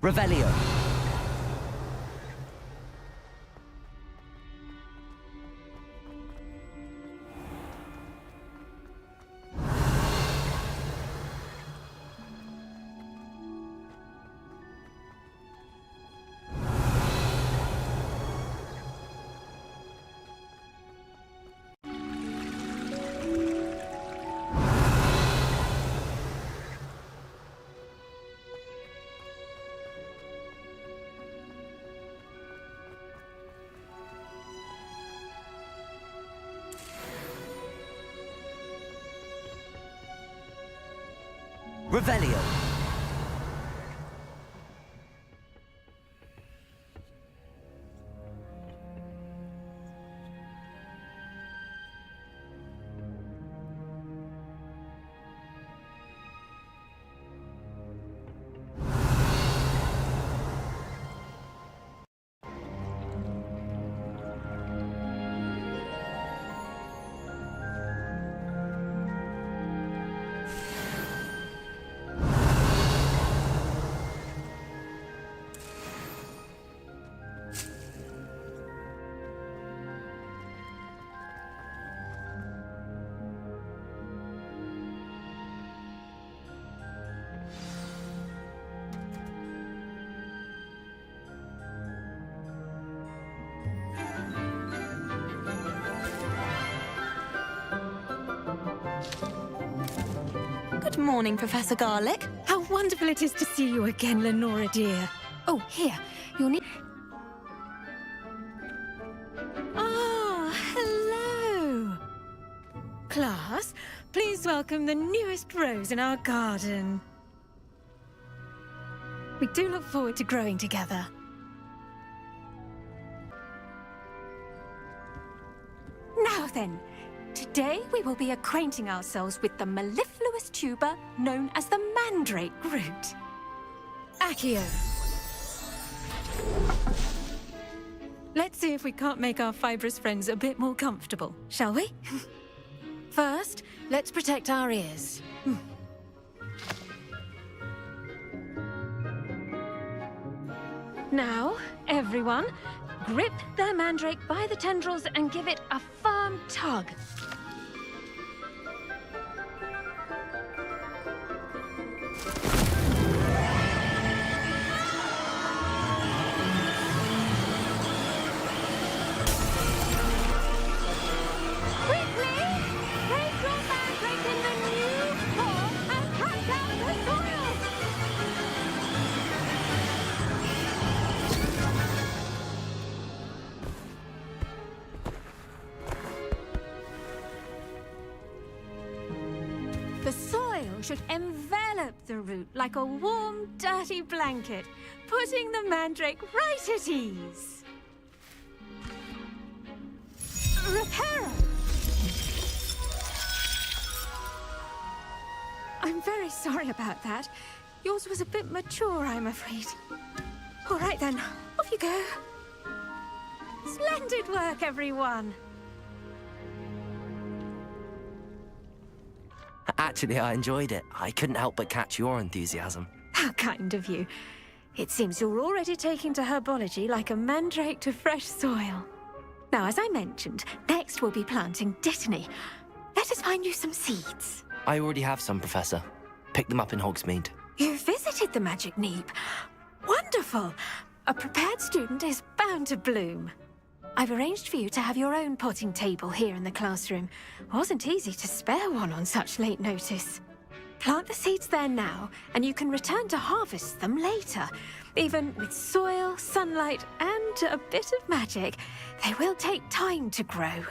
Revelio. Revelio. Good morning, Professor Garlick. How wonderful it is to see you again, Lenora dear. Oh, here, you'll need... Ah, hello. Class, please welcome the newest rose in our garden. We do look forward to growing together. Now then, today we will be acquainting ourselves with the mellifluous tuber known as the mandrake root. Accio. Let's see if we can't make our fibrous friends a bit more comfortable, shall we? First, let's protect our ears. Now, everyone, grip their mandrake by the tendrils and give it a firm tug. The soil should envelop the root like a warm, dirty blanket, putting the mandrake right at ease. Reparo! I'm very sorry about that. Yours was a bit mature, I'm afraid. All right then, off you go. Splendid work, everyone. Actually, I enjoyed it. I couldn't help but catch your enthusiasm. How kind of you. It seems you're already taking to herbology like a mandrake to fresh soil. Now, as I mentioned, next we'll be planting dittany. Let us find you some seeds. I already have some, Professor. Picked them up in Hogsmeade. You visited the Magic Neep. Wonderful. A prepared student is bound to bloom. I've arranged for you to have your own potting table here in the classroom. Wasn't easy to spare one on such late notice. Plant the seeds there now, and you can return to harvest them later. Even with soil, sunlight, and a bit of magic, they will take time to grow.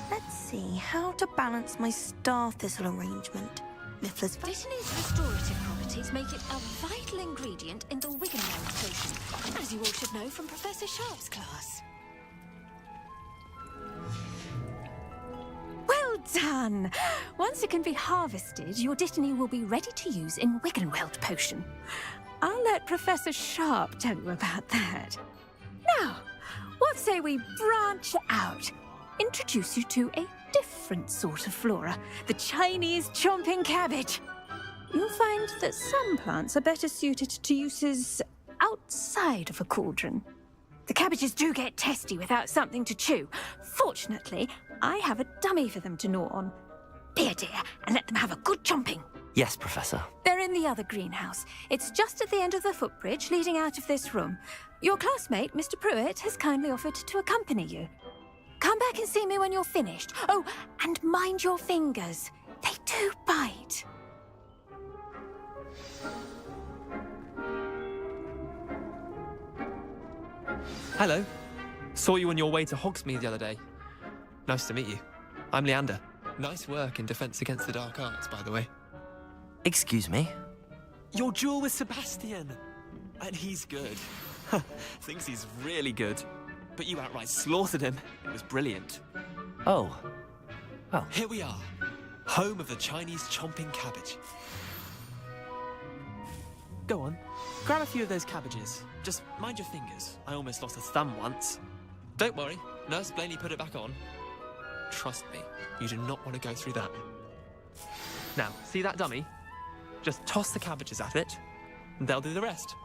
Let's see how to balance my star thistle arrangement. Mifflin's Dittany's restorative properties make it a vital ingredient in the Wiggenweld potion, as you all should know from Professor Sharp's class. Well done! Once it can be harvested, your dittany will be ready to use in Wiggenweld potion. I'll let Professor Sharp tell you about that. Now, what say we branch out? Introduce you to a different sort of flora, the Chinese chomping cabbage. you'll find that some plants are better suited to uses outside of a cauldron. The cabbages do get testy without something to chew. Fortunately, I have a dummy for them to gnaw on. Here, dear, and let them have a good chomping. Yes, Professor. They're in the other greenhouse. It's just at the end of the footbridge leading out of this room. Your classmate, Mr. Pruitt, has kindly offered to accompany you. Come back and see me when you're finished. Oh, and mind your fingers. They do bite. Hello. Saw you on your way to Hogsmeade the other day. Nice to meet you. I'm Leander. Nice work in Defense Against the Dark Arts, by the way. Excuse me? Your duel with Sebastian. And he's good. Thinks he's really good. But you outright slaughtered him. It was brilliant. Oh. Well. Here we are. Home of the Chinese chomping cabbage. Go on. Grab a few of those cabbages. Just mind your fingers. I almost lost a thumb once. Don't worry. Nurse Blaney put it back on. Trust me, you do not want to go through that. Now, see that dummy? Just toss the cabbages at it, and they'll do the rest.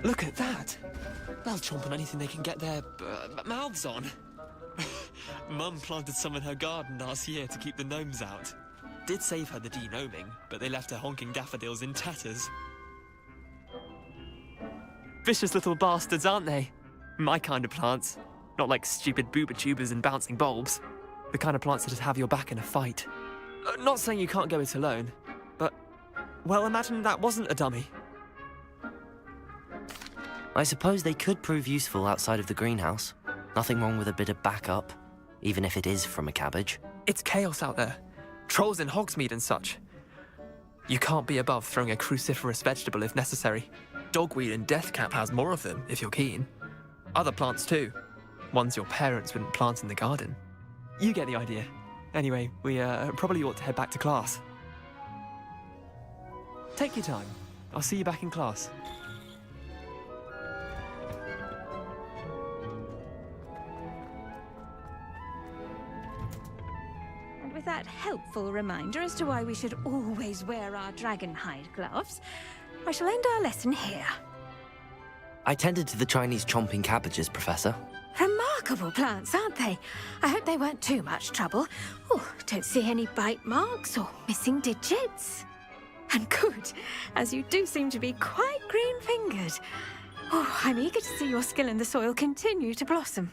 Look at that! They'll chomp on anything they can get their mouths on. Mum planted some in her garden last year to keep the gnomes out. Did save her the de-gnoming, but they left her honking daffodils in tatters. Vicious little bastards, aren't they? My kind of plants. Not like stupid booba tubers and bouncing bulbs. The kind of plants that just have your back in a fight. Not saying you can't go it alone, but... well, imagine that wasn't a dummy. I suppose they could prove useful outside of the greenhouse. Nothing wrong with a bit of backup, even if it is from a cabbage. It's chaos out there. Trolls in Hogsmeade and such. You can't be above throwing a cruciferous vegetable if necessary. Dogweed and deathcap has more of them, if you're keen. Other plants too. Ones your parents wouldn't plant in the garden. You get the idea. Anyway, we probably ought to head back to class. Take your time. I'll see you back in class. With that helpful reminder as to why we should always wear our dragon hide gloves, I shall end our lesson here. I tended to the Chinese chomping cabbages, Professor. Remarkable plants, aren't they? I hope they weren't too much trouble. Oh, don't see any bite marks or missing digits. And good, as you do seem to be quite green-fingered. Oh, I'm eager to see your skill in the soil continue to blossom.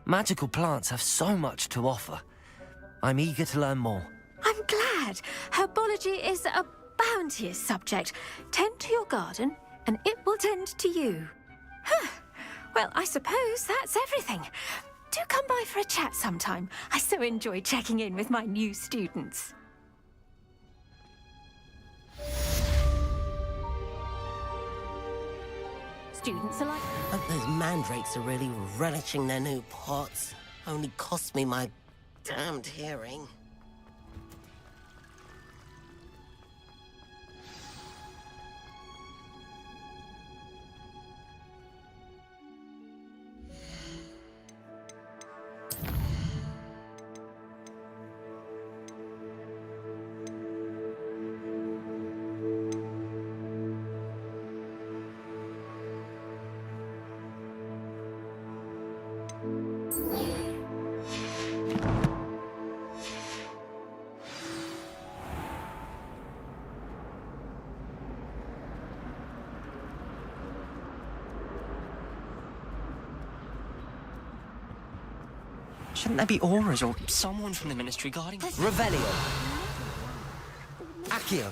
Magical plants have so much to offer. I'm eager to learn more. I'm glad. Herbology is a bounteous subject. Tend to your garden, and it will tend to you. Huh. Well, I suppose that's everything. Do come by for a chat sometime. I so enjoy checking in with my new students. Students are like... Hope those mandrakes are really relishing their new pots. Only cost me my damned hearing. Shouldn't there be auras or Someone from the ministry guarding... Revelio? Accio?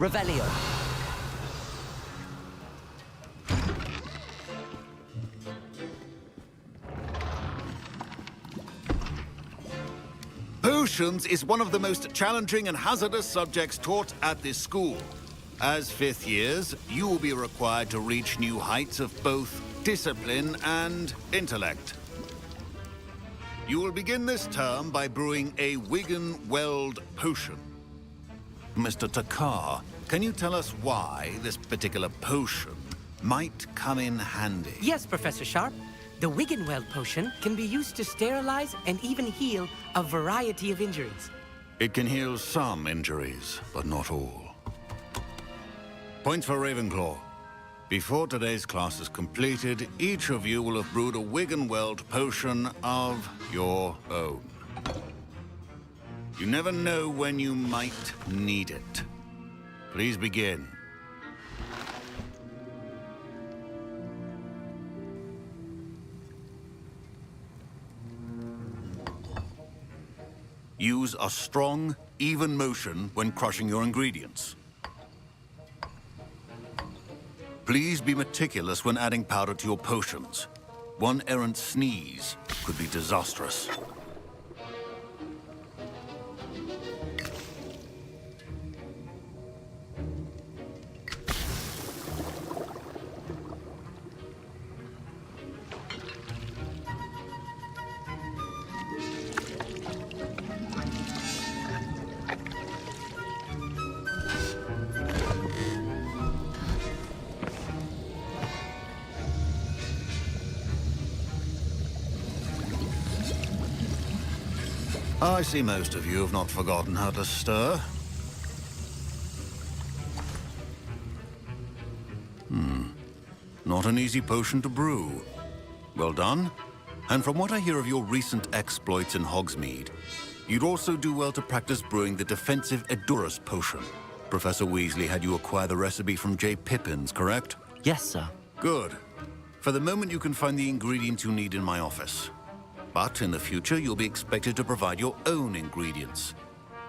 Revelio. Potions is one of the most challenging and hazardous subjects taught at this school. As fifth years, you will be required to reach new heights of both discipline and intellect. You will begin this term by brewing a Wigan-Weld potion. Mr. Takar, can you tell us why this particular potion might come in handy? Yes, Professor Sharp. The Wiggenweld potion can be used to sterilize and even heal a variety of injuries. It can heal some injuries, but not all. Points for Ravenclaw. Before today's class is completed, each of you will have brewed a Wiggenweld potion of your own. You never know when you might need it. Please begin. Use a strong, even motion when crushing your ingredients. Please be meticulous when adding powder to your potions. One errant sneeze could be disastrous. I see most of you have not forgotten how to stir. Not an easy potion to brew. Well done. And from what I hear of your recent exploits in Hogsmeade, you'd also do well to practice brewing the defensive Edurus potion. Professor Weasley had you acquire the recipe from J. Pippins, correct? Yes, sir. Good. For the moment, you can find the ingredients you need in my office. But in the future, you'll be expected to provide your own ingredients.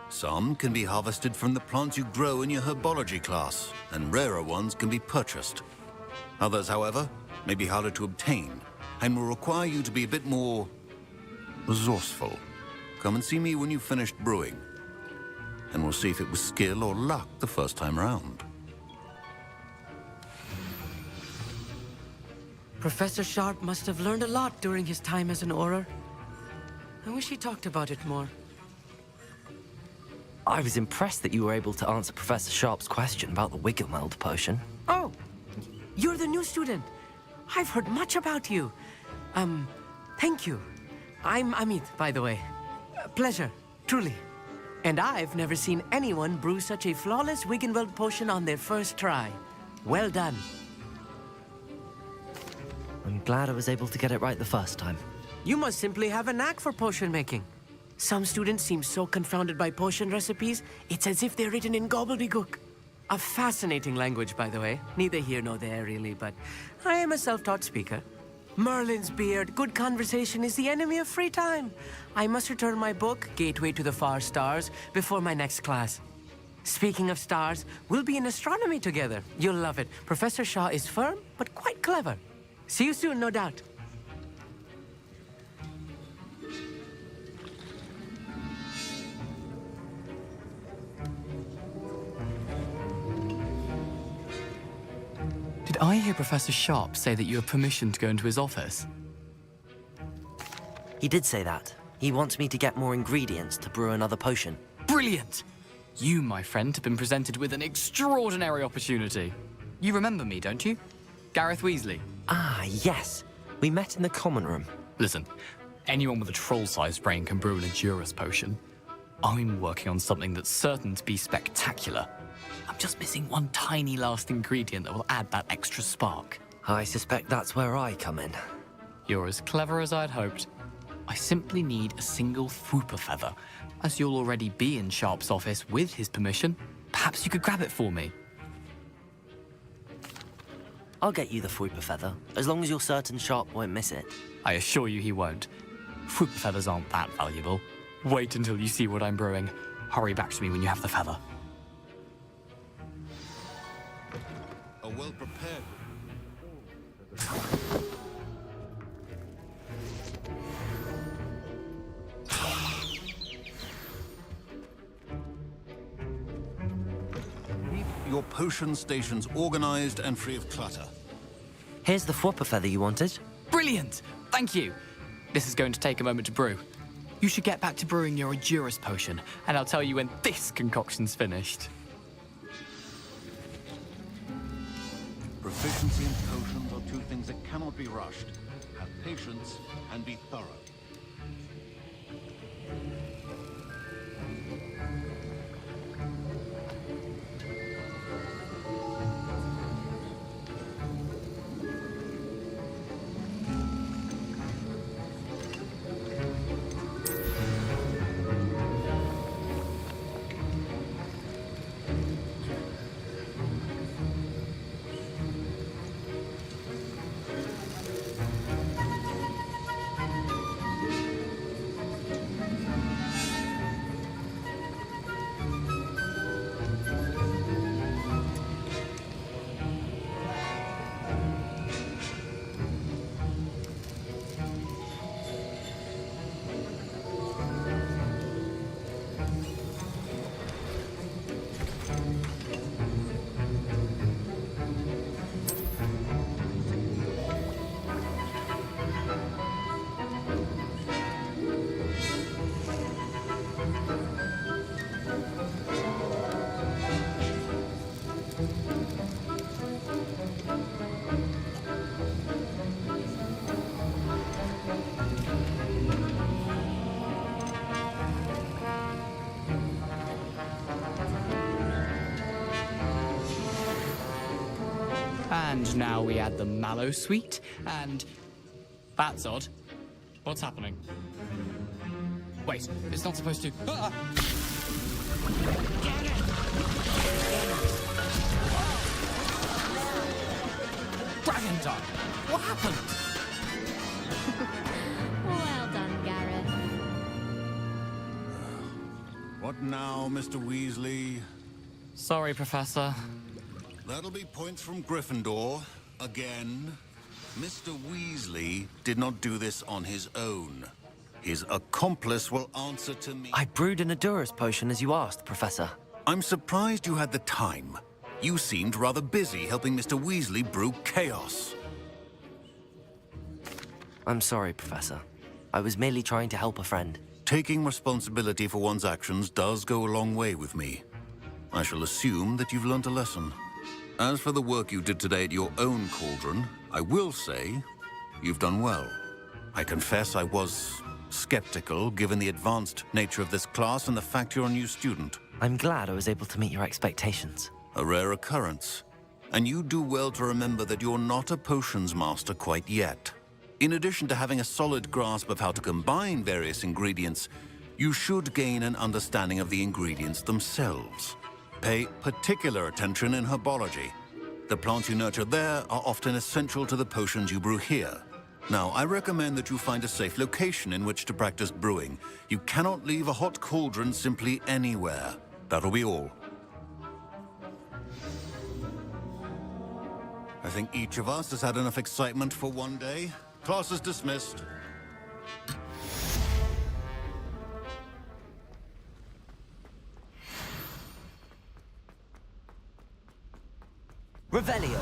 Some can be harvested from the plants you grow in your herbology class, and rarer ones can be purchased. Others, however, may be harder to obtain, and will require you to be a bit more resourceful. Come and see me when you've finished brewing, and we'll see if it was skill or luck the first time round. Professor Sharp must have learned a lot during his time as an Auror. I wish he talked about it more. I was impressed that you were able to answer Professor Sharp's question about the Wiggenweld potion. Oh, you're the new student. I've heard much about you. Thank you. I'm Amit, by the way. Pleasure, truly. And I've never seen anyone brew such a flawless Wiggenweld potion on their first try. Well done. I'm glad I was able to get it right the first time. You must simply have a knack for potion making. Some students seem so confounded by potion recipes, it's as if they're written in gobbledygook. A fascinating language, by the way. Neither here nor there, really, but I am a self-taught speaker. Merlin's beard, good conversation is the enemy of free time. I must return my book, Gateway to the Far Stars, before my next class. Speaking of stars, we'll be in astronomy together. You'll love it. Professor Shaw is firm, but quite clever. See you soon, no doubt. Did I hear Professor Sharp say that you have permission to go into his office? He did say that. He wants me to get more ingredients to brew another potion. Brilliant! You, my friend, have been presented with an extraordinary opportunity. You remember me, don't you? Gareth Weasley. Ah, yes. We met in the common room. Listen, anyone with a troll-sized brain can brew an Edurus potion. I'm working on something that's certain to be spectacular. I'm just missing one tiny last ingredient that will add that extra spark. I suspect that's where I come in. You're as clever as I'd hoped. I simply need a single Fwooper feather. As you'll already be in Sharp's office with his permission, perhaps you could grab it for me. I'll get you the Fwooper feather, as long as you're certain Sharp won't miss it. I assure you he won't. Fwooper feathers aren't that valuable. Wait until you see what I'm brewing. Hurry back to me when you have the feather. well prepared. Keep your potion stations organized and free of clutter. Here's the Whopper feather you wanted. Brilliant! Thank you. This is going to take a moment to brew. You should get back to brewing your Endurus potion, and I'll tell you when this concoction's finished. Proficiency and potions are two things that cannot be rushed. Have patience and be thorough. And now we add the mallow sweet, and... That's odd. What's happening? Wait, it's not supposed to... Ah! Dragon time! What happened? Well done, Gareth. What now, Mr. Weasley? Sorry, Professor. That'll be points from Gryffindor. Again. Mr. Weasley did not do this on his own. His accomplice will answer to me. I brewed an Endurus potion as you asked, Professor. I'm surprised you had the time. You seemed rather busy helping Mr. Weasley brew chaos. I'm sorry, Professor. I was merely trying to help a friend. Taking responsibility for one's actions does go a long way with me. I shall assume that you've learnt a lesson. As for the work you did today at your own cauldron, I will say you've done well. I confess I was skeptical, given the advanced nature of this class and the fact you're a new student. I'm glad I was able to meet your expectations. A rare occurrence. And you do well to remember that you're not a potions master quite yet. In addition to having a solid grasp of how to combine various ingredients, you should gain an understanding of the ingredients themselves. Pay particular attention in herbology. The plants you nurture there are often essential to the potions you brew here. Now, I recommend that you find a safe location in which to practice brewing. You cannot leave a hot cauldron simply anywhere. That'll be all. I think each of us has had enough excitement for one day. Class is dismissed. Revelio.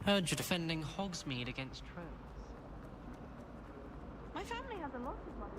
Heard you're defending Hogsmeade against trolls. My family has a lot of money.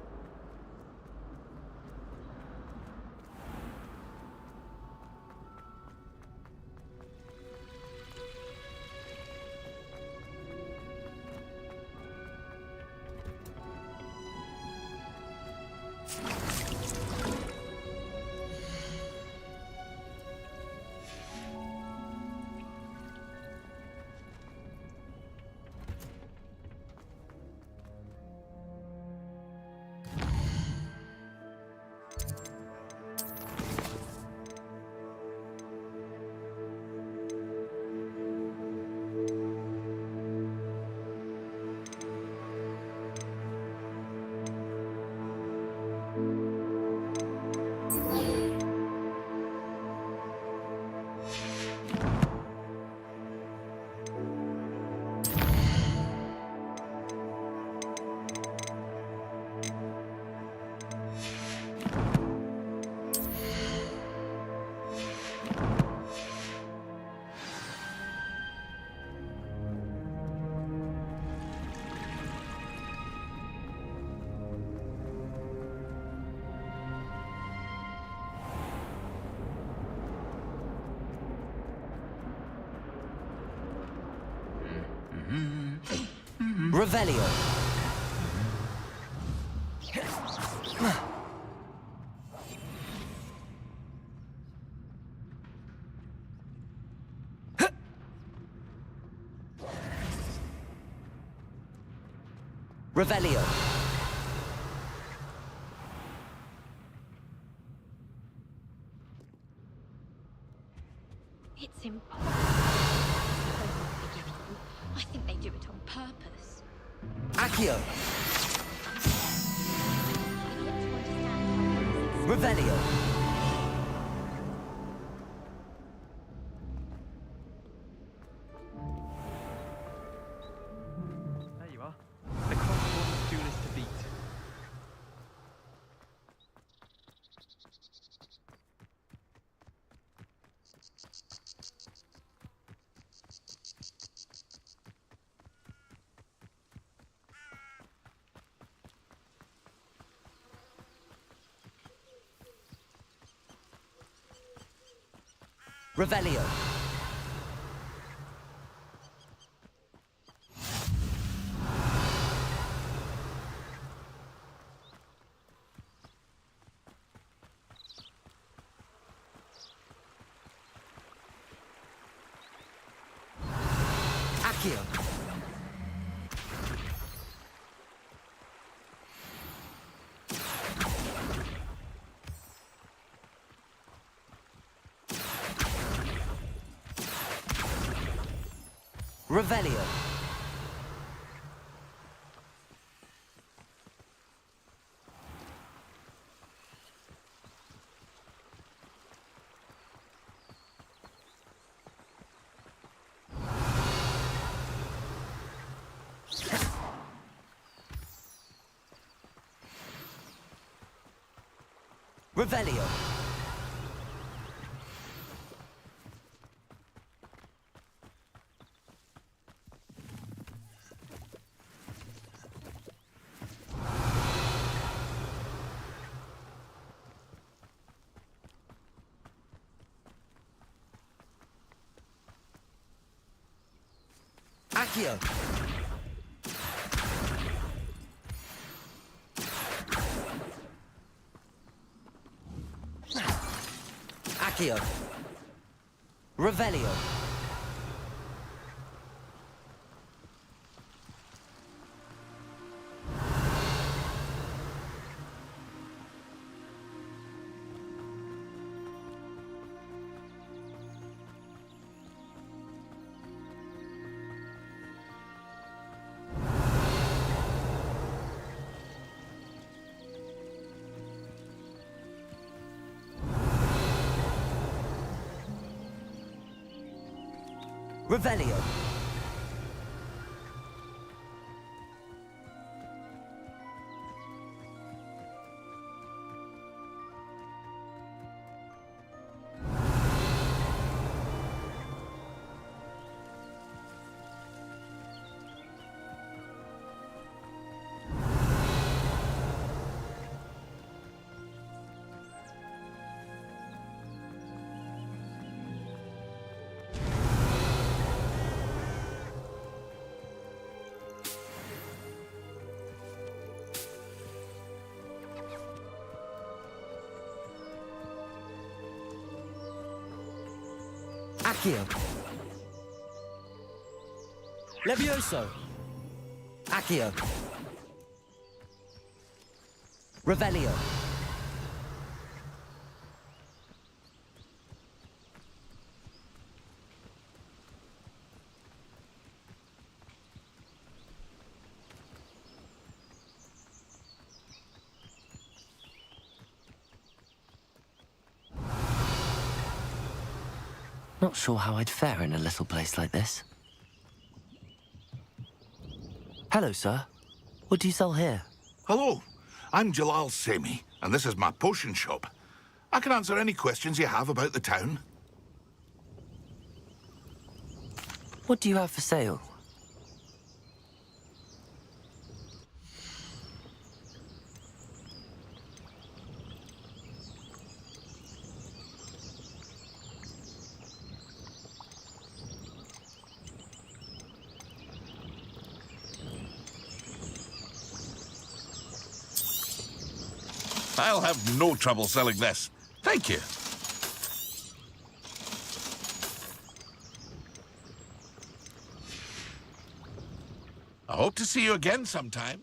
Revelio. Revelio. It's impossible. I think they do it on purpose. Accio. I've yet to understand how Revelio. There you are. The cross-border duel is to beat. Revelio. Accio. Revelio. Revelio. Accio. Accio. Revelio. Revelio. Accio. Levioso. Accio. Revelio. Not sure how I'd fare in a little place like this. Hello, sir. What do you sell here? Hello, I'm Jalal Semi, and this is my potion shop. I can answer any questions you have about the town. What do you have for sale? I'll have no trouble selling this. Thank you. I hope to see you again sometime.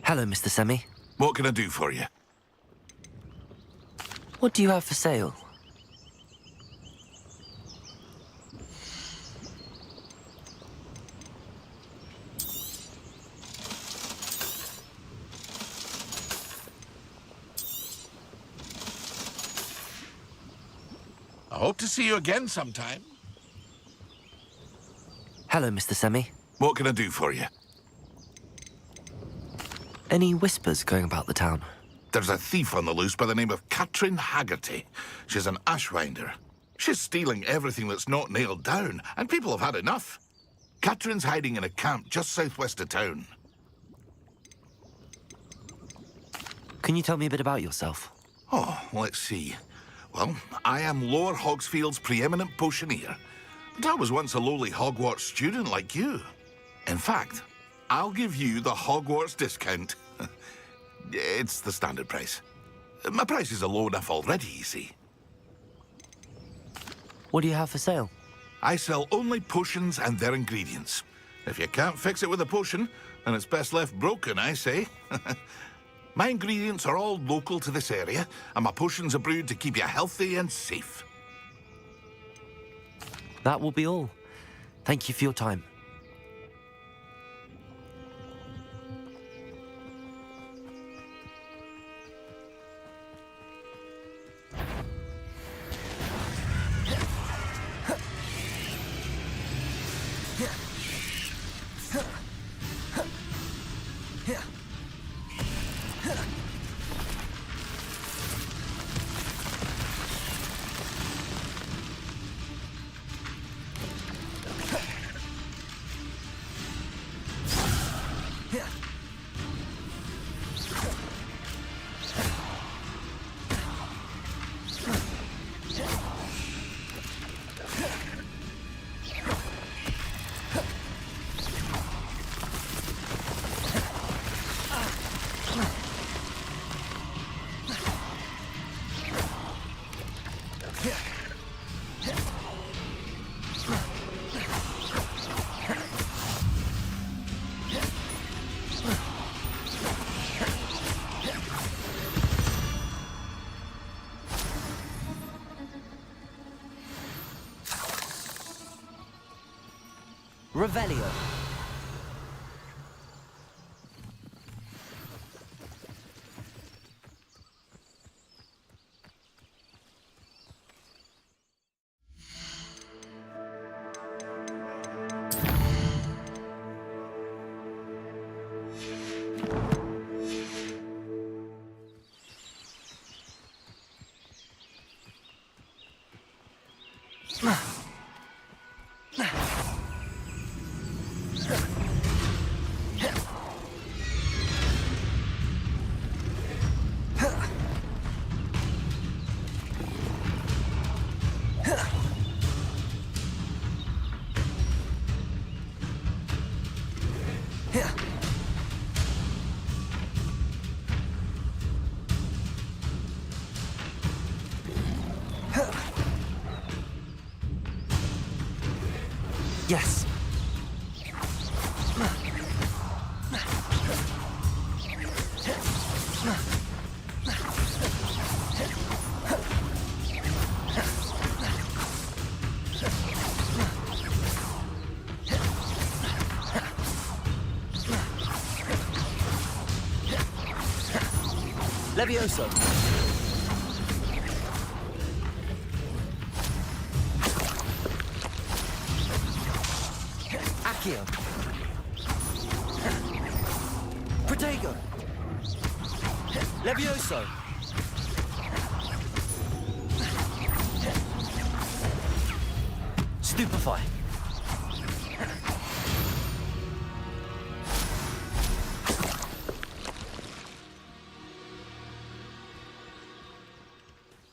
Hello, Mr. Semi. What can I do for you? What do you have for sale? I hope to see you again sometime. Hello, Mr. Semi. What can I do for you? Any whispers going about the town? There's a thief on the loose by the name of Katrin Haggerty. She's an ashwinder. She's stealing everything that's not nailed down, and people have had enough. Katrin's hiding in a camp just southwest of town. Can you tell me a bit about yourself? Oh, let's see. Well, I am Lower Hogsfield's preeminent potioneer, but I was once a lowly Hogwarts student like you. In fact, I'll give you the Hogwarts discount. It's the standard price. My prices are low enough already, you see. What do you have for sale? I sell only potions and their ingredients. If you can't fix it with a potion, then it's best left broken, I say. My ingredients are all local to this area, and my potions are brewed to keep you healthy and safe. That will be all. Thank you for your time. Revelio. Yes. Levioso. Accio. Protego! Levioso! Stupefy!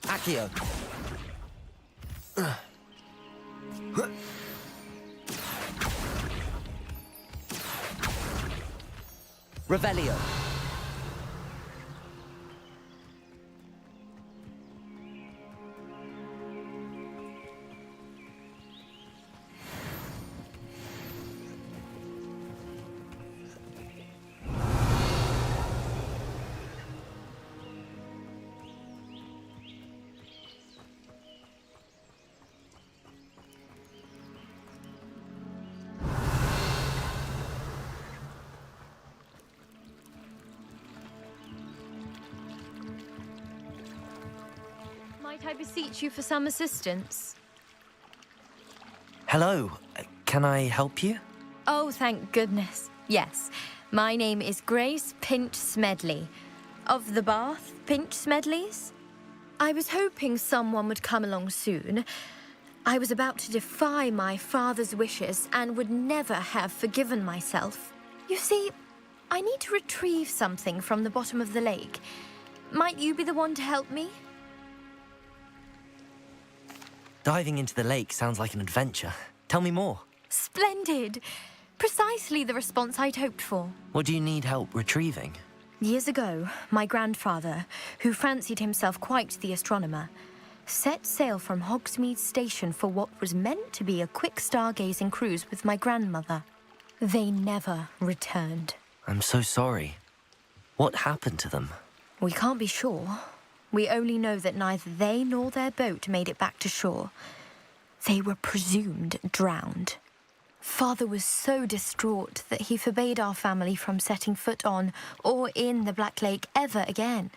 Accio! Revelio! Might I beseech you for some assistance? Hello, can I help you? Oh, thank goodness. Yes. My name is Grace Pinch Smedley. Of the Bath Pinch Smedleys? I was hoping someone would come along soon. I was about to defy my father's wishes and would never have forgiven myself. You see, I need to retrieve something from the bottom of the lake. Might you be the one to help me? Diving into the lake sounds like an adventure. Tell me more. Splendid! Precisely the response I'd hoped for. What do you need help retrieving? Years ago, my grandfather, who fancied himself quite the astronomer, set sail from Hogsmeade Station for what was meant to be a quick stargazing cruise with my grandmother. They never returned. I'm so sorry. What happened to them? We can't be sure. We only know that neither they nor their boat made it back to shore. They were presumed drowned. Father was so distraught that he forbade our family from setting foot on or in the Black Lake ever again.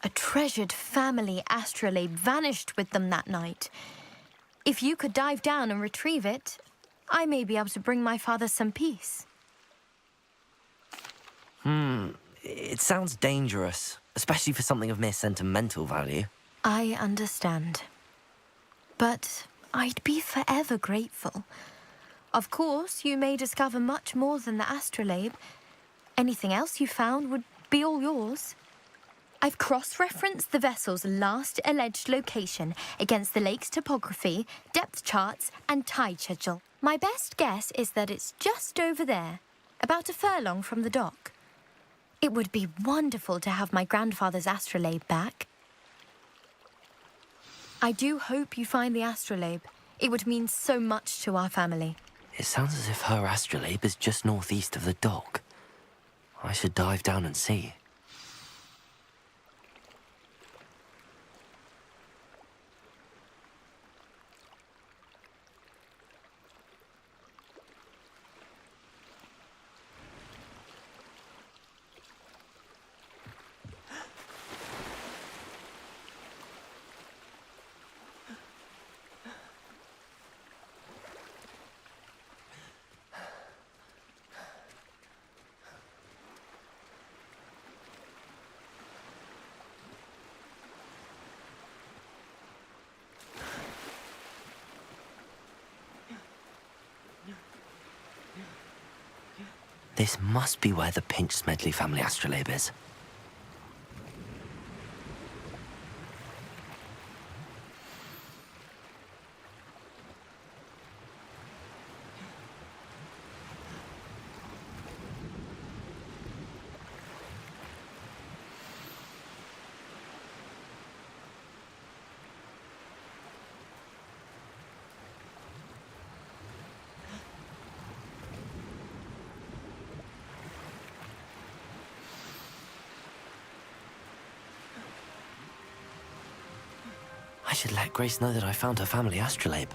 A treasured family astrolabe vanished with them that night. If you could dive down and retrieve it, I may be able to bring my father some peace. It sounds dangerous, especially for something of mere sentimental value. I understand. But I'd be forever grateful. Of course, you may discover much more than the astrolabe. Anything else you found would be all yours. I've cross-referenced the vessel's last alleged location against the lake's topography, depth charts, and tide schedule. My best guess is that it's just over there, about a furlong from the dock. It would be wonderful to have my grandfather's astrolabe back. I do hope you find the astrolabe. It would mean so much to our family. It sounds as if her astrolabe is just northeast of the dock. I should dive down and see. This must be where the Pinch Smedley family astrolabe is. I should let Grace know that I found her family astrolabe.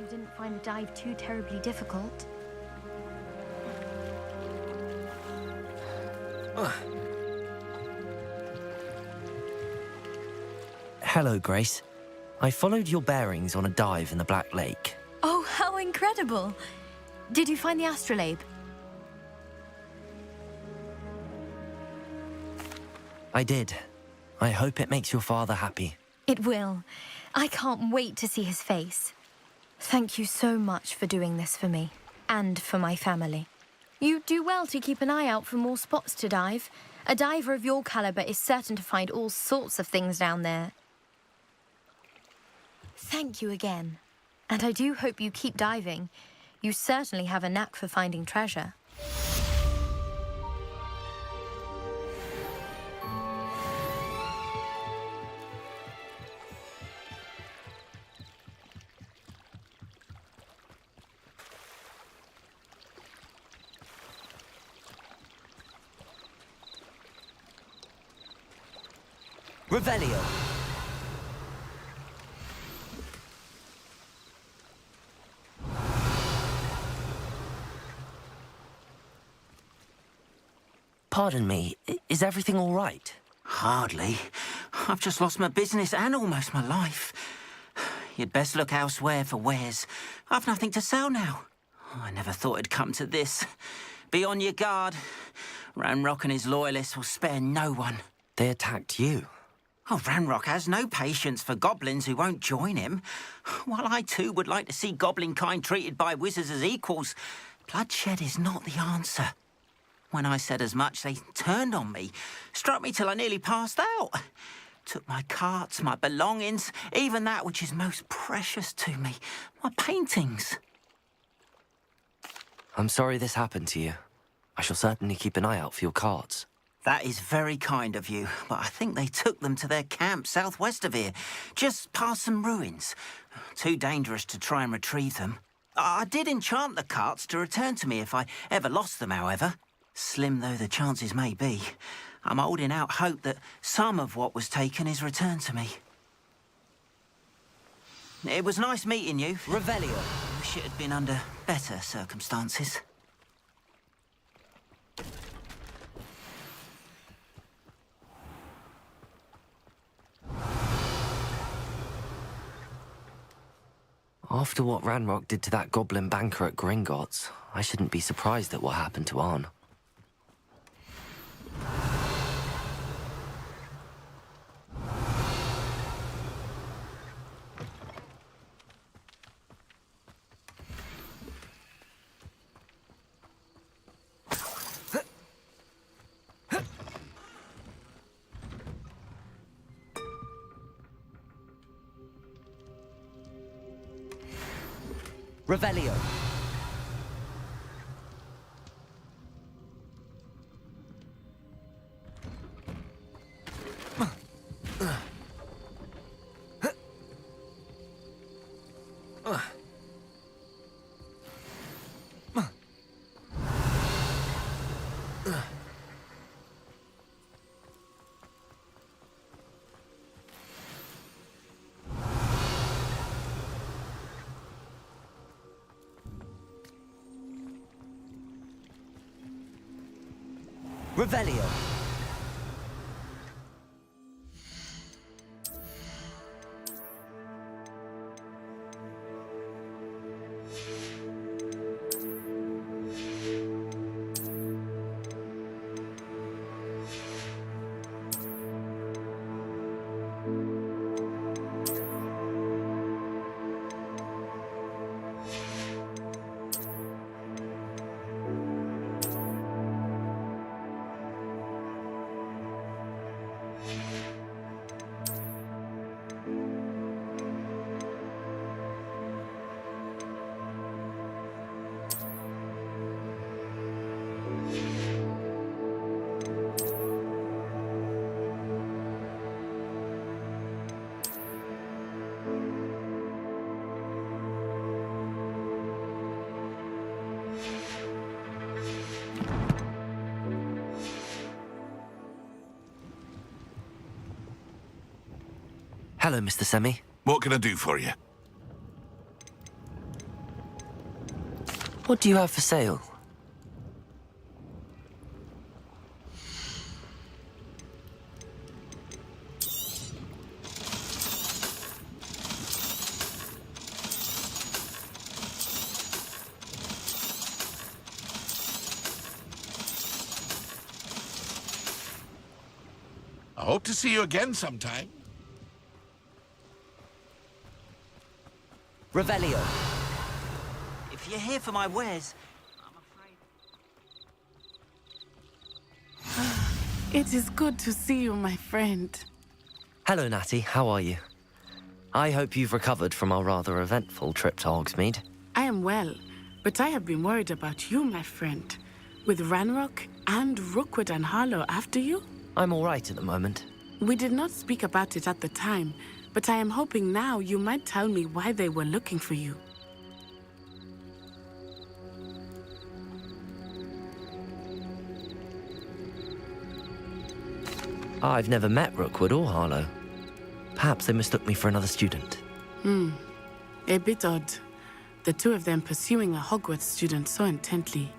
you didn't find the dive too terribly difficult. Hello, Grace. I followed your bearings on a dive in the Black Lake. Oh, how incredible! Did you find the astrolabe? I did. I hope it makes your father happy. It will. I can't wait to see his face. Thank you so much for doing this for me, and for my family. You do well to keep an eye out for more spots to dive. A diver of your caliber is certain to find all sorts of things down there. Thank you again. And I do hope you keep diving. You certainly have a knack for finding treasure. Revelio. Pardon me, is everything all right? Hardly. I've just lost my business and almost my life. You'd best look elsewhere for wares. I've nothing to sell now. I never thought it'd come to this. Be on your guard. Ranrock and his loyalists will spare no one. They attacked you? Oh, Ranrock has no patience for goblins who won't join him. While I too would like to see goblin kind treated by wizards as equals, bloodshed is not the answer. When I said as much, they turned on me, struck me till I nearly passed out. Took my carts, my belongings, even that which is most precious to me, my paintings. I'm sorry this happened to you. I shall certainly keep an eye out for your cards. That is very kind of you, but I think they took them to their camp southwest of here, just past some ruins. Too dangerous to try and retrieve them. I did enchant the carts to return to me if I ever lost them, however. Slim though the chances may be, I'm holding out hope that some of what was taken is returned to me. It was nice meeting you. Revelio. Wish it had been under better circumstances. After what Ranrock did to that goblin banker at Gringotts, I shouldn't be surprised at what happened to Arn. Revelio. Revelio. Hello, Mr. Semi. What can I do for you? What do you have for sale? I hope to see you again sometime. Revelio. If you're here for my wares, I'm afraid... It is good to see you, my friend. Hello, Natty. How are you? I hope you've recovered from our rather eventful trip to Hogsmeade. I am well, but I have been worried about you, my friend. With Ranrock and Rookwood and Harlow after you? I'm all right at the moment. We did not speak about it at the time, but I am hoping now you might tell me why they were looking for you. I've never met Rookwood or Harlow. Perhaps they mistook me for another student. A bit odd. The two of them pursuing a Hogwarts student so intently.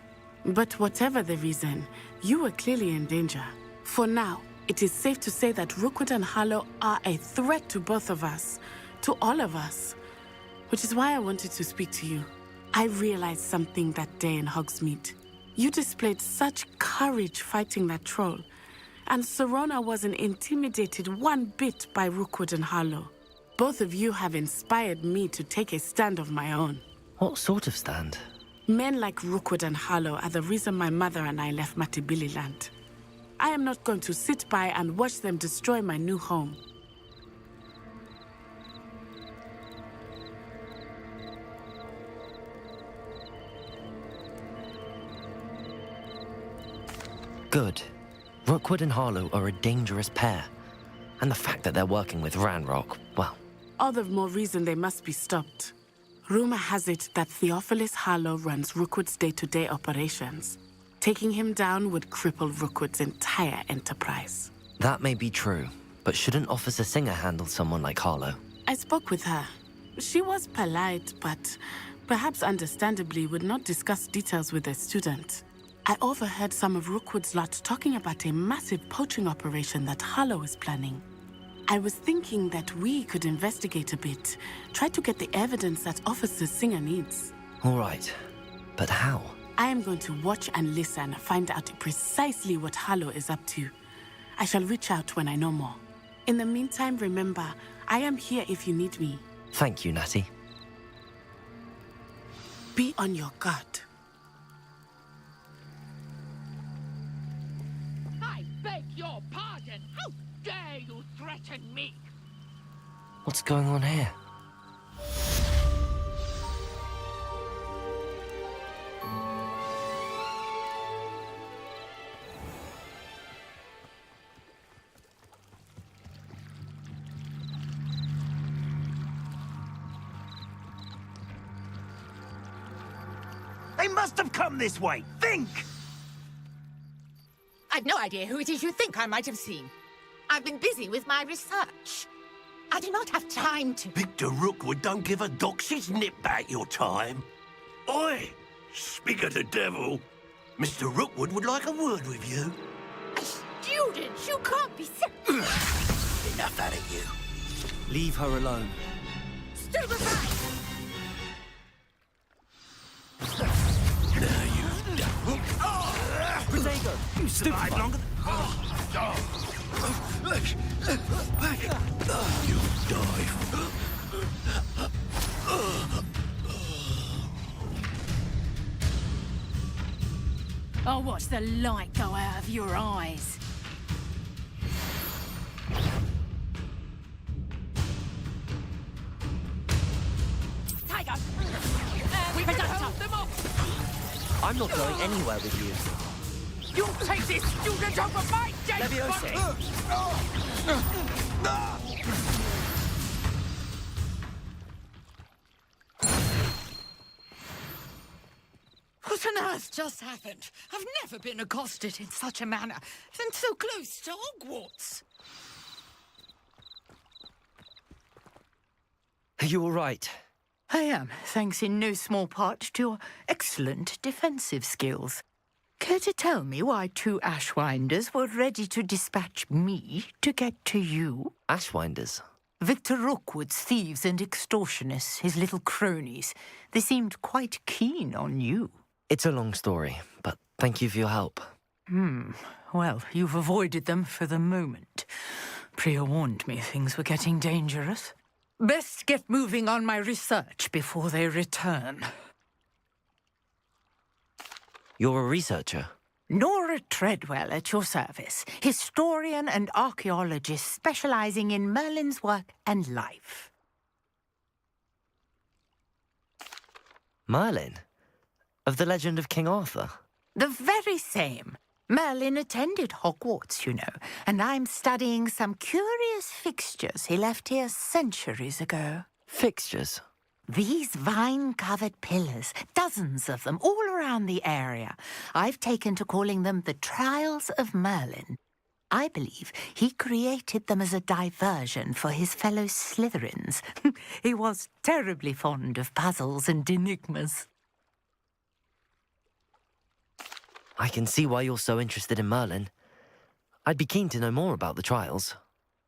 But whatever the reason, you were clearly in danger. For now, it is safe to say that Rookwood and Harlow are a threat to both of us, to all of us. Which is why I wanted to speak to you. I realized something that day in Hogsmeade. You displayed such courage fighting that troll, and Serona wasn't intimidated one bit by Rookwood and Harlow. Both of you have inspired me to take a stand of my own. What sort of stand? Men like Rookwood and Harlow are the reason my mother and I left Matibili-land. I am not going to sit by and watch them destroy my new home. Good. Rookwood and Harlow are a dangerous pair. And the fact that they're working with Ranrock, well... All the more reason they must be stopped. Rumor has it that Theophilus Harlow runs Rookwood's day-to-day operations. Taking him down would cripple Rookwood's entire enterprise. That may be true, but shouldn't Officer Singer handle someone like Harlow? I spoke with her. She was polite, but perhaps understandably would not discuss details with a student. I overheard some of Rookwood's lot talking about a massive poaching operation that Harlow is planning. I was thinking that we could investigate a bit, try to get the evidence that Officer Singer needs. All right, but how? I am going to watch and listen, find out precisely what Harlow is up to. I shall reach out when I know more. In the meantime, remember, I am here if you need me. Thank you, Natty. Be on your guard. I beg your pardon! How dare you threaten me? What's going on here? They must have come this way. Think! I've no idea who it is you think I might have seen. I've been busy with my research. I do not have time to... Victor Rookwood don't give a doxy's nip back your time. Oi! Speak of the devil. Mr. Rookwood would like a word with you. Students, you can't be sick. Enough out of you. Leave her alone. Stand aside! Protego! You survived longer than... You die. I'll watch the light go out of your eyes. Tiger! We better hold them off! I'm not going anywhere with you. You'll take this student over my dead Leviosa! What on earth just happened? I've never been accosted in such a manner, and so close to Hogwarts. Are you all right? I am, thanks in no small part to your excellent defensive skills. Care to tell me why 2 Ashwinders were ready to dispatch me to get to you? Ashwinders? Victor Rookwood's thieves and extortionists, his little cronies. They seemed quite keen on you. It's a long story, but thank you for your help. Well, you've avoided them for the moment. Priya warned me things were getting dangerous. Best get moving on my research before they return. You're a researcher? Nora Treadwell at your service, historian and archaeologist specializing in Merlin's work and life. Merlin? Of the legend of King Arthur? The very same. Merlin attended Hogwarts, you know, and I'm studying some curious fixtures he left here centuries ago. Fixtures? These vine-covered pillars, dozens of them, all around the area. I've taken to calling them the Trials of Merlin. I believe he created them as a diversion for his fellow Slytherins. He was terribly fond of puzzles and enigmas. I can see why you're so interested in Merlin. I'd be keen to know more about the trials.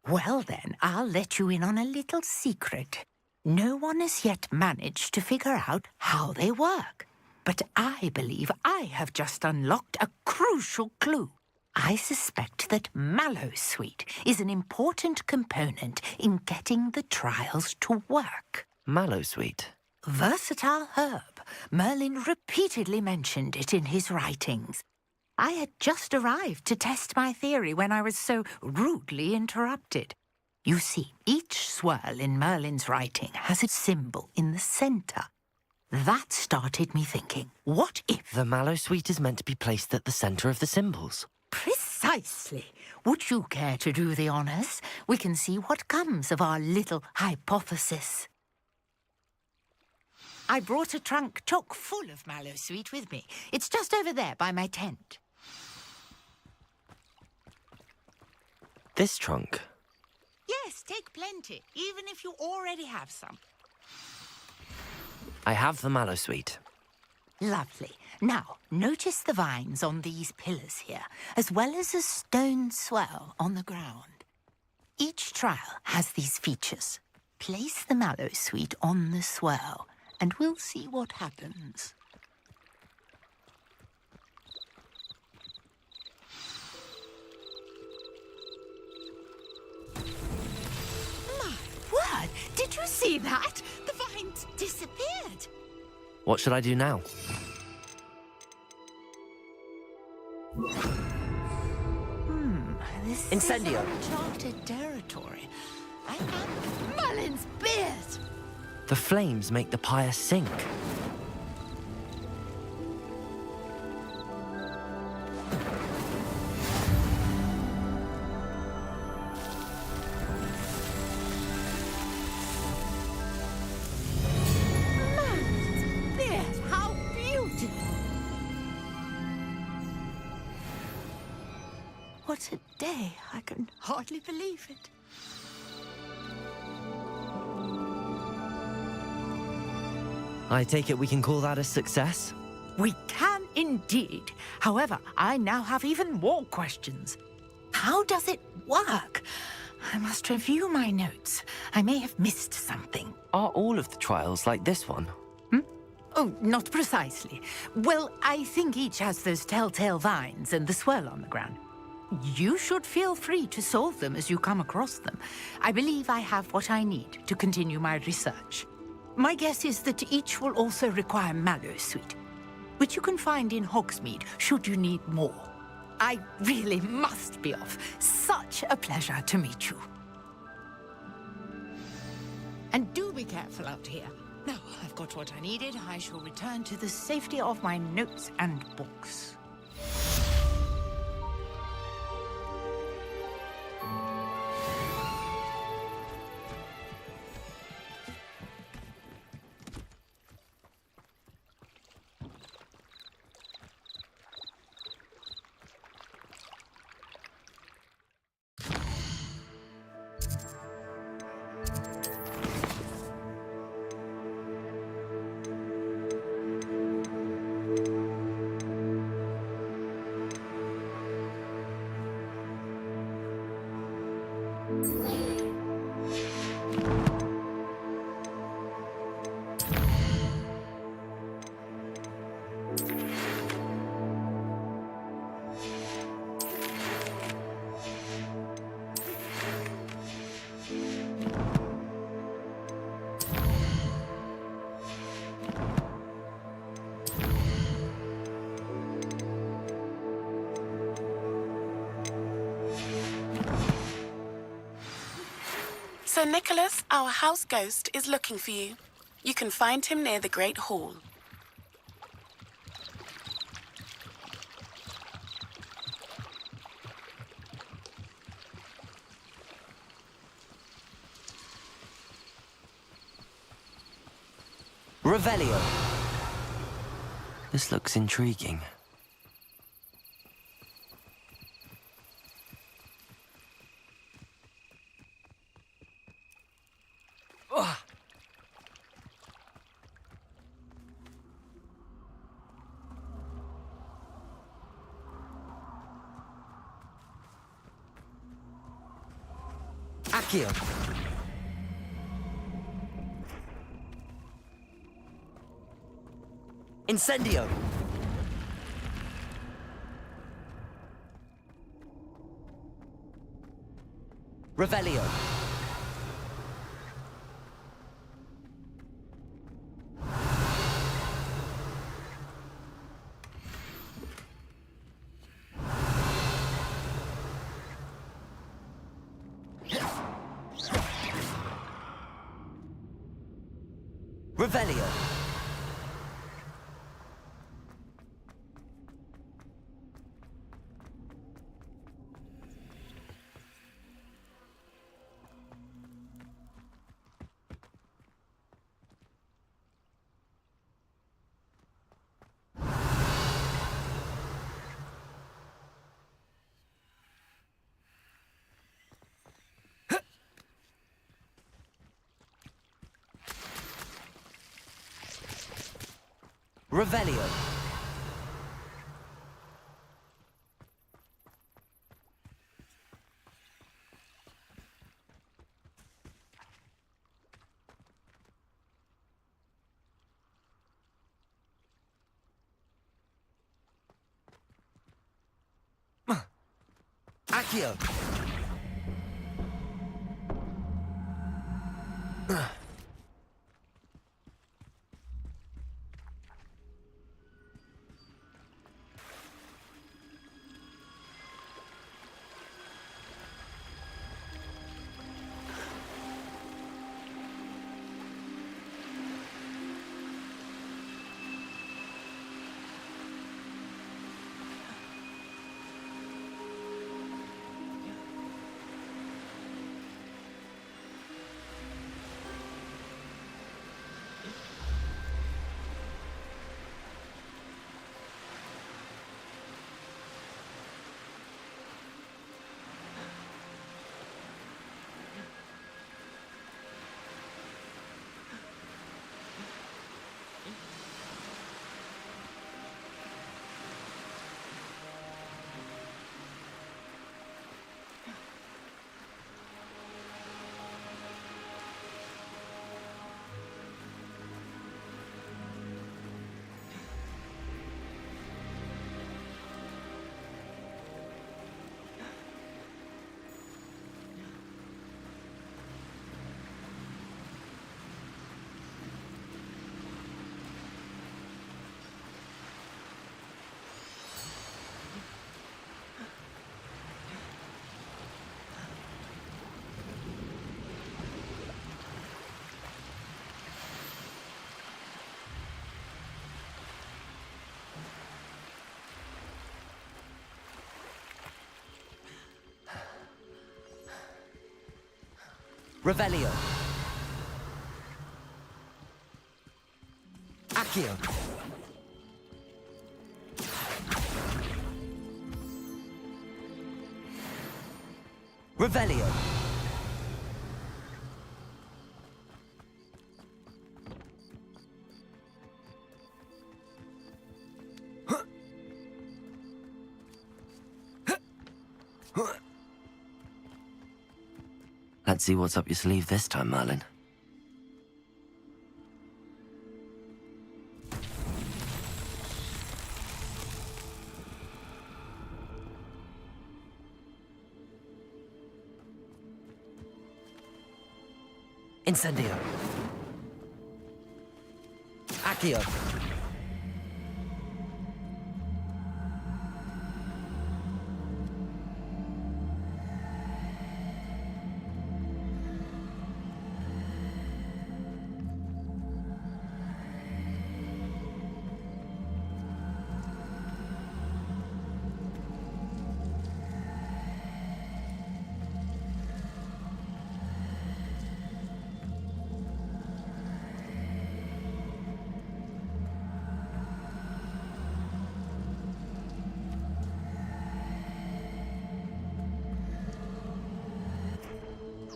Well then, I'll let you in on a little secret. No one has yet managed to figure out how they work. But I believe I have just unlocked a crucial clue. I suspect that Mallowsweet is an important component in getting the trials to work. Mallowsweet? Versatile herb. Merlin repeatedly mentioned it in his writings. I had just arrived to test my theory when I was so rudely interrupted. You see, each swirl in Merlin's writing has a symbol in the center. That started me thinking, what if... The Mallowsweet is meant to be placed at the center of the symbols. Precisely. Would you care to do the honors? We can see what comes of our little hypothesis. I brought a trunk chock full of Mallowsweet with me. It's just over there by my tent. This trunk? Yes, take plenty, even if you already have some. I have the Mallowsweet. Lovely. Now, notice the vines on these pillars here, as well as a stone swell on the ground. Each trial has these features. Place the Mallowsweet on the swell, and we'll see what happens. My word! Did you see that? The vines disappeared. What should I do now? This Incendio. is uncharted territory. I found Merlin's beard. The flames make the pyre sink. Merlin's beard, how beautiful. What a day. I can hardly believe it. I take it we can call that a success? We can indeed. However, I now have even more questions. How does it work? I must review my notes. I may have missed something. Are all of the trials like this one? Oh, not precisely. Well, I think each has those telltale vines and the swirl on the ground. You should feel free to solve them as you come across them. I believe I have what I need to continue my research. My guess is that each will also require Mallowsweet, which you can find in Hogsmeade should you need more. I really must be off. Such a pleasure to meet you. And do be careful out here. Now I've got what I needed, I shall return to the safety of my notes and books. Sir Nicholas, our house ghost, is looking for you. You can find him near the Great Hall. Revelio. This looks intriguing. Accio. Incendio. Revelio. Revelio. Revelio. Accio. Revelio. Accio. Revelio. Let's see what's up your sleeve this time, Merlin. Incendio. Accio.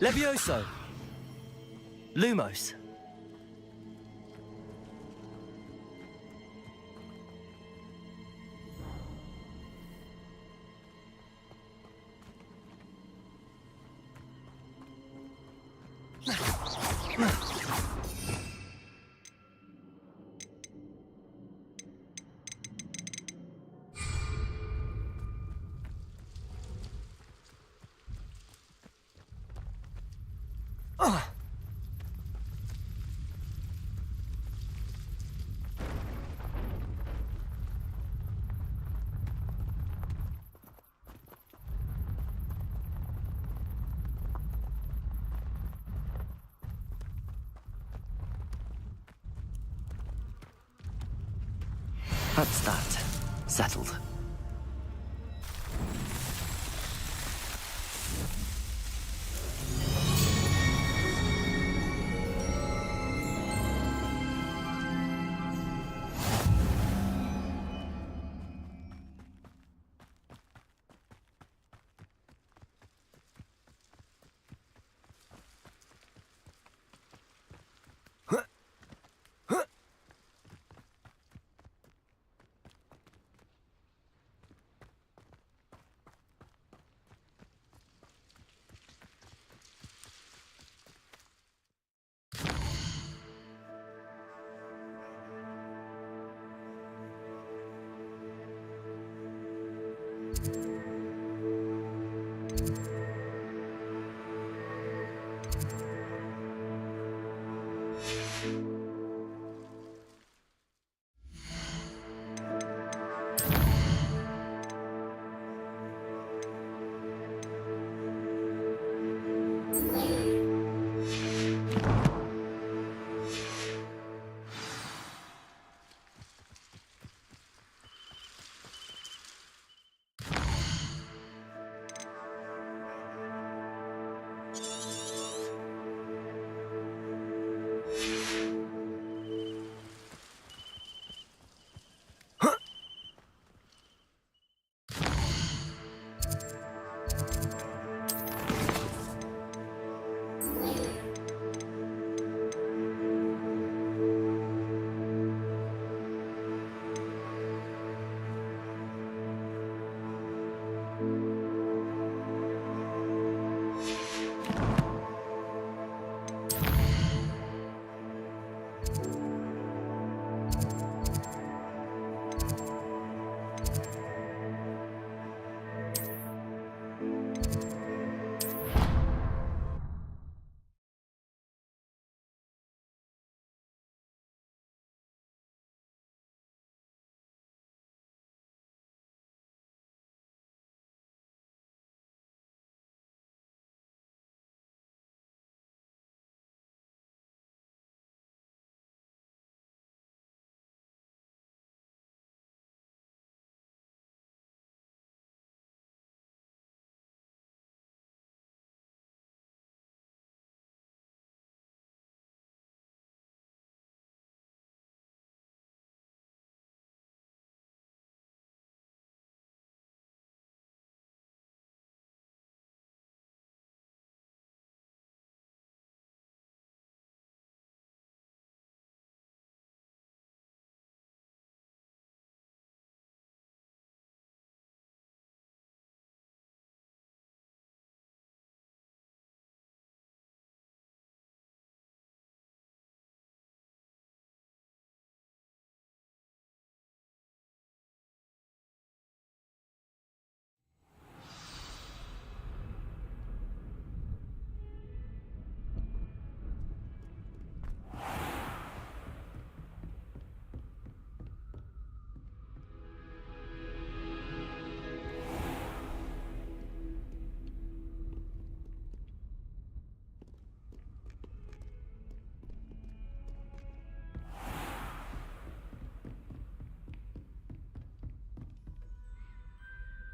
Levioso! Lumos! That's that. Settled.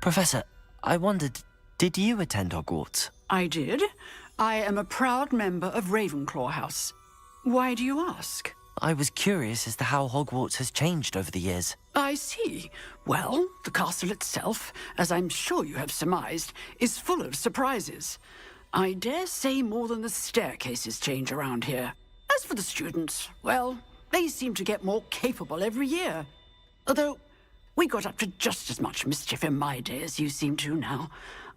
Professor, I wondered, did you attend Hogwarts? I did. I am a proud member of Ravenclaw House. Why do you ask? I was curious as to how Hogwarts has changed over the years. I see. Well, the castle itself, as I'm sure you have surmised, is full of surprises. I dare say more than the staircases change around here. As for the students, well, they seem to get more capable every year. Although, we got up to just as much mischief in my day as you seem to now.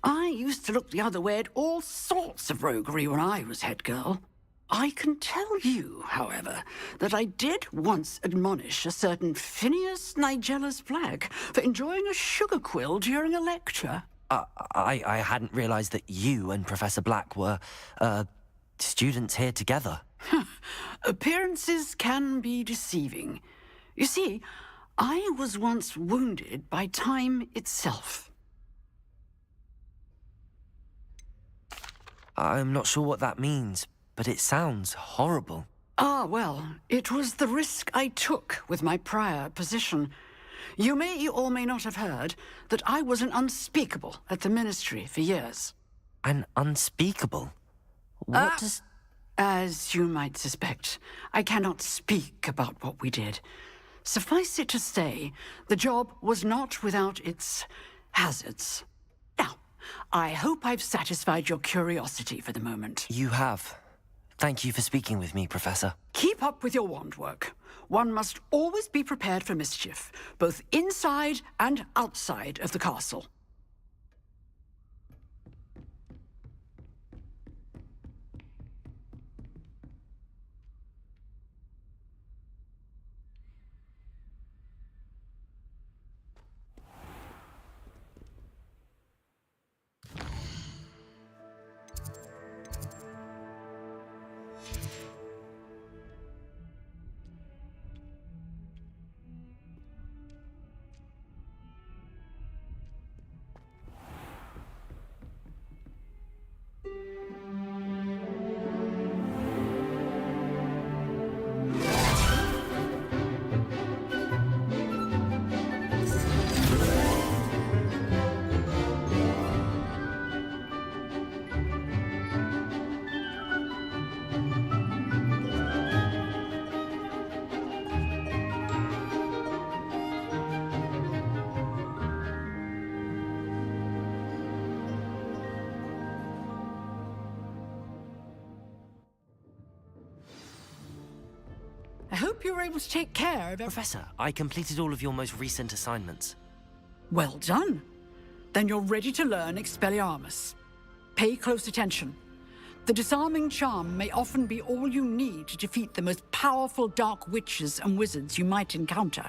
I used to look the other way at all sorts of roguery when I was head girl. I can tell you, however, that I did once admonish a certain Phineas Nigella's Black for enjoying a sugar quill during a lecture. I hadn't realized that you and Professor Black were, students here together. Appearances can be deceiving. You see, I was once wounded by time itself. I'm not sure what that means, but it sounds horrible. Ah, well, it was the risk I took with my prior position. You may or may not have heard that I was an unspeakable at the Ministry for years. An unspeakable? What does... As you might suspect, I cannot speak about what we did. Suffice it to say, the job was not without its hazards. Now, I hope I've satisfied your curiosity for the moment. You have. Thank you for speaking with me, Professor. Keep up with your wand work. One must always be prepared for mischief, both inside and outside of the castle. I hope you were able to take care of everything. Professor, I completed all of your most recent assignments. Well done. Then you're ready to learn Expelliarmus. Pay close attention. The disarming charm may often be all you need to defeat the most powerful dark witches and wizards you might encounter.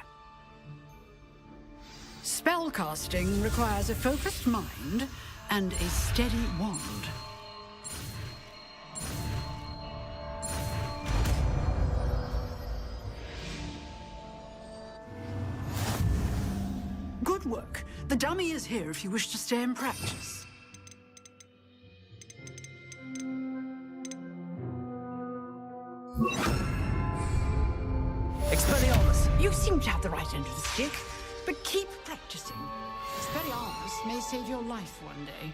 Spellcasting requires a focused mind and a steady wand. Good work. The dummy is here if you wish to stay and practice. Expelliarmus! You seem to have the right end of the stick, but keep practicing. Expelliarmus may save your life one day.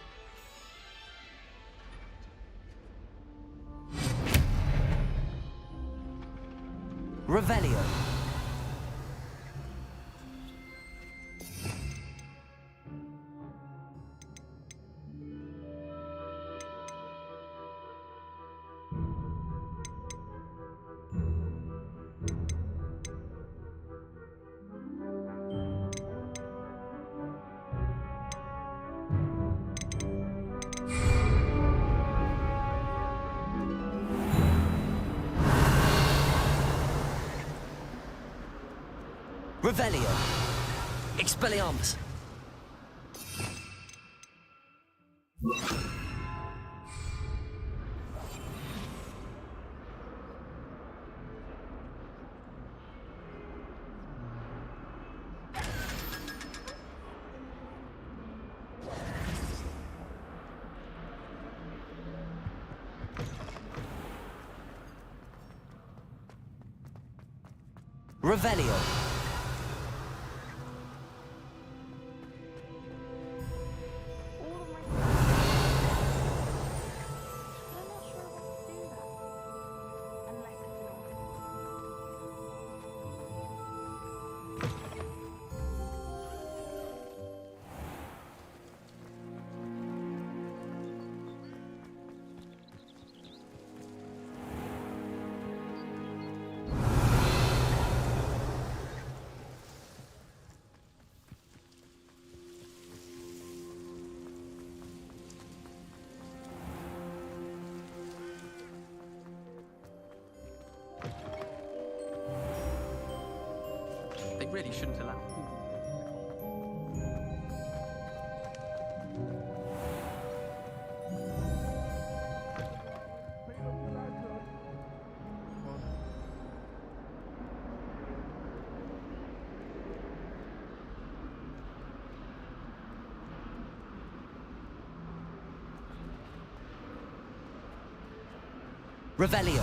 Revelio. Revelio. Expelliarmus. Revelio. really shouldn't allow. Revelio.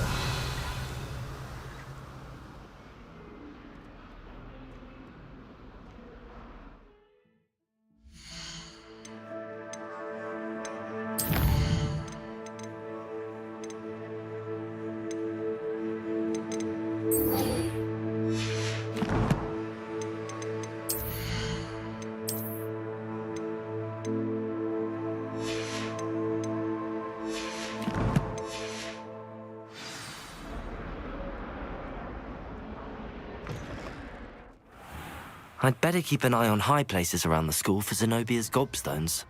I'd better keep an eye on high places around the school for Zenobia's gobstones.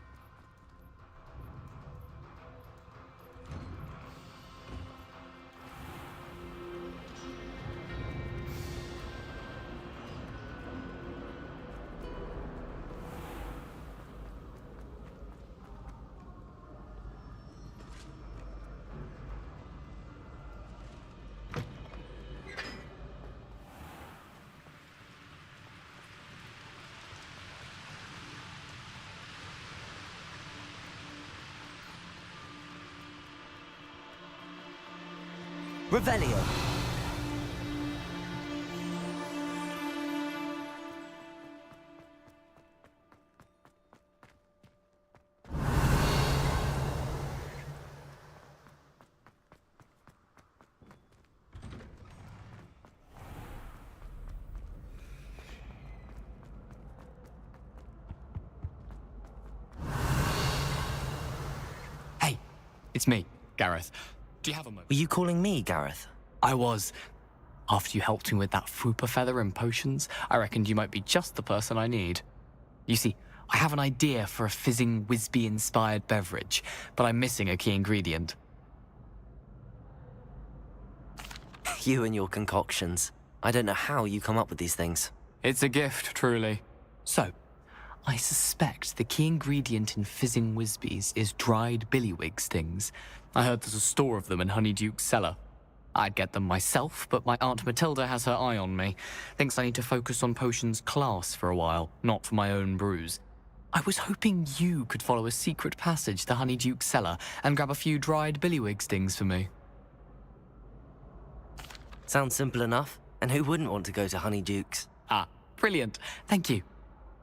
Revelio. Hey, it's me, Gareth. Do you have a moment? Were you calling me, Gareth? I was. After you helped me with that Fupa feather and potions, I reckoned you might be just the person I need. You see, I have an idea for a fizzing Wisby-inspired beverage, but I'm missing a key ingredient. You and your concoctions. I don't know how you come up with these things. It's a gift, truly. So, I suspect the key ingredient in fizzing Wisbies is dried billywig stings. I heard there's a store of them in Honeyduke's cellar. I'd get them myself, but my Aunt Matilda has her eye on me. Thinks I need to focus on potions class for a while, not for my own brews. I was hoping you could follow a secret passage to Honeyduke's cellar and grab a few dried billywig stings for me. Sounds simple enough. And who wouldn't want to go to Honeyduke's? Ah, brilliant. Thank you.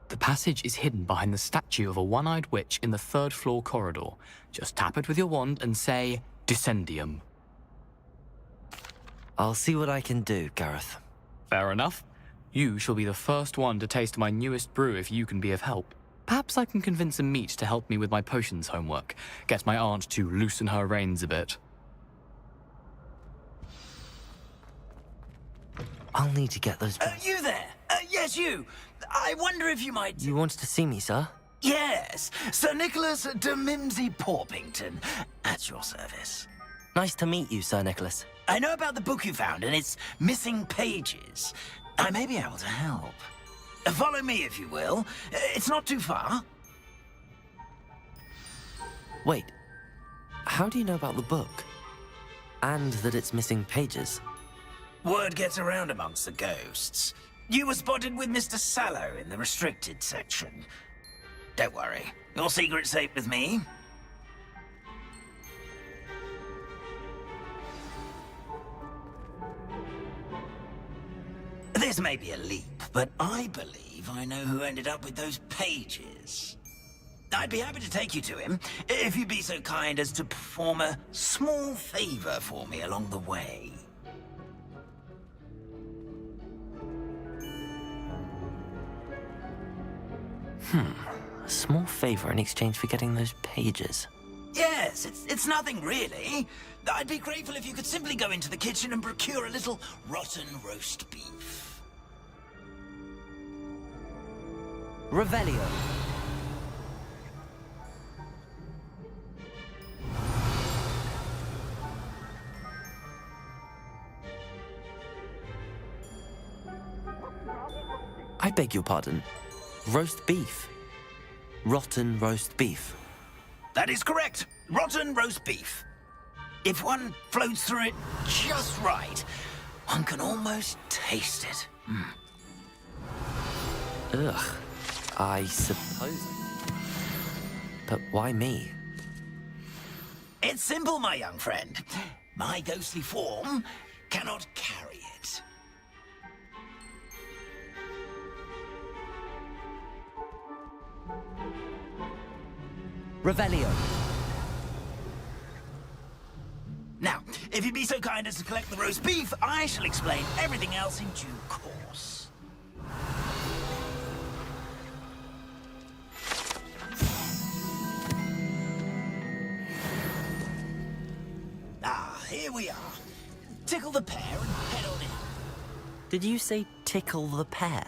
The passage is hidden behind the statue of a one-eyed witch in the third-floor corridor. Just tap it with your wand and say, Descendium. I'll see what I can do, Gareth. Fair enough. You shall be the first one to taste my newest brew if you can be of help. Perhaps I can convince a meat to help me with my potions homework. Get my aunt to loosen her reins a bit. I'll need to get those... You there? Yes, you. I wonder if you might... You wanted to see me, sir? Yes. Sir Nicholas de Mimsy Porpington. At your service. Nice to meet you, Sir Nicholas. I know about the book you found and its missing pages. I may be able to help. Follow me, if you will. It's not too far. Wait. How do you know about the book? And that it's missing pages? Word gets around amongst the ghosts. You were spotted with Mr. Sallow in the restricted section. Don't worry. Your secret's safe with me. This may be a leap, but I believe I know who ended up with those pages. I'd be happy to take you to him, if you'd be so kind as to perform a small favor for me along the way. A small favor in exchange for getting those pages. Yes, it's nothing really. I'd be grateful if you could simply go into the kitchen and procure a little rotten roast beef. Revelio. I beg your pardon. Roast beef. Rotten roast beef. That is correct. Rotten roast beef. If one floats through it just right, one can almost taste it. Ugh. I suppose. But why me? It's simple, my young friend. My ghostly form cannot carry it. Revelio. Now, if you'd be so kind as to collect the roast beef, I shall explain everything else in due course. Ah, here we are. Tickle the pear and head on in. Did you say tickle the pear?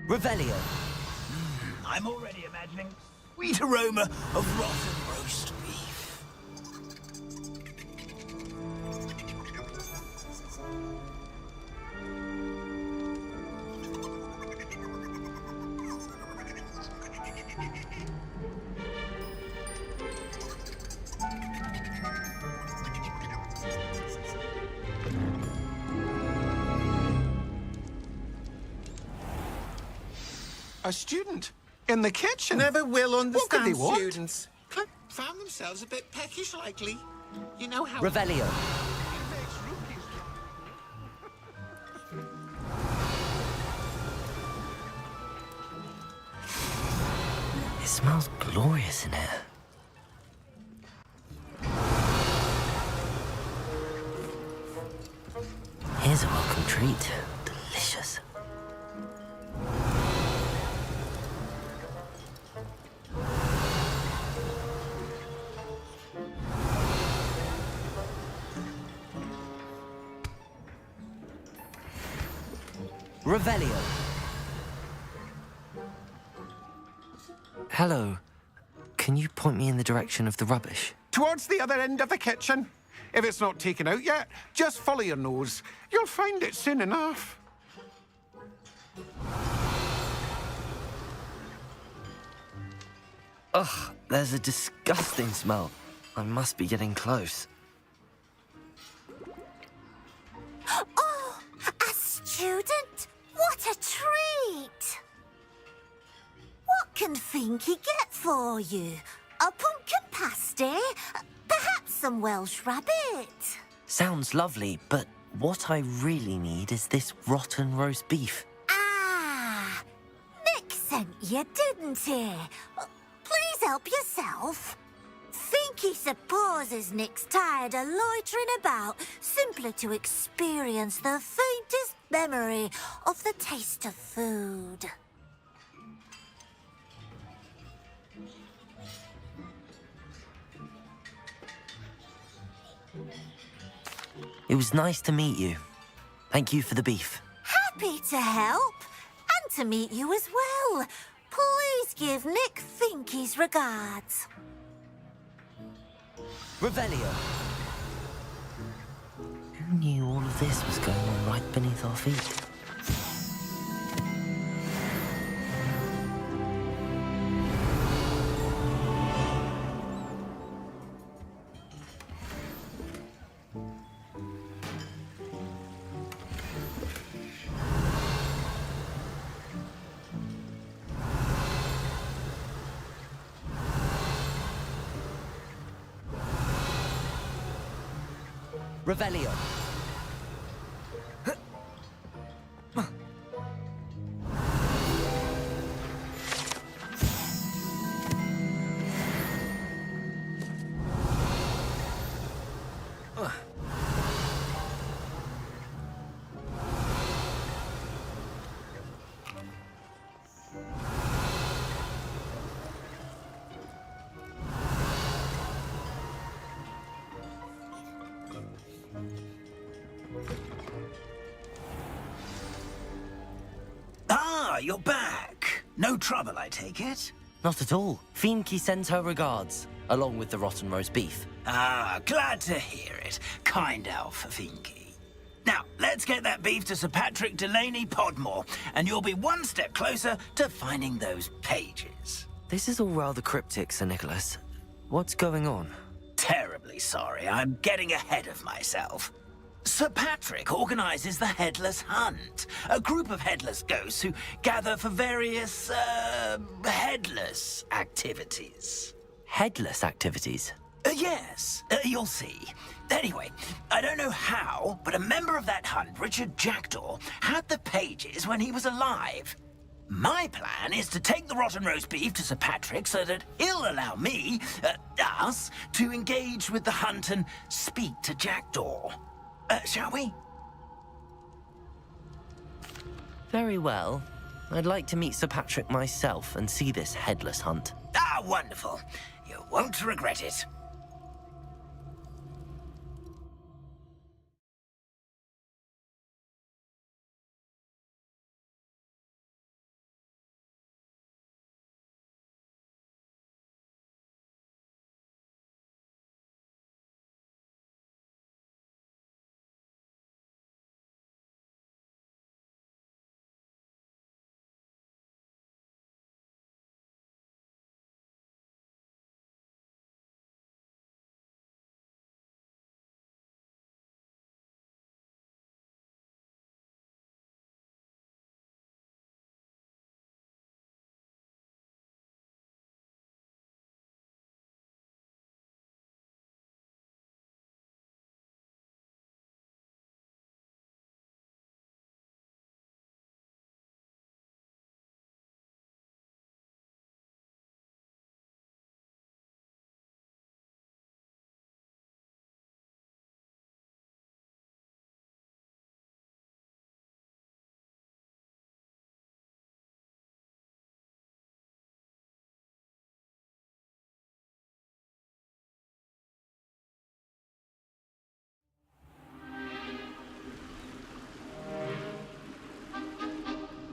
Revelio. I'm already imagining sweet aroma of rotten roast beef. A student? In the kitchen? Never will understand What could they want? students. Found themselves a bit peckish lately. You know how... Revelio. It smells glorious in here. Here's a welcome treat. Delicious. Revelio. Hello. Can you point me in the direction of the rubbish? Towards the other end of the kitchen. If it's not taken out yet, just follow your nose. You'll find it soon enough. Ugh, there's a disgusting smell. I must be getting close. Oh, a student? What a treat! What can Finky get for you? A pumpkin pasty? Perhaps some Welsh rabbit? Sounds lovely, but what I really need is this rotten roast beef. Ah, Nick sent you, didn't he? Please help yourself. Finky supposes Nick's tired of loitering about simply to experience the faintest memory of the taste of food. It was nice to meet you. Thank you for the beef. Happy to help, and to meet you as well. Please give Nick Finky's regards. Revelio. Who knew all of this was going on right beneath our feet? Revelio. Ah, you're back. No trouble, I take it? Not at all. Fienke sends her regards. along with the rotten roast beef. Ah, glad to hear it. Kind elf, Finky. Now, let's get that beef to Sir Patrick Delaney Podmore, and you'll be one step closer to finding those pages. This is all rather cryptic, Sir Nicholas. What's going on? Terribly sorry, I'm getting ahead of myself. Sir Patrick organizes the Headless Hunt, a group of headless ghosts who gather for various, headless activities. Headless activities? Yes, you'll see. Anyway, I don't know how, but a member of that hunt, Richard Jackdaw, had the pages when he was alive. My plan is to take the rotten roast beef to Sir Patrick so that he'll allow me, us, to engage with the hunt and speak to Jackdaw. Shall we? Very well. I'd like to meet Sir Patrick myself and see this headless hunt. Ah, wonderful. You won't regret it.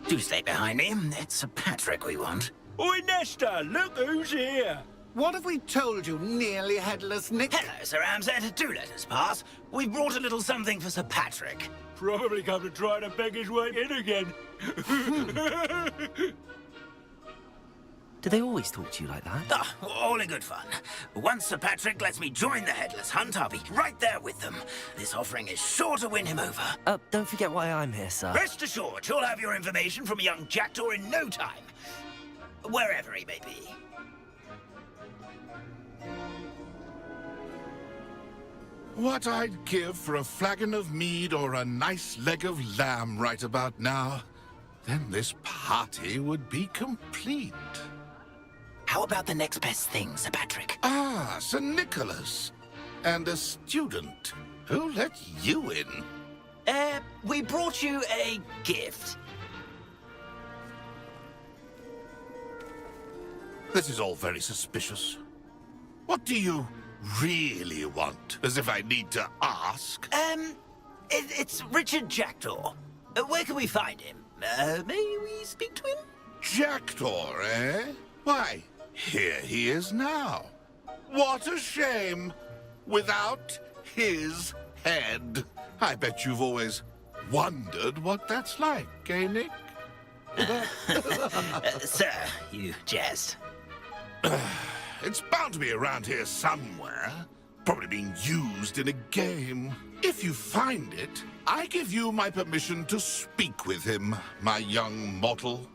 Do stay behind me. It's Sir Patrick we want. Oi, Nesta, look who's here. What have we told you, nearly headless Nick? Hello, Sir Ramsed. Do let us pass. We've brought a little something for Sir Patrick. Probably come to try to beg his way in again. Do they always talk to you like that? Ah, all in good fun. Once Sir Patrick lets me join the Headless Hunt, I'll be right there with them. This offering is sure to win him over. Don't forget why I'm here, sir. Rest assured, you'll have your information from young Jackdaw in no time. Wherever he may be. What I'd give for a flagon of mead or a nice leg of lamb right about now. Then this party would be complete. How about the next best thing, Sir Patrick? Ah, Sir Nicholas. And a student. Who let you in? We brought you a gift. This is all very suspicious. What do you really want? As if I need to ask. It's Richard Jackdaw. Where can we find him? May we speak to him? Jackdaw, eh? Why, here he is now. What a shame. Without his head. I bet you've always wondered what that's like, eh, Nick? Sir, you jest. It's bound to be around here somewhere. Probably being used in a game. If you find it, I give you my permission to speak with him, my young mortal.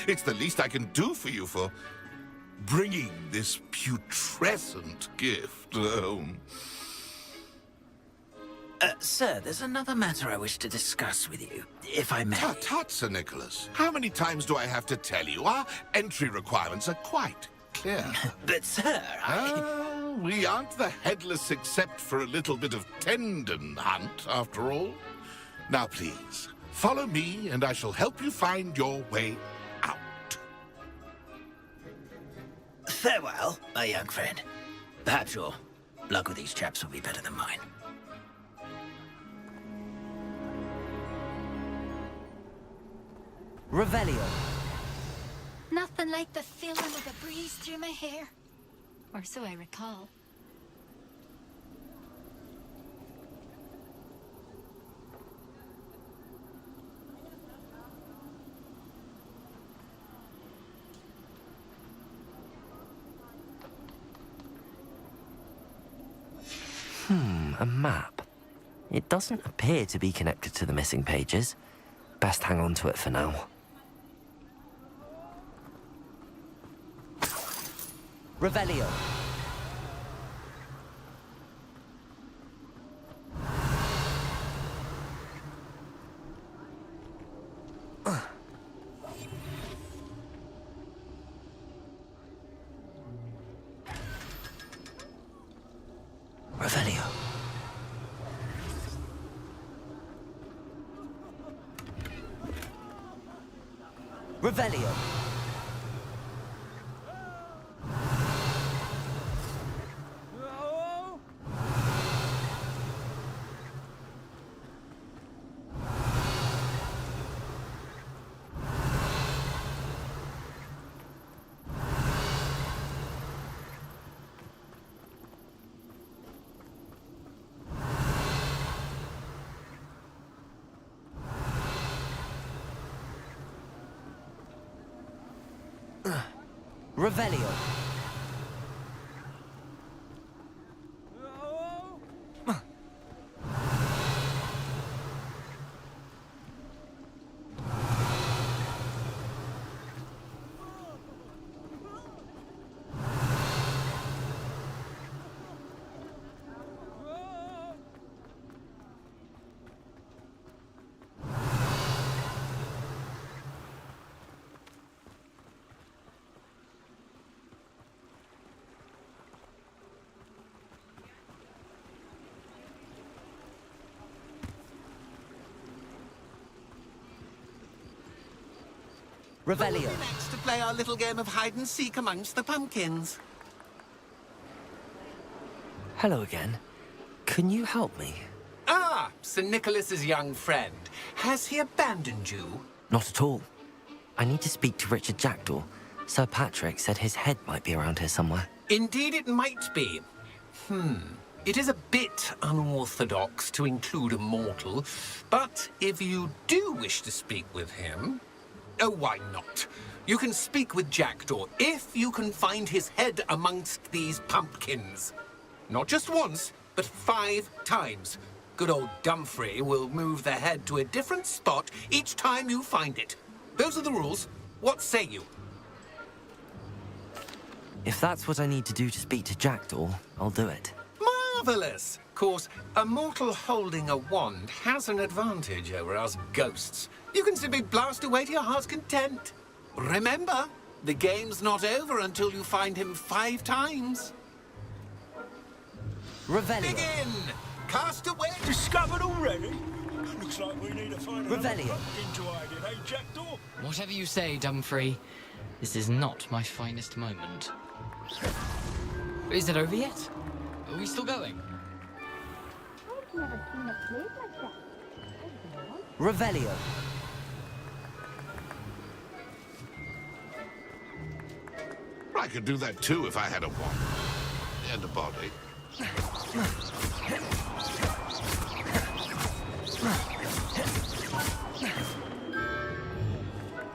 It's the least I can do for you for bringing this putrescent gift home. Sir, there's another matter I wish to discuss with you, if I may. Tut, tut, Sir Nicholas. How many times do I have to tell you? Our entry requirements are quite clear. But, sir, we aren't the headless except for a little bit of tendon hunt, after all. Now, please, follow me, and I shall help you find your way out. Farewell, my young friend. Perhaps your luck with these chaps will be better than mine. Revelio. Nothing like the feeling of the breeze through my hair. or so I recall. A map. It doesn't appear to be connected to the missing pages. Best hang on to it for now. Revelio. Revelio. Revelio. Revelio. Revelio. Next to play our little game of hide and seek amongst the pumpkins. Hello again. Can you help me? Ah, Sir Nicholas's young friend. Has he abandoned you? Not at all. I need to speak to Richard Jackdaw. Sir Patrick said his head might be around here somewhere. Indeed it might be. It is a bit unorthodox to include a mortal, but if you do wish to speak with him... Oh, why not? You can speak with Jackdaw if you can find his head amongst these pumpkins. Not just once, but 5 times. Good old Dumfrey will move the head to a different spot each time you find it. Those are the rules. What say you? If that's what I need to do to speak to Jackdaw, I'll do it. Marvellous! Of course, a mortal holding a wand has an advantage over us ghosts. You can simply blast away to your heart's content. Remember, the game's not over until you find him 5 times. Revelio. Begin! Cast away! Discovered already? Looks like we need to find another Revelio. pumpkin to hide in, eh, Jackdaw? Whatever you say, Dumfrey. This is not my finest moment. Is it over yet? Are we still going? Revelio. I could do that too if I had a wand. And a body.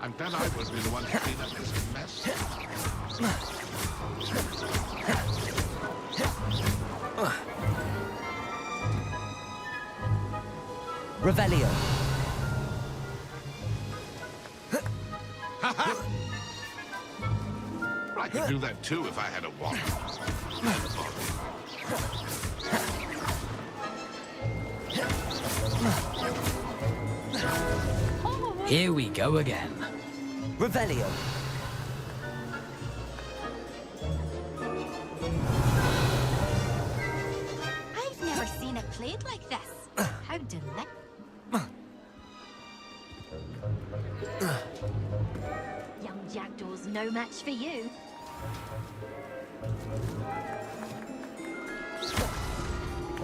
I'm glad I would be the one to clean up this mess. Revelio. I could do that too if I had a wand. And a body. Here we go again. Revelio. I've never seen it played like this. How delightful. Young Jackdaw's no match for you.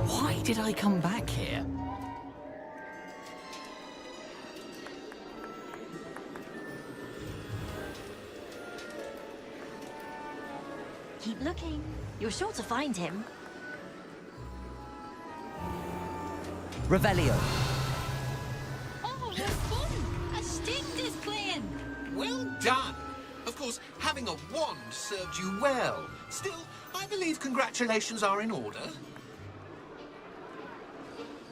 Why did I come back here? Keep looking. You're sure to find him. Revelio. Oh, what fun! A stick is playing. Well done. Of course, having a wand served you well. Still, I believe congratulations are in order.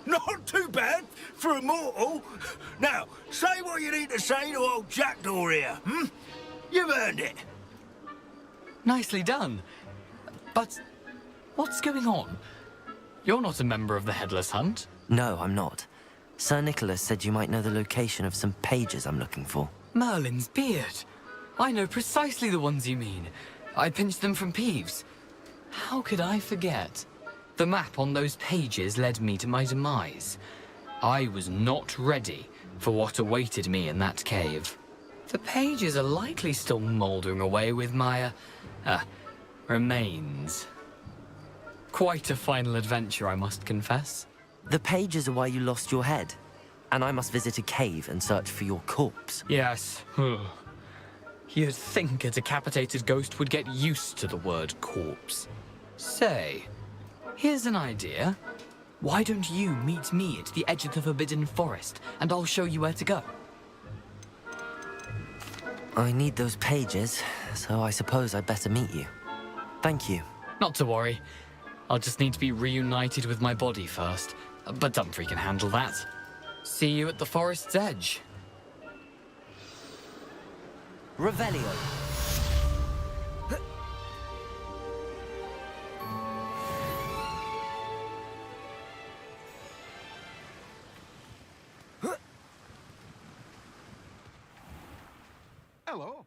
Not too bad for a mortal. Now, say what you need to say to old Jackdaw here, hmm? You've earned it. Nicely done. But what's going on? You're not a member of the Headless Hunt. No, I'm not. Sir Nicholas said you might know the location of some pages I'm looking for. Merlin's beard. I know precisely the ones you mean. I pinched them from Peeves. How could I forget? The map on those pages led me to my demise. I was not ready for what awaited me in that cave. The pages are likely still mouldering away with my, remains. Quite a final adventure, I must confess. The pages are why you lost your head, and I must visit a cave and search for your corpse. Yes. You'd think a decapitated ghost would get used to the word corpse. Say, here's an idea. Why don't you meet me at the edge of the Forbidden Forest, and I'll show you where to go? I need those pages, so I suppose I'd better meet you. Thank you. Not to worry. I'll just need to be reunited with my body first. But Dumfries can handle that. See you at the forest's edge. Revelio. Hello.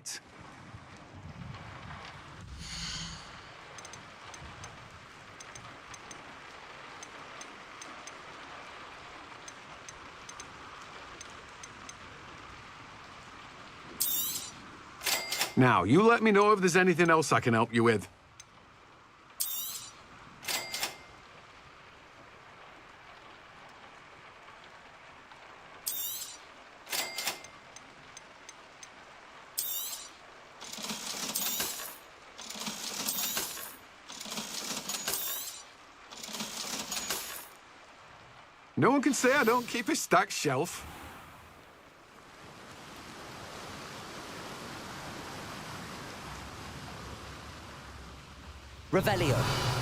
right. Now, you let me know if there's anything else I can help you with. No one can say I don't keep a stacked shelf. Revelio.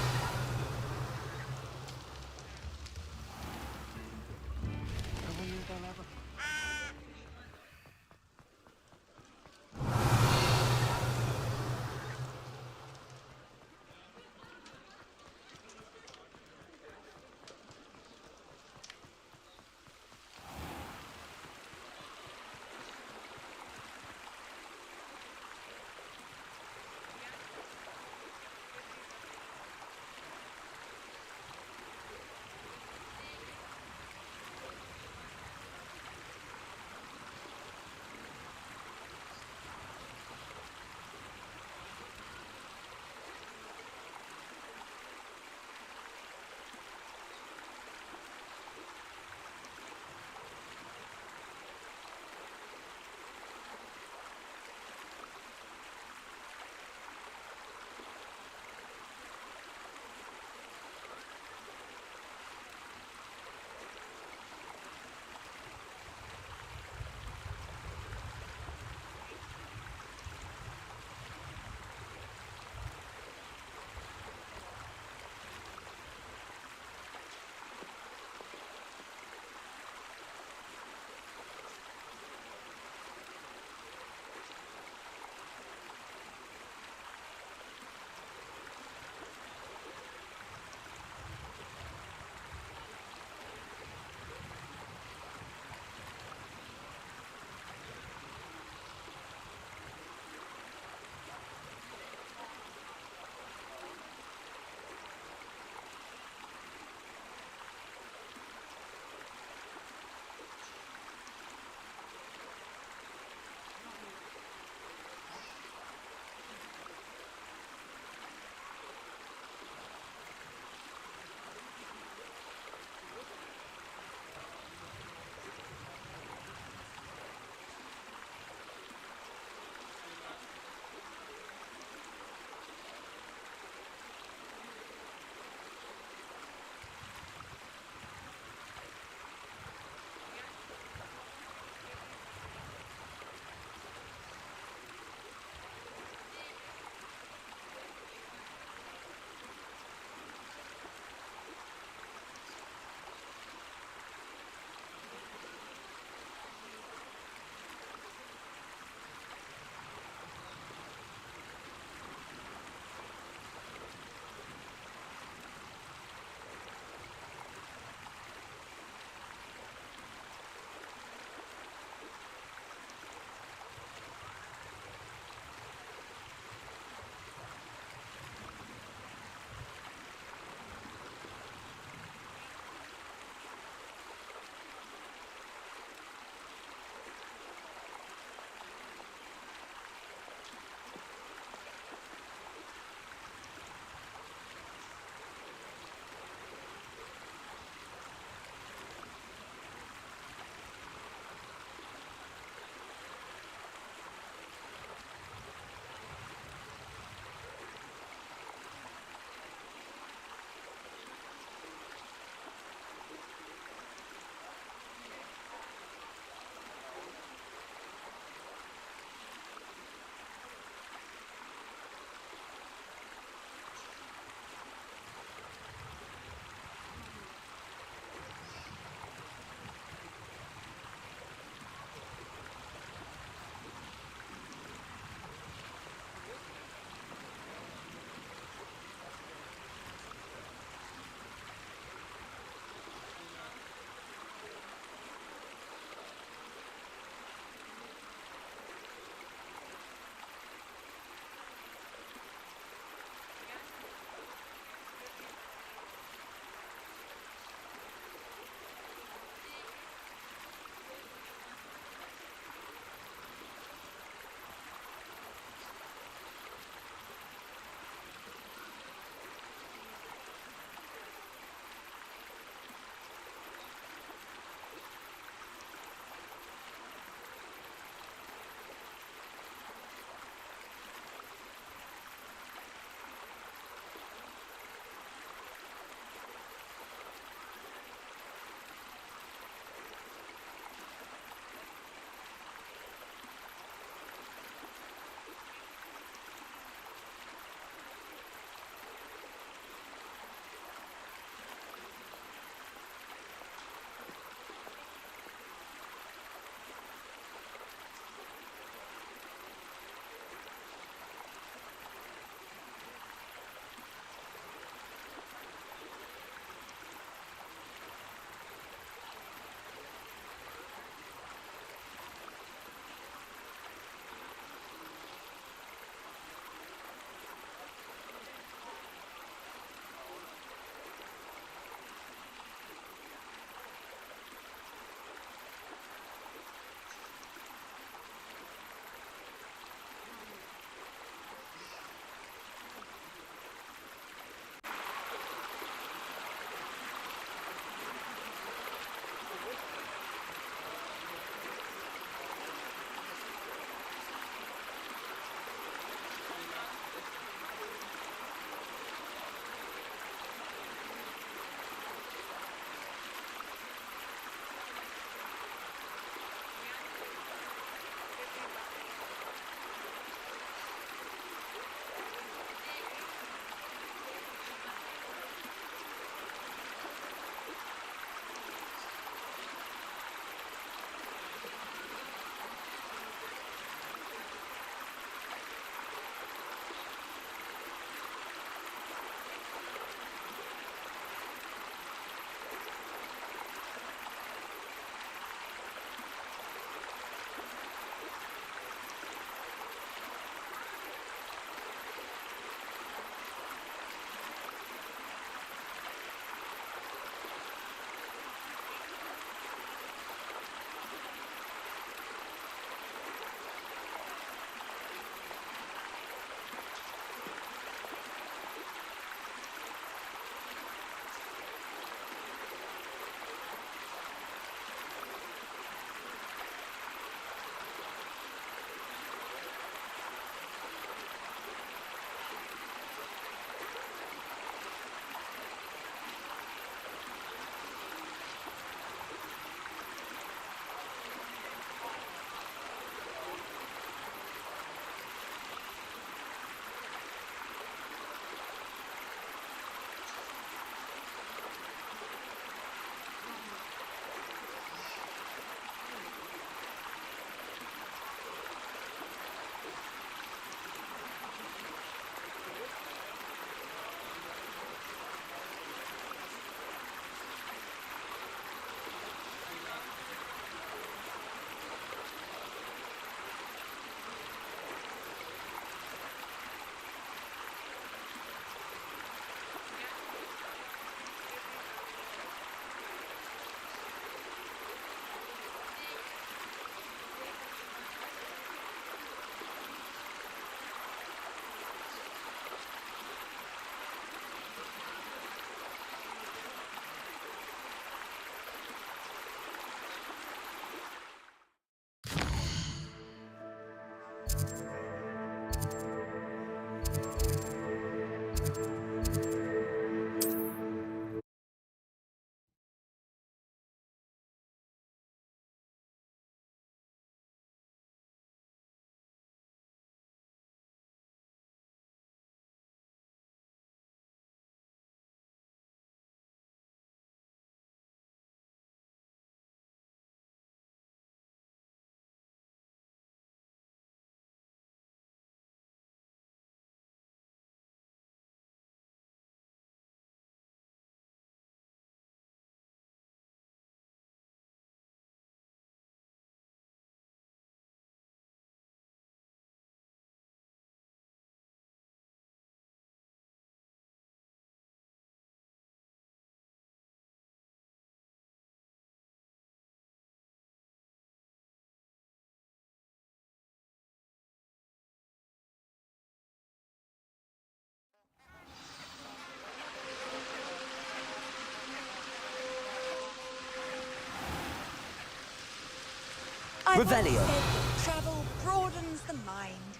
I've always Revelio. said that travel broadens the mind.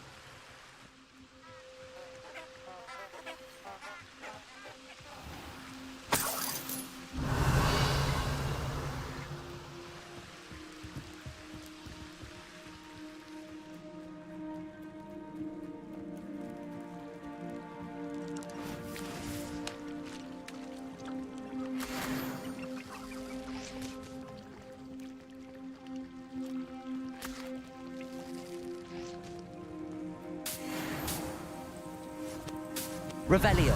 Revelio.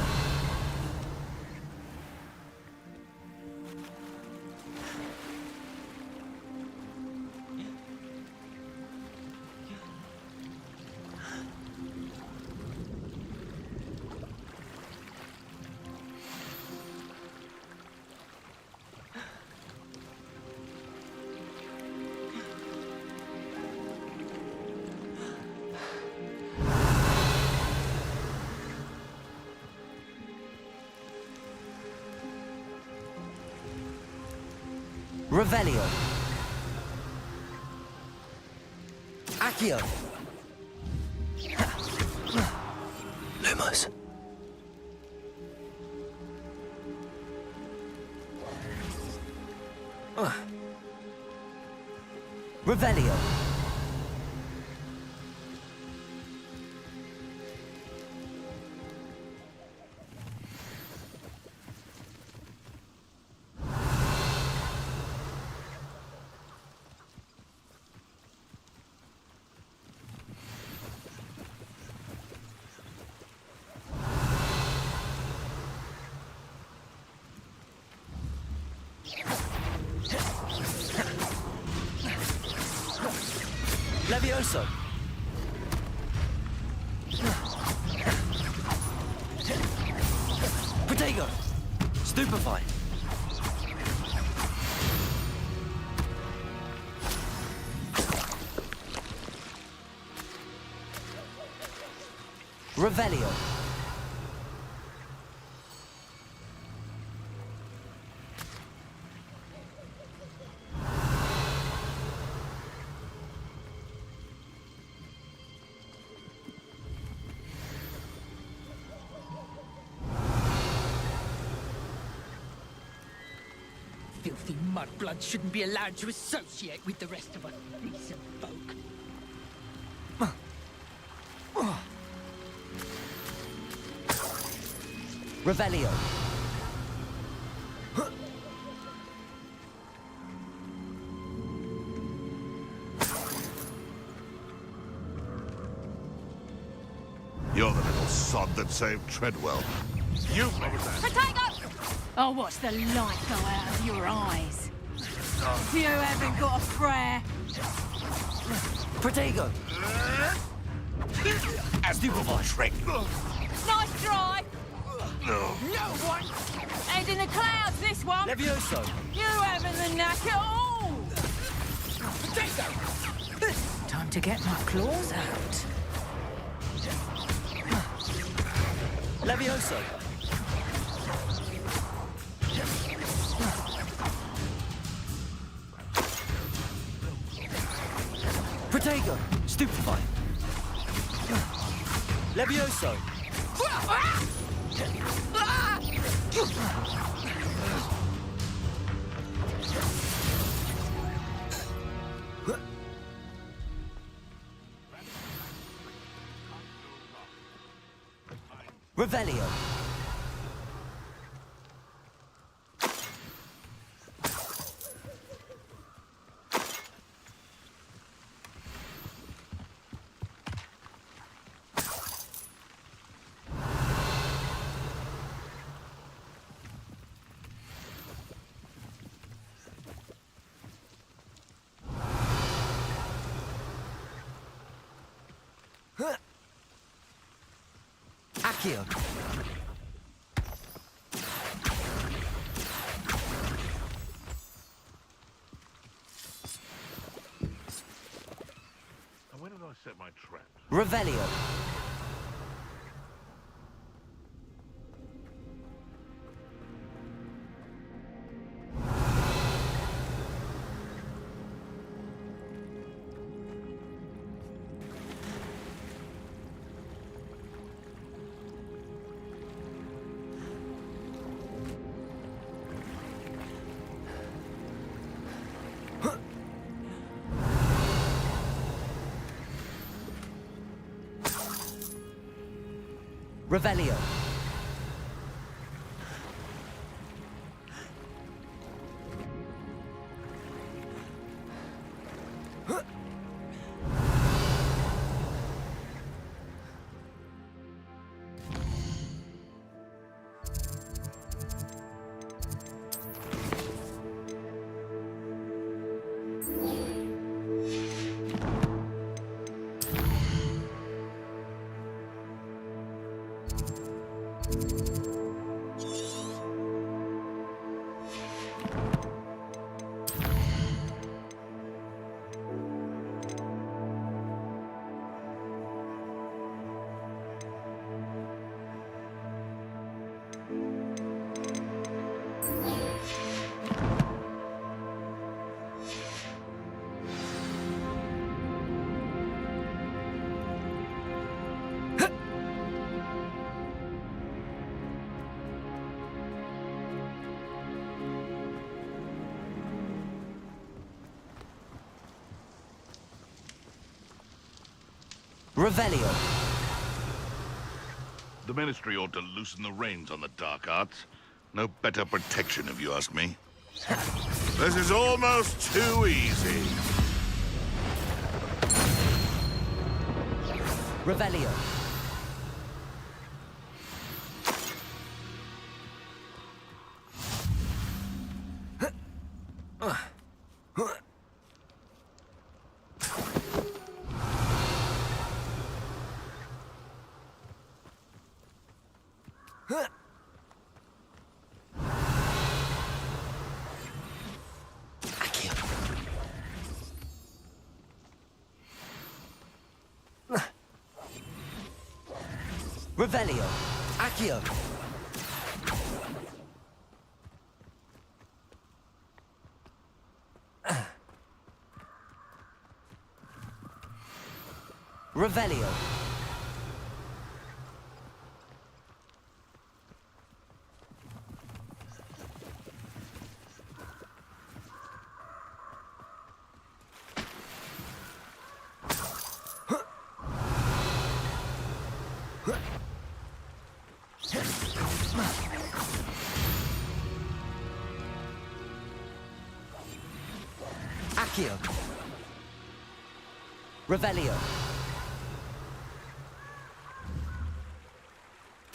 Revelio. Accio. Lumos. Revelio. Levioso. Protego. Stupefy. Revelio. Filthy mudblood shouldn't be allowed to associate with the rest of us decent folk. Revelio. You're the little sod that saved Treadwell. You remember that? Protego! I'll watch the light go out of your eyes. You haven't got a prayer. Protego. Stupefy, Shrek. Nice try. No. No one. Head in the clouds, this one. Levioso. You haven't the knack at all. Time to get my claws out. Levioso. Protego. Stupefy. Levioso. Revelio. Accio. And when did I set my trap? Revelio. Revelio. Revelio. The Ministry ought to loosen the reins on the dark arts. No better protection, if you ask me. This is almost too easy. Revelio. Revelio. Accio. Revelio. Accio. Revelio.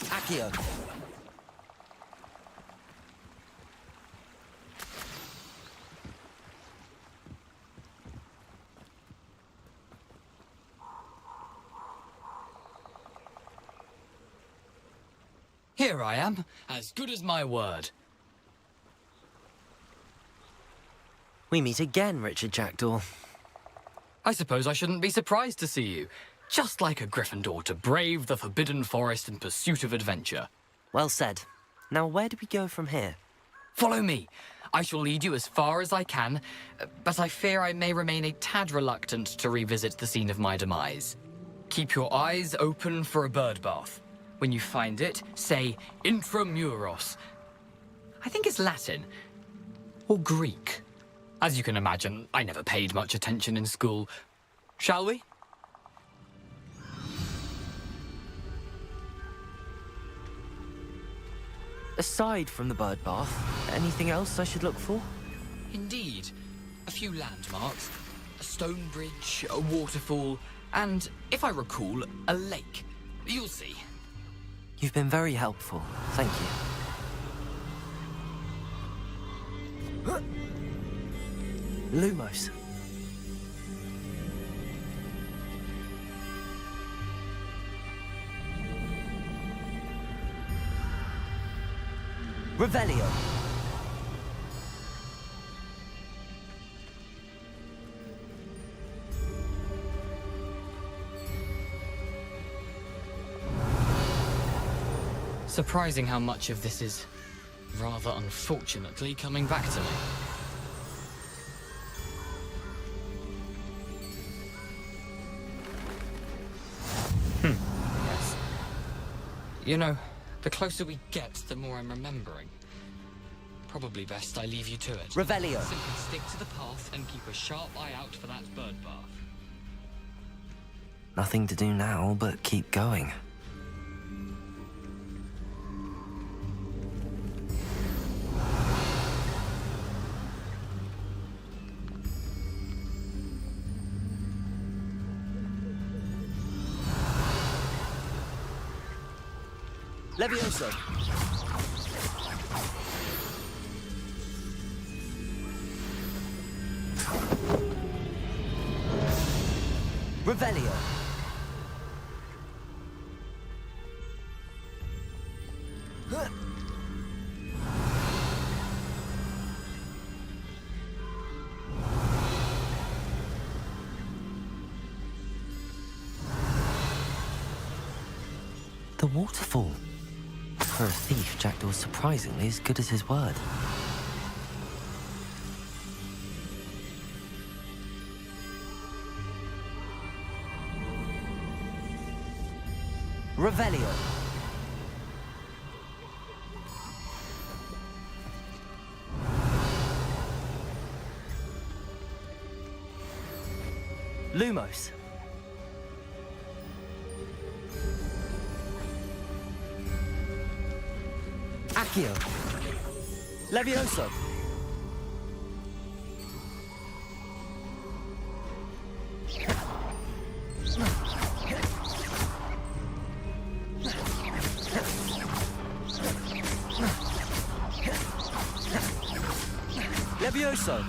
Accio. Here I am, as good as my word. We meet again, Richard Jackdaw. I suppose I shouldn't be surprised to see you. Just like a Gryffindor to brave the Forbidden Forest in pursuit of adventure. Well said. Now, where do we go from here? Follow me. I shall lead you as far as I can, but I fear I may remain a tad reluctant to revisit the scene of my demise. Keep your eyes open for a bird bath. When you find it, say intramuros. I think it's Latin. Or Greek. As you can imagine, I never paid much attention in school. Shall we? Aside from the bird bath, anything else I should look for? Indeed. A few landmarks, a stone bridge, a waterfall, and, if I recall, a lake. You'll see. You've been very helpful. Thank you. Lumos. Revelio. Surprising how much of this is, rather unfortunately, coming back to me. Yes. You know, the closer we get, the more I'm remembering. Probably best I leave you to it. Revelio. Simply stick to the path and keep a sharp eye out for that bird bath. Nothing to do now but keep going. Levioso. Revelio. The waterfall. For a thief, Jackdaw's surprisingly as good as his word. Revelio. Lumos. Accio. Levioso. Levioso.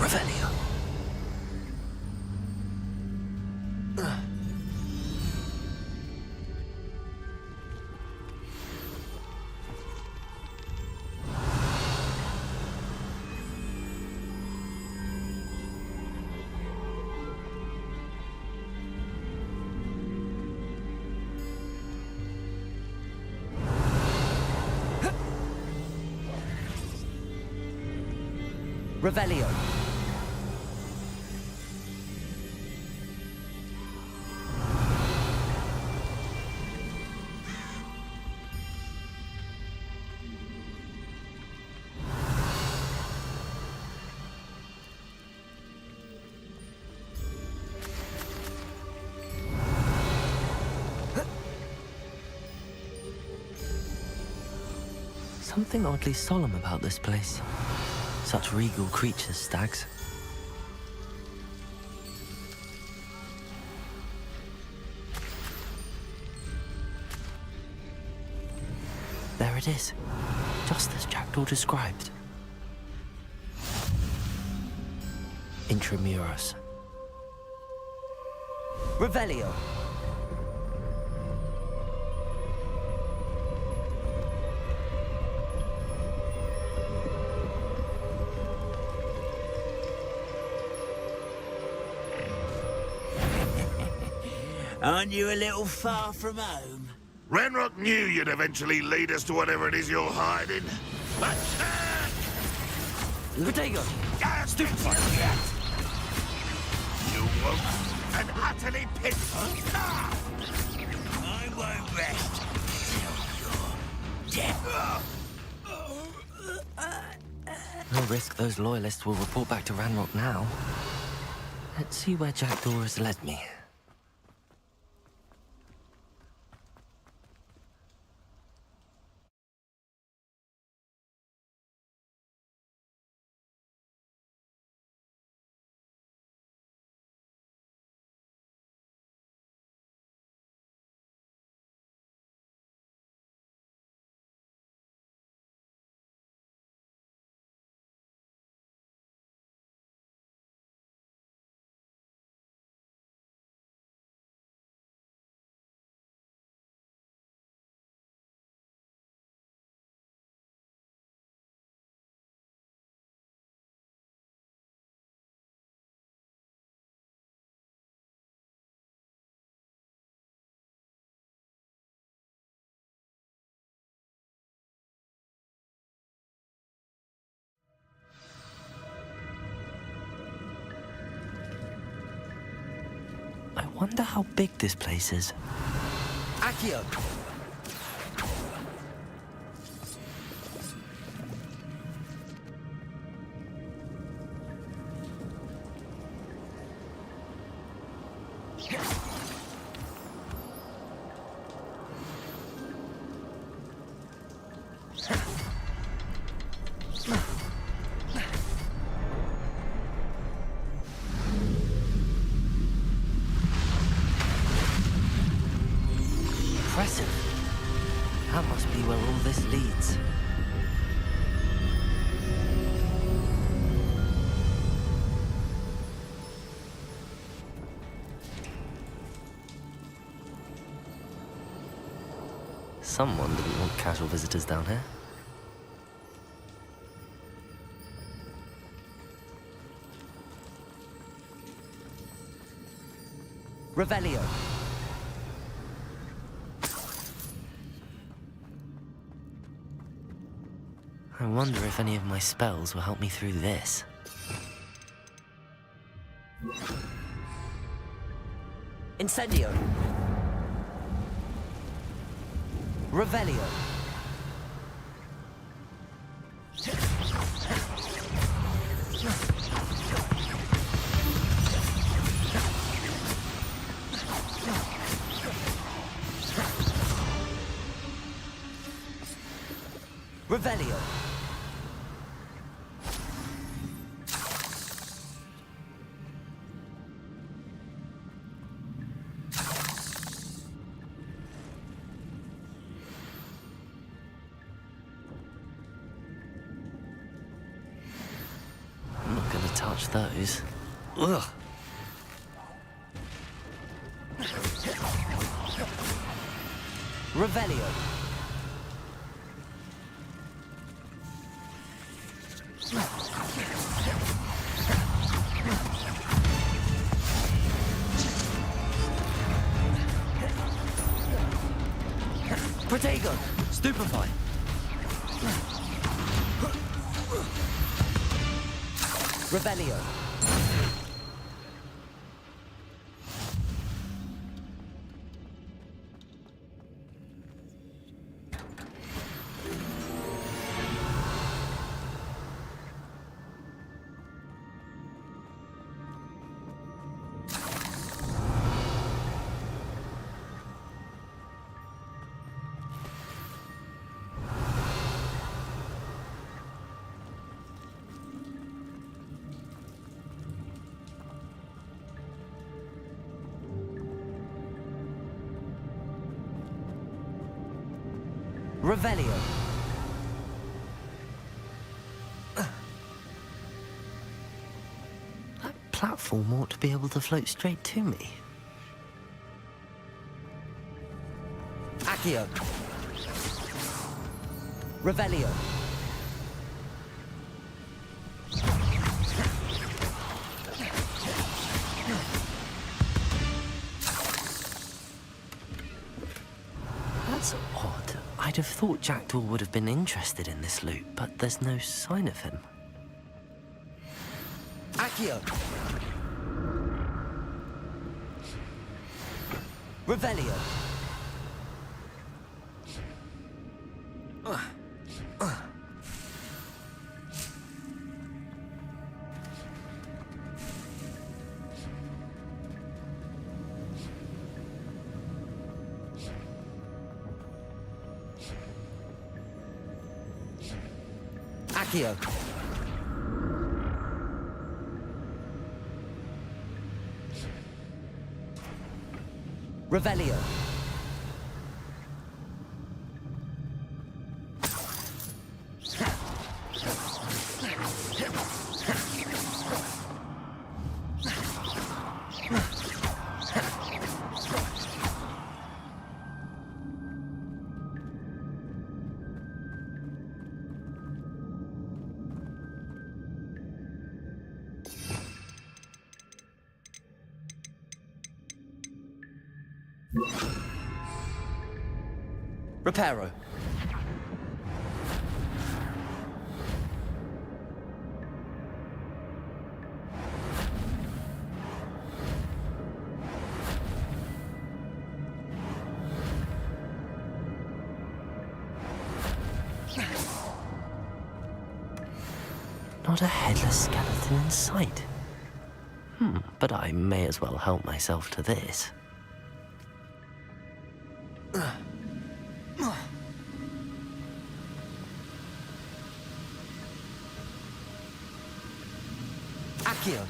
Revelio. Revelio. Something oddly solemn about this place. Such regal creatures, stags. There it is, just as Jackdaw described. Intramuros. Revelio. Aren't you a little far from home? Ranrock knew you'd eventually lead us to whatever it is you're hiding. Protego. Stupid You won't. And utterly pissed. I won't rest till you're dead. No risk those loyalists will report back to Ranrock now. Let's see where Jackdaw has led me. I wonder how big this place is. Accio. Someone didn't want casual visitors down here. Revelio. I wonder if any of my spells will help me through this. Incendio. Revelio. Revelio. I'm not going to touch those. Ugh. Revelio. Protego. Stupefy. Revelio. Revelio. That platform ought to be able to float straight to me. Accio. Revelio. That's odd. I'd have thought Jackdaw would have been interested in this loot, but there's no sign of him. Accio. Revelio. Accio. Revelio. Reparo. Not a headless skeleton in sight. But I may as well help myself to this. Accio.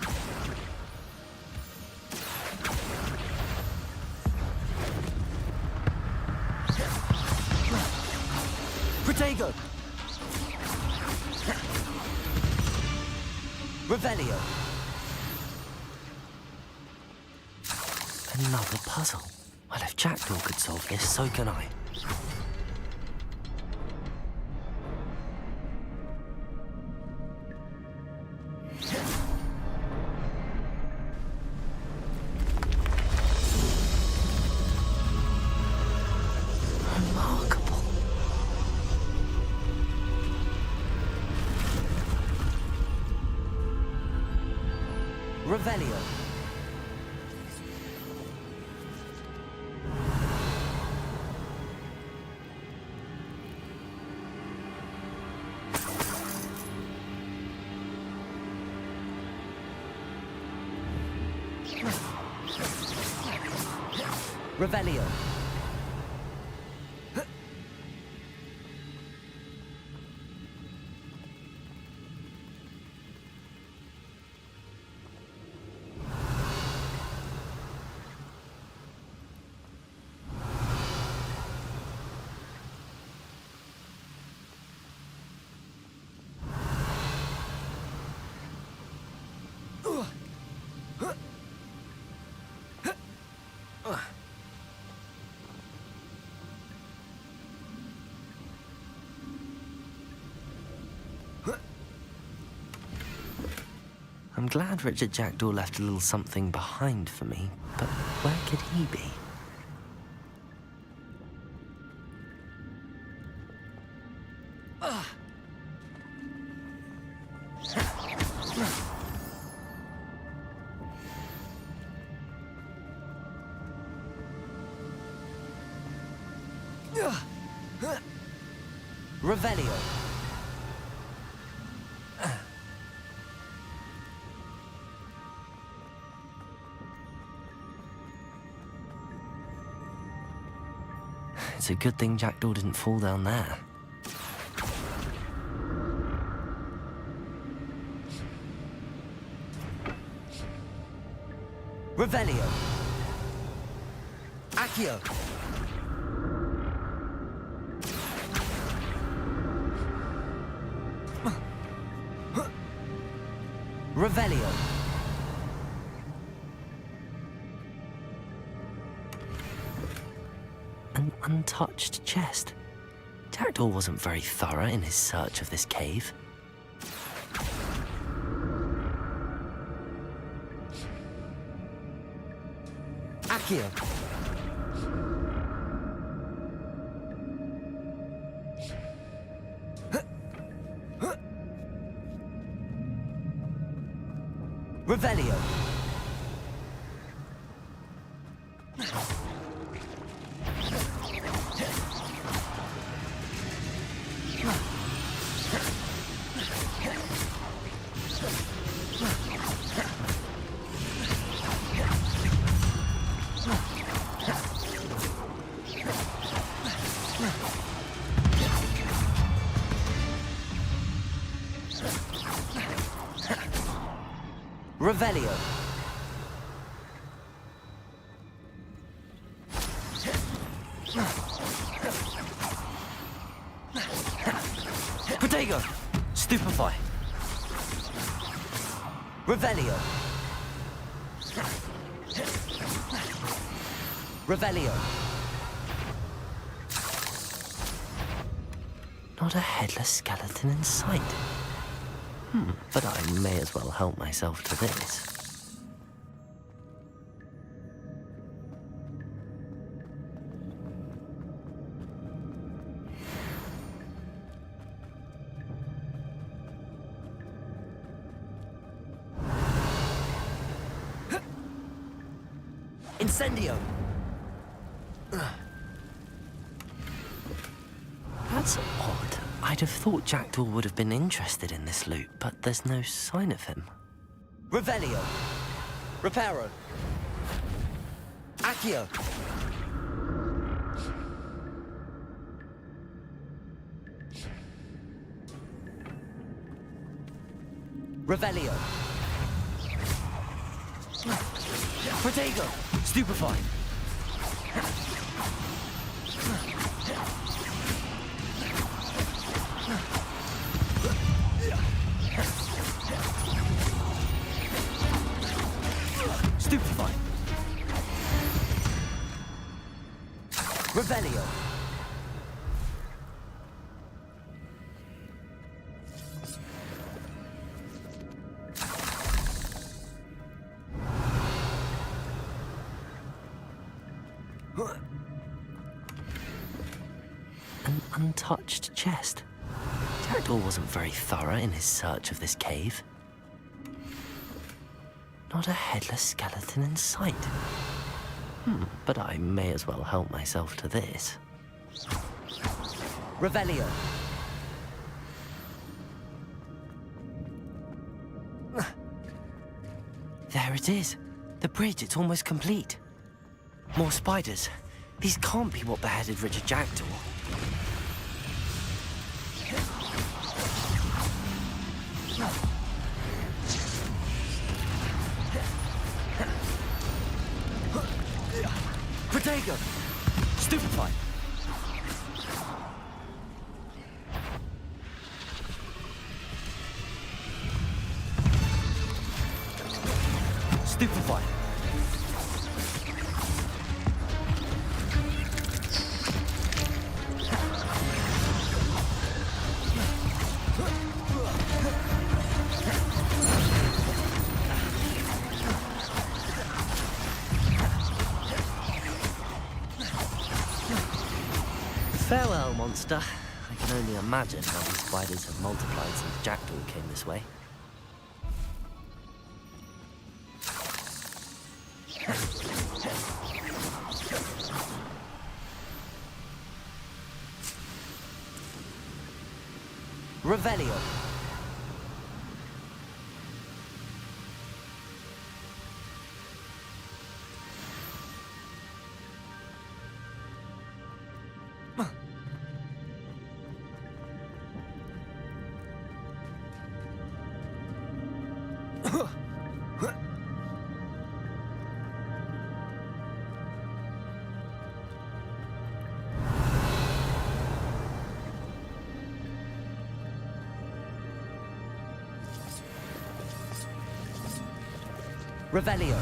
Protego. Revelio. Another puzzle. Well, if Jackdaw could solve this, so can I. Revelio. Revelio. I'm glad Richard Jackdaw left a little something behind for me, but where could he be? Revelio. It's a good thing Jackdaw didn't fall down there. Revelio. Accio. Revelio. An untouched chest. Jackdaw wasn't very thorough in his search of this cave. Accio. Revelio. Revelio. Protego. Stupefy. Revelio. Revelio. Not a headless skeleton in sight. But I may as well help myself to this. Incendio. That's odd. I'd have thought Jackdaw would have been interested in this loot, but there's no sign of him. Revelio. Reparo. Accio. Revelio. Protego. Stupefy. Stupefy. Revelio. An untouched chest. Jackdaw wasn't very thorough in his search of this cave. Not a headless skeleton in sight. But I may as well help myself to this. Revelio. There it is. The bridge, it's almost complete. More spiders. These can't be what beheaded Richard Jackdaw. Protego. Stupefy. Stupefy. Farewell, monster. I can only imagine how these spiders have multiplied since Jackdaw came this way. Revelio. Revelio.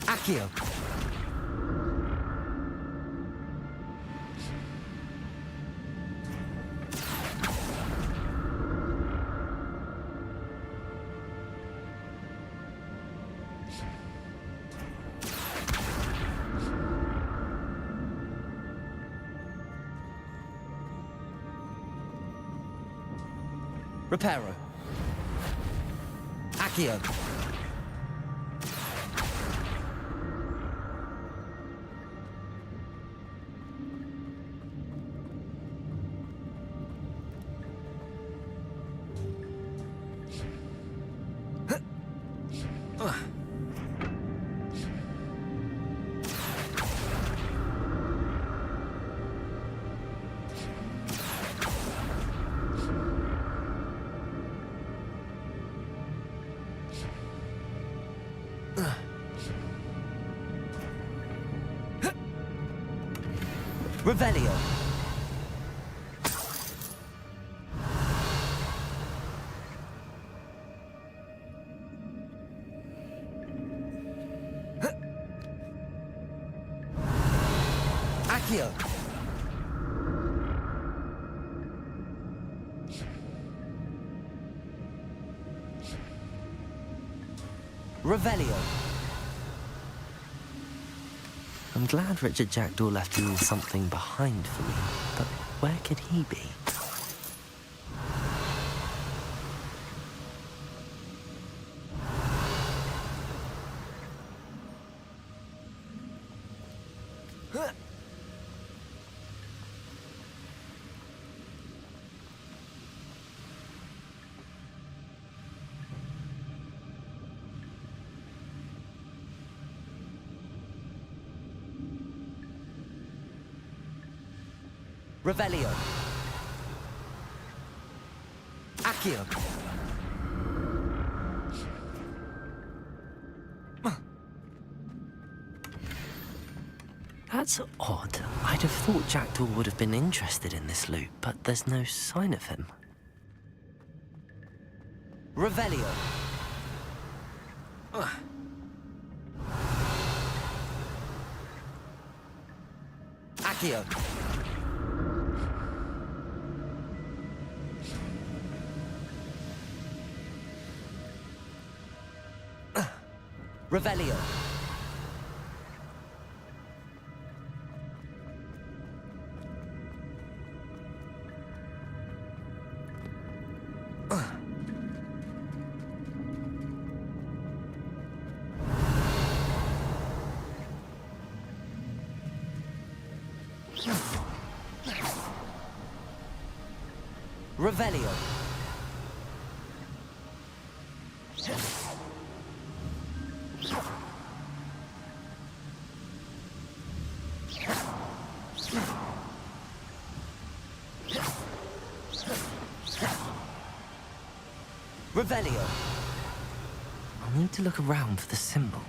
Accio. Reparo. Accio. Revelio. Accio. Revelio. I'm glad Richard Jackdaw left a little something behind for me, but where could he be? Revelio. Accio. That's odd. I'd have thought Jackdaw would have been interested in this loot, but there's no sign of him. Revelio. Accio. Revelio. Revelio. Revelio. I'll need to look around for the symbol.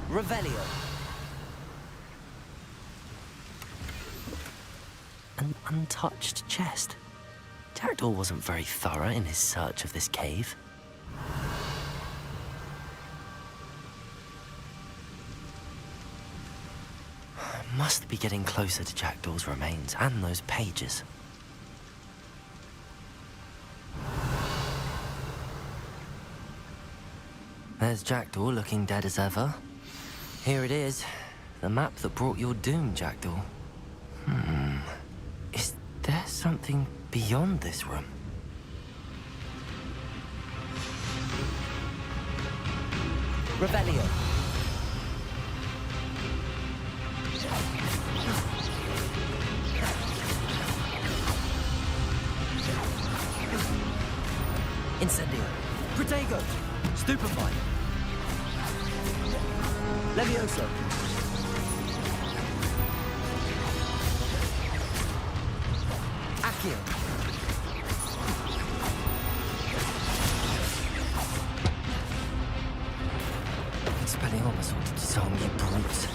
Revelio. An untouched chest. Jackdaw wasn't very thorough in his search of this cave. Must be getting closer to Jackdaw's remains and those pages. There's Jackdaw looking dead as ever. Here it is, the map that brought your doom, Jackdaw. Is there something beyond this room? Revelio. Incendio. Protego. Stupefy. Levioso. Accio. Expelliarmus ought to disarm you brutes.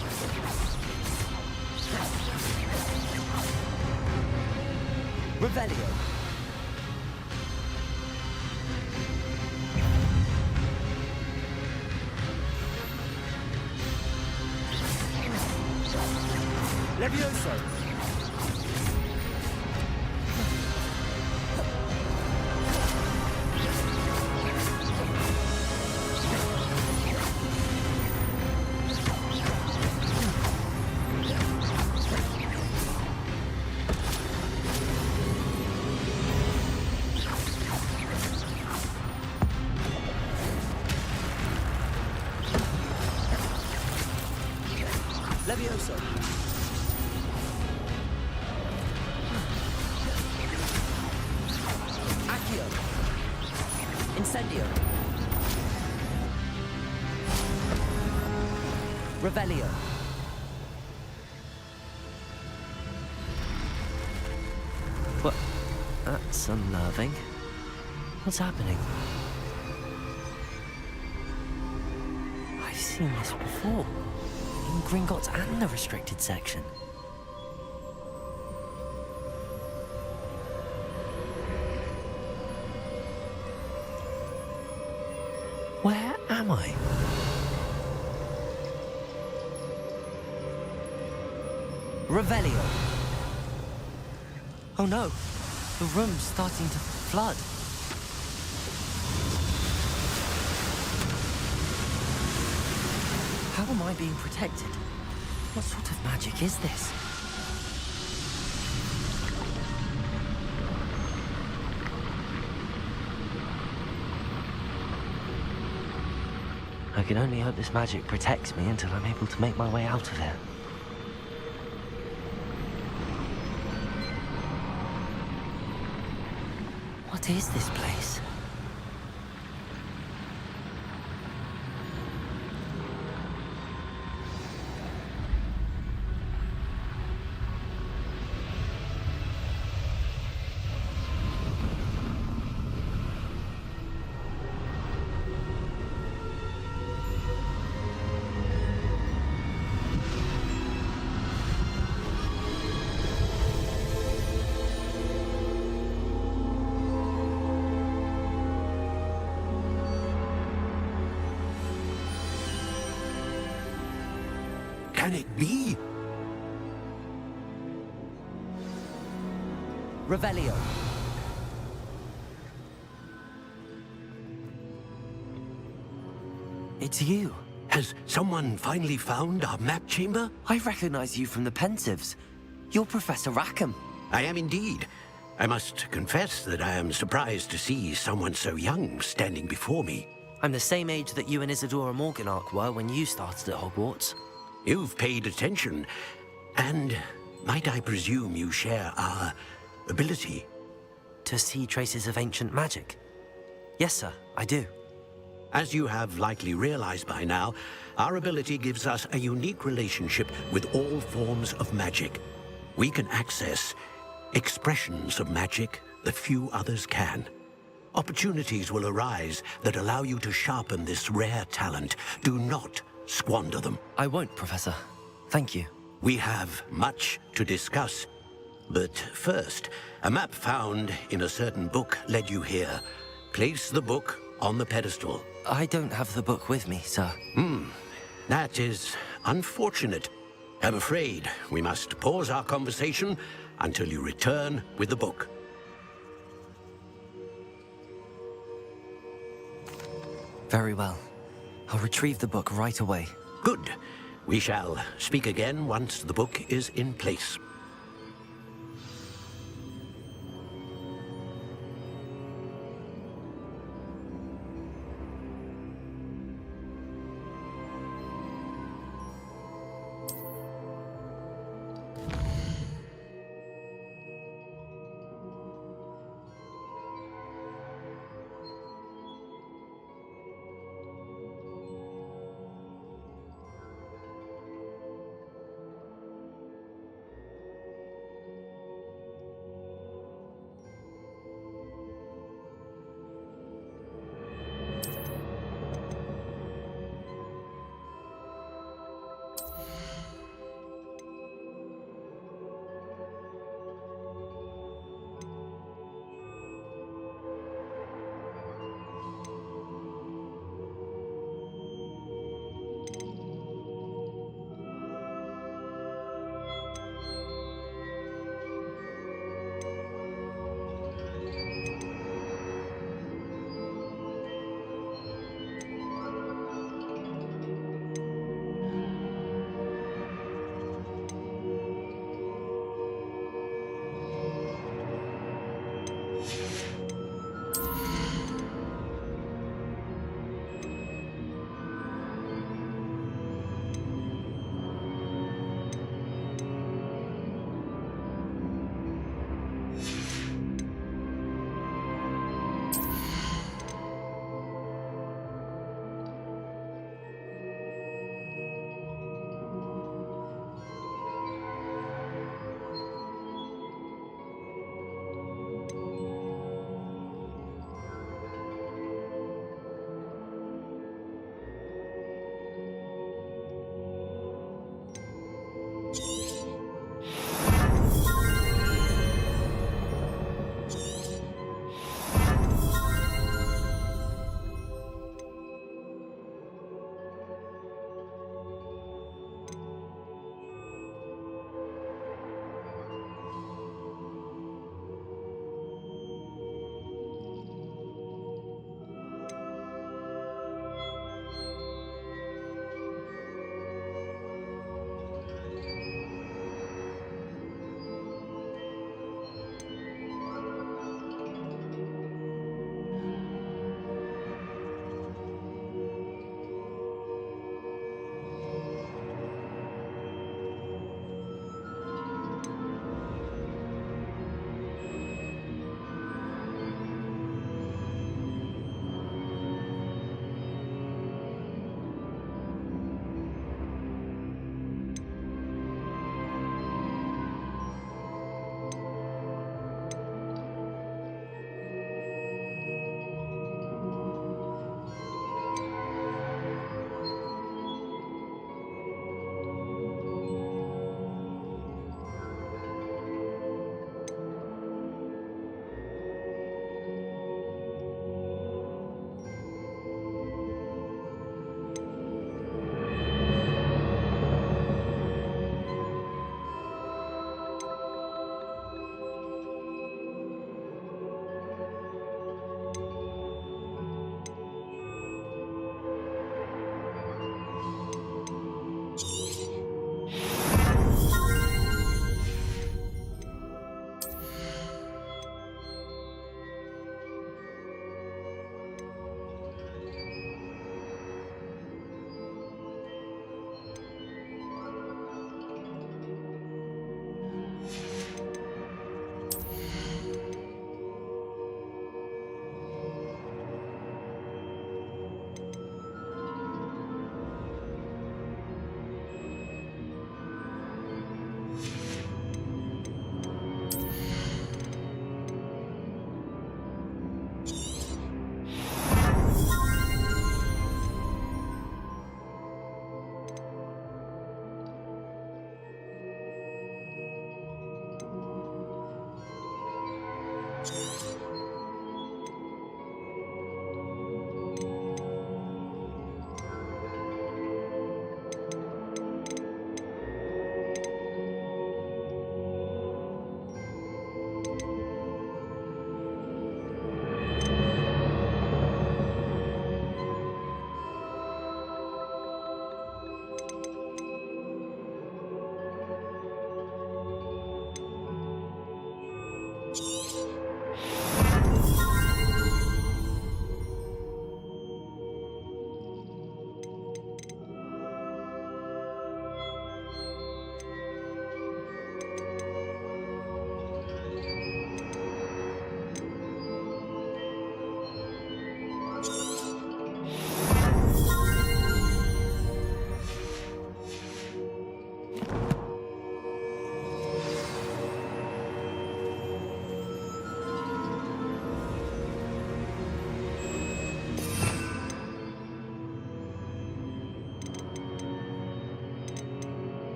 Revelio. Levioso. Levioso. Accio. Incendio. Revelio. What? That's unnerving. What's happening? I've seen this before. In Gringotts and the restricted section. Where am I? Revelio. Oh no, the room's starting to flood. How am I being protected? What sort of magic is this? I can only hope this magic protects me until I'm able to make my way out of here. What is this place? can it be? Revelio. It's you. Has someone finally found our map chamber? I recognize you from the Pensives. You're Professor Rackham. I am indeed. I must confess that I am surprised to see someone so young standing before me. I'm the same age that you and Isadora Morganach were when you started at Hogwarts. You've paid attention, and might I presume you share our ability? To see traces of ancient magic? Yes, sir, I do. As you have likely realized by now, our ability gives us a unique relationship with all forms of magic. We can access expressions of magic that few others can. Opportunities will arise that allow you to sharpen this rare talent. Do not squander them. I won't, Professor. Thank you. We have much to discuss. But first, a map found in a certain book led you here. Place the book on the pedestal. I don't have the book with me, sir. That is unfortunate. I'm afraid we must pause our conversation until you return with the book. Very well. I'll retrieve the book right away. Good. We shall speak again once the book is in place.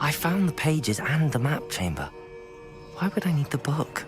I found the pages and the map chamber. Why would I need the book?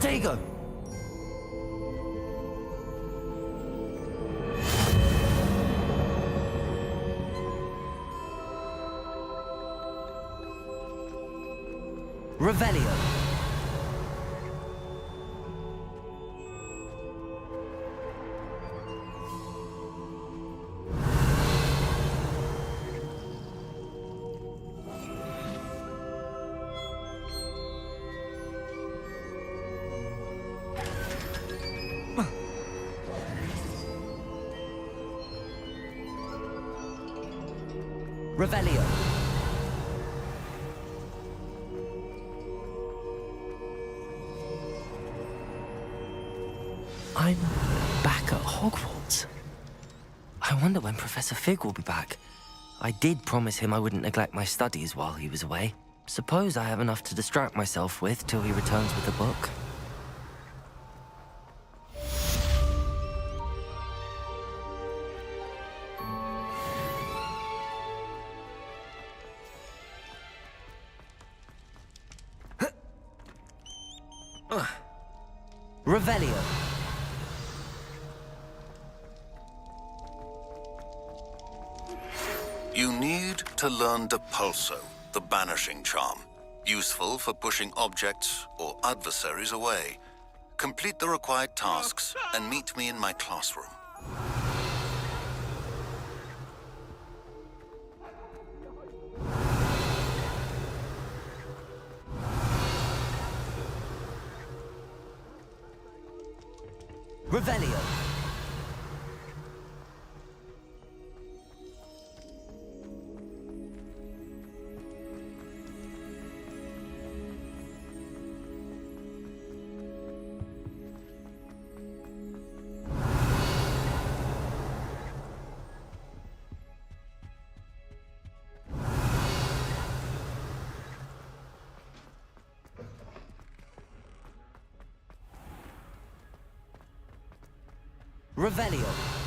Protego! Revelio. Revelio. I'm back at Hogwarts. I wonder when Professor Fig will be back. I did promise him I wouldn't neglect my studies while he was away. Suppose I have enough to distract myself with till he returns with the book. Revelio. You need to learn Depulso, the banishing charm. Useful for pushing objects or adversaries away. Complete the required tasks and meet me in my classroom. Revelio. Revelio.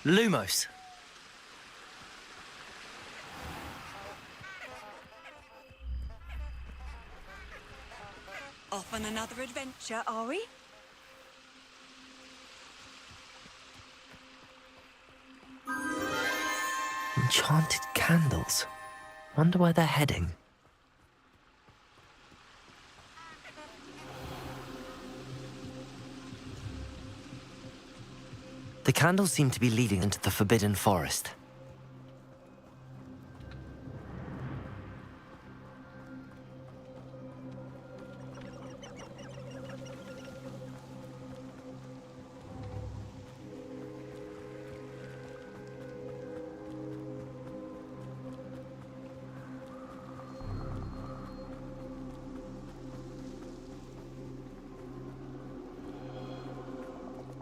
Lumos. Off on another adventure, are we? Enchanted candles. Wonder where they're heading. The candles seem to be leading into the Forbidden Forest.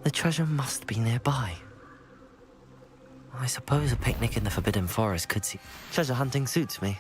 The treasure must be nearby. I suppose a picnic in the Forbidden Forest could see... Treasure hunting suits me.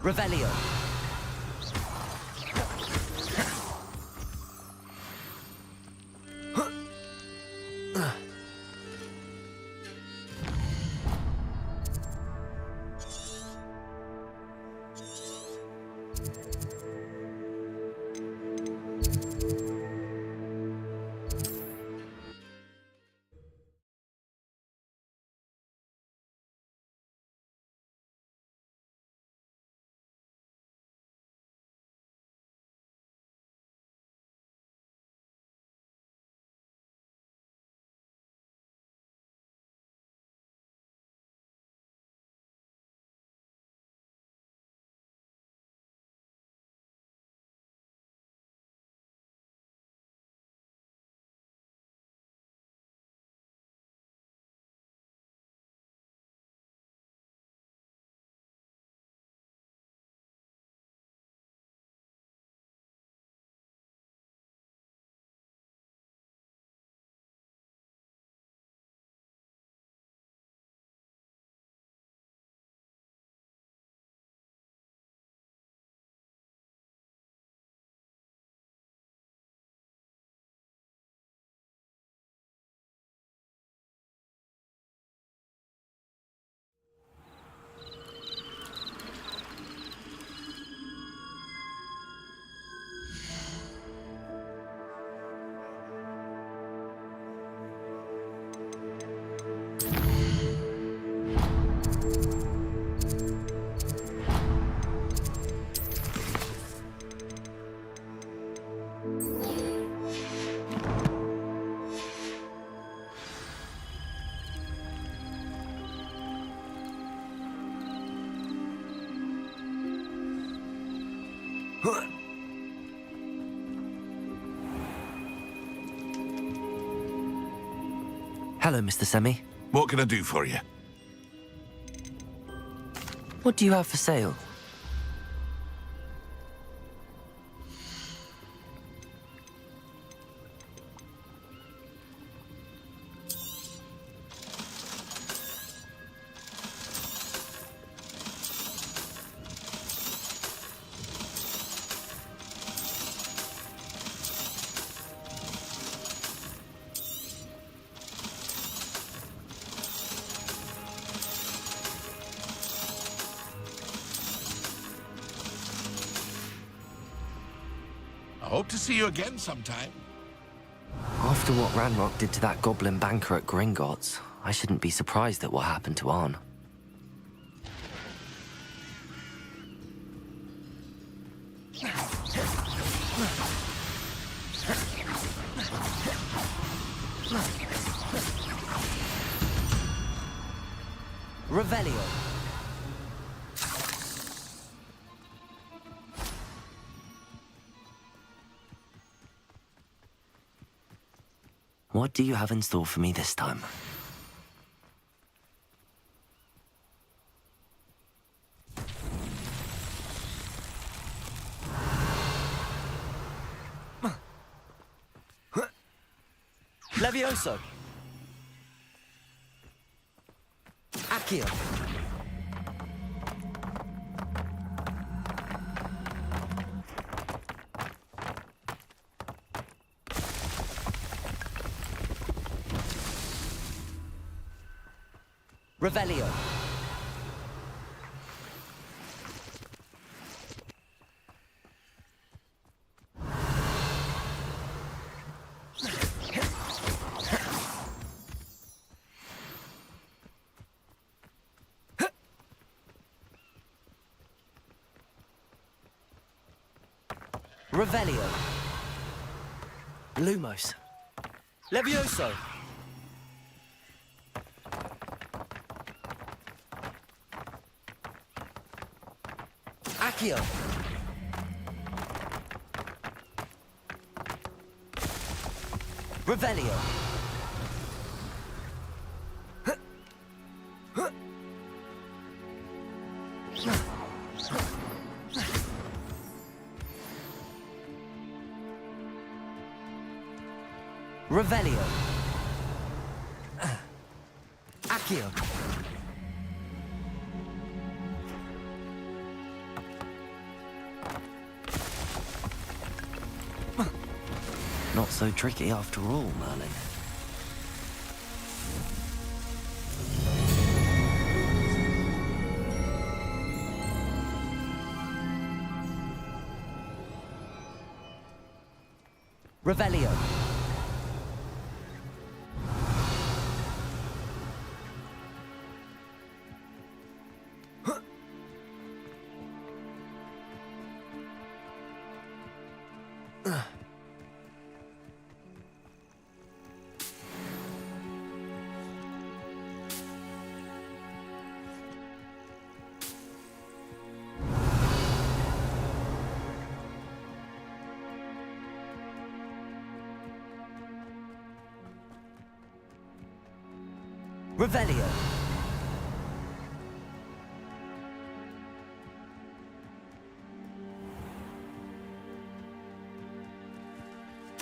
Revelio. Hello, Mr. Semi. What can I do for you? What do you have for sale? I hope to see you again sometime. After what Ranrock did to that goblin banker at Gringotts, I shouldn't be surprised at what happened to Arn. Revelio. What do you have in store for me this time? Levioso. Accio. Revelio. Revelio. Lumos. Levioso. Accio. Revelio. Revelio. Accio. Not so tricky after all, Merlin. Revelio. Revelio.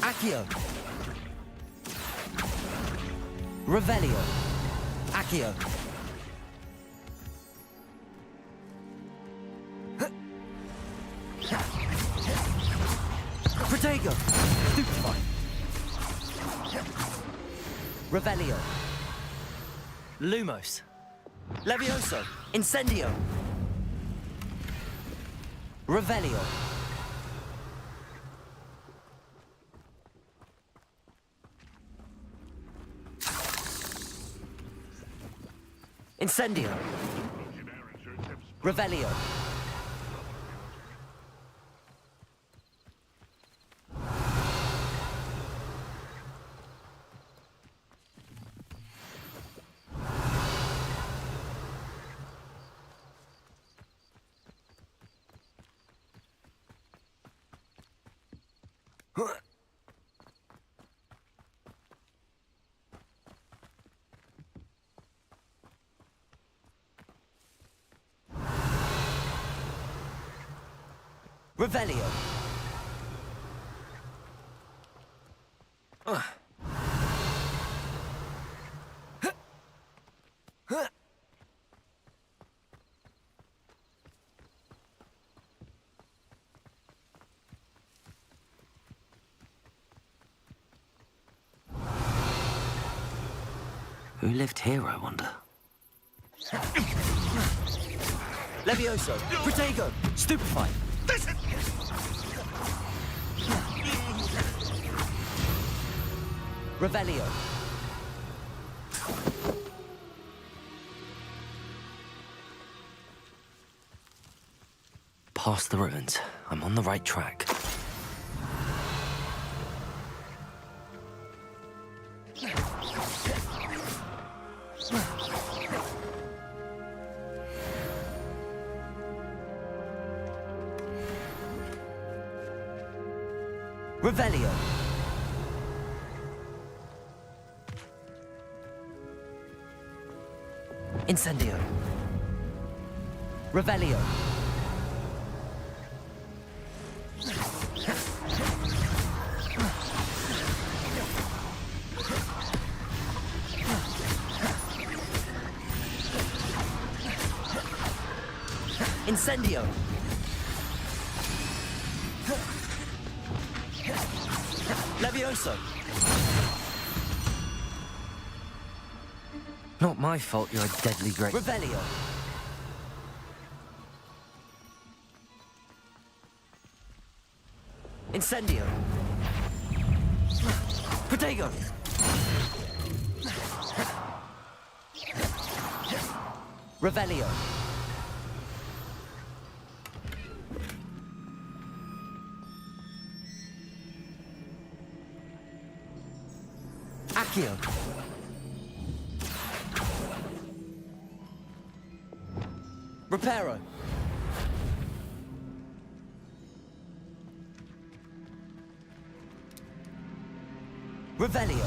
Accio. Revelio. Accio. Protego. Stupefy. Revelio. Lumos. Levioso. Incendio. Revelio. Incendio. Revelio. Revelio. Who lived here, I wonder? Levioso. Protego. Stupefy. Revelio. Past the ruins. I'm on the right track. Revelio. Incendio. Revelio. Incendio. Levioso. Not my fault you're a deadly great... Revelio. Incendio. Protego. Revelio. Accio. Reparo. Revelio.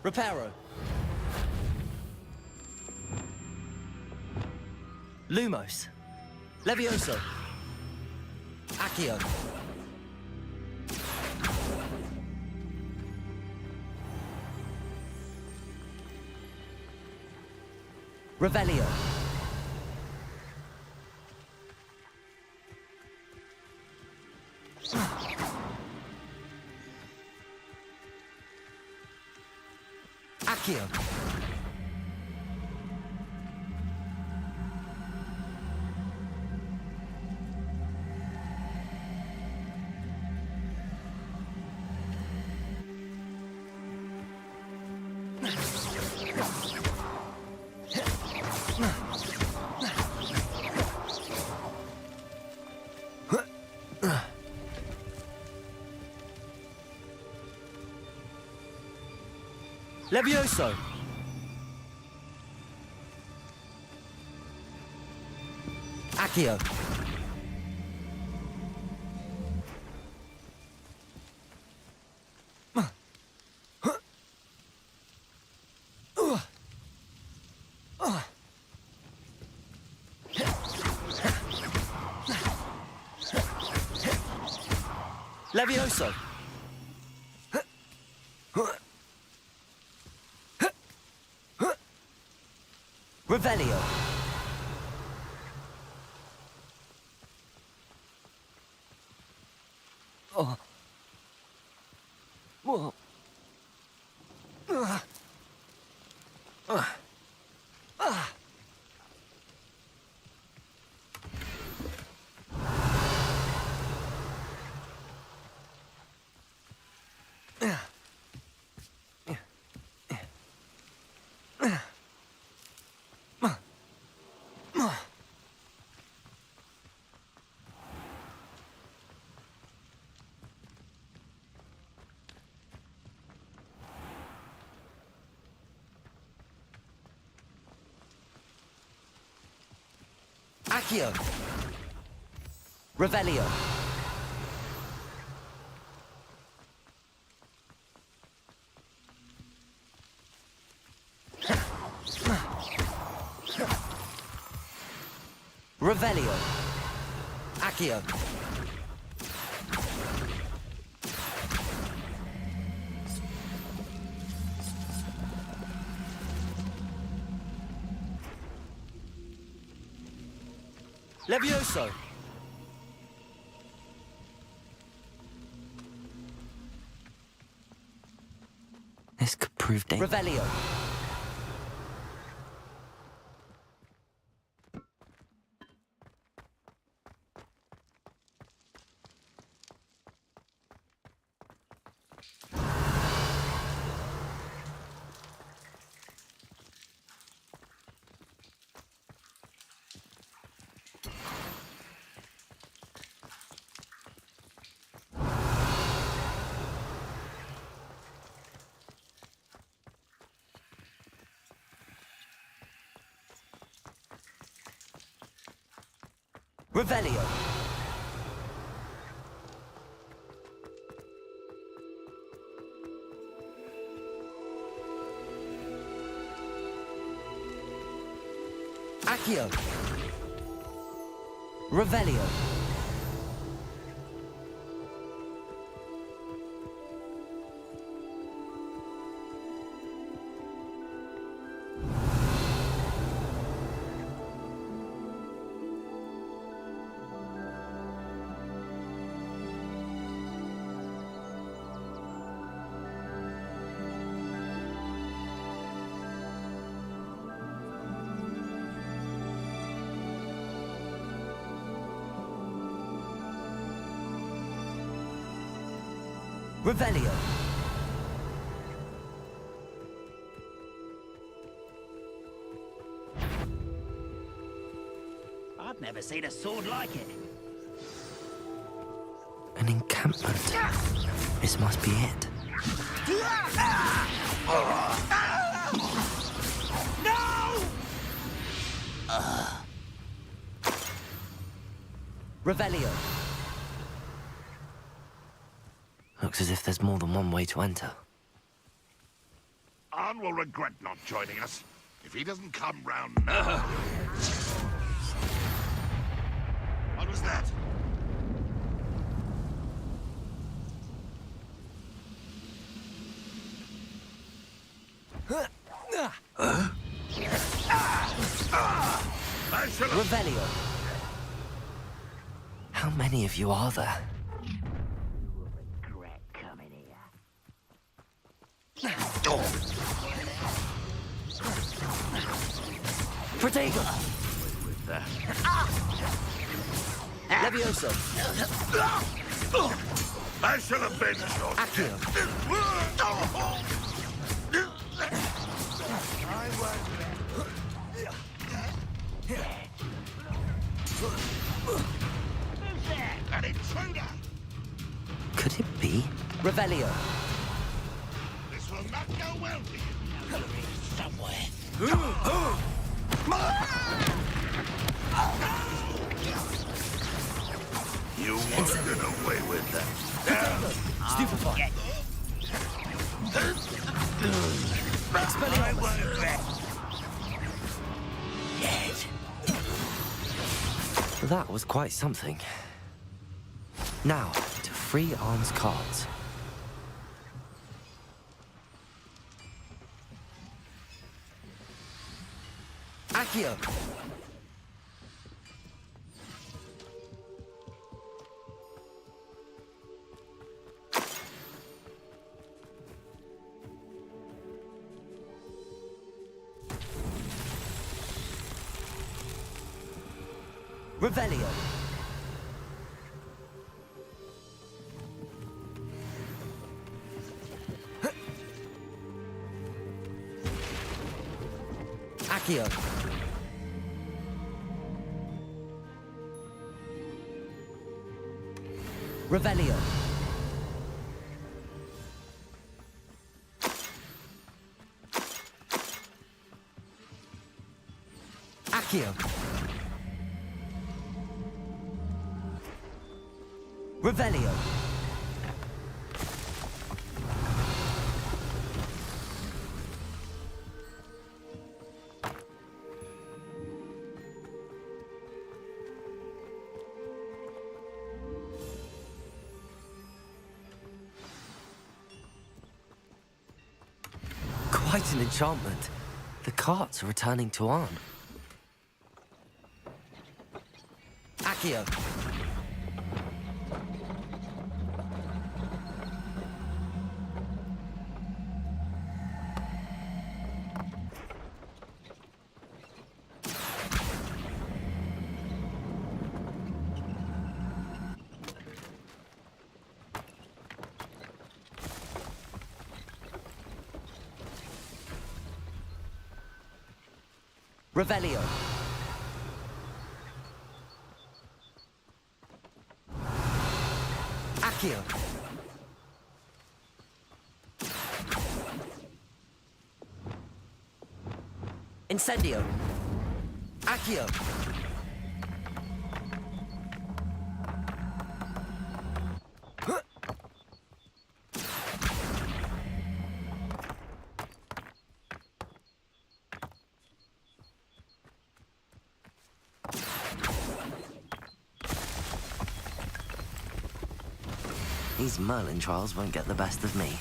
Reparo. Lumos. Levioso. Accio. Revelio. Accio. Levioso. Accio. Levioso. Revelio. Oh. Whoa. Accio. Revelio. Revelio. Accio. Levioso. This could prove dangerous. Revelio. Revelio. Accio. Revelio. Revelio. I've never seen a sword like it. An encampment. This must be it. No! Revelio. Looks as if there's more than one way to enter. Arn will regret not joining us if he doesn't come round now. What was that? Revelio. How many of you are there? Protego. Levioso. I shall avenge your Accio. An intruder! Could it be? Revelio. This will not go well for you. Somewhere. You won't get away with that. Stupefy. That was quite something. Now, to free Arn's cards. Accio. Revelio. Accio. Revelio. Accio. Revelio. quite an enchantment. The carts are returning to Arn. Accio. Revelio. Accio. Incendio. Accio. These Merlin trials won't get the best of me.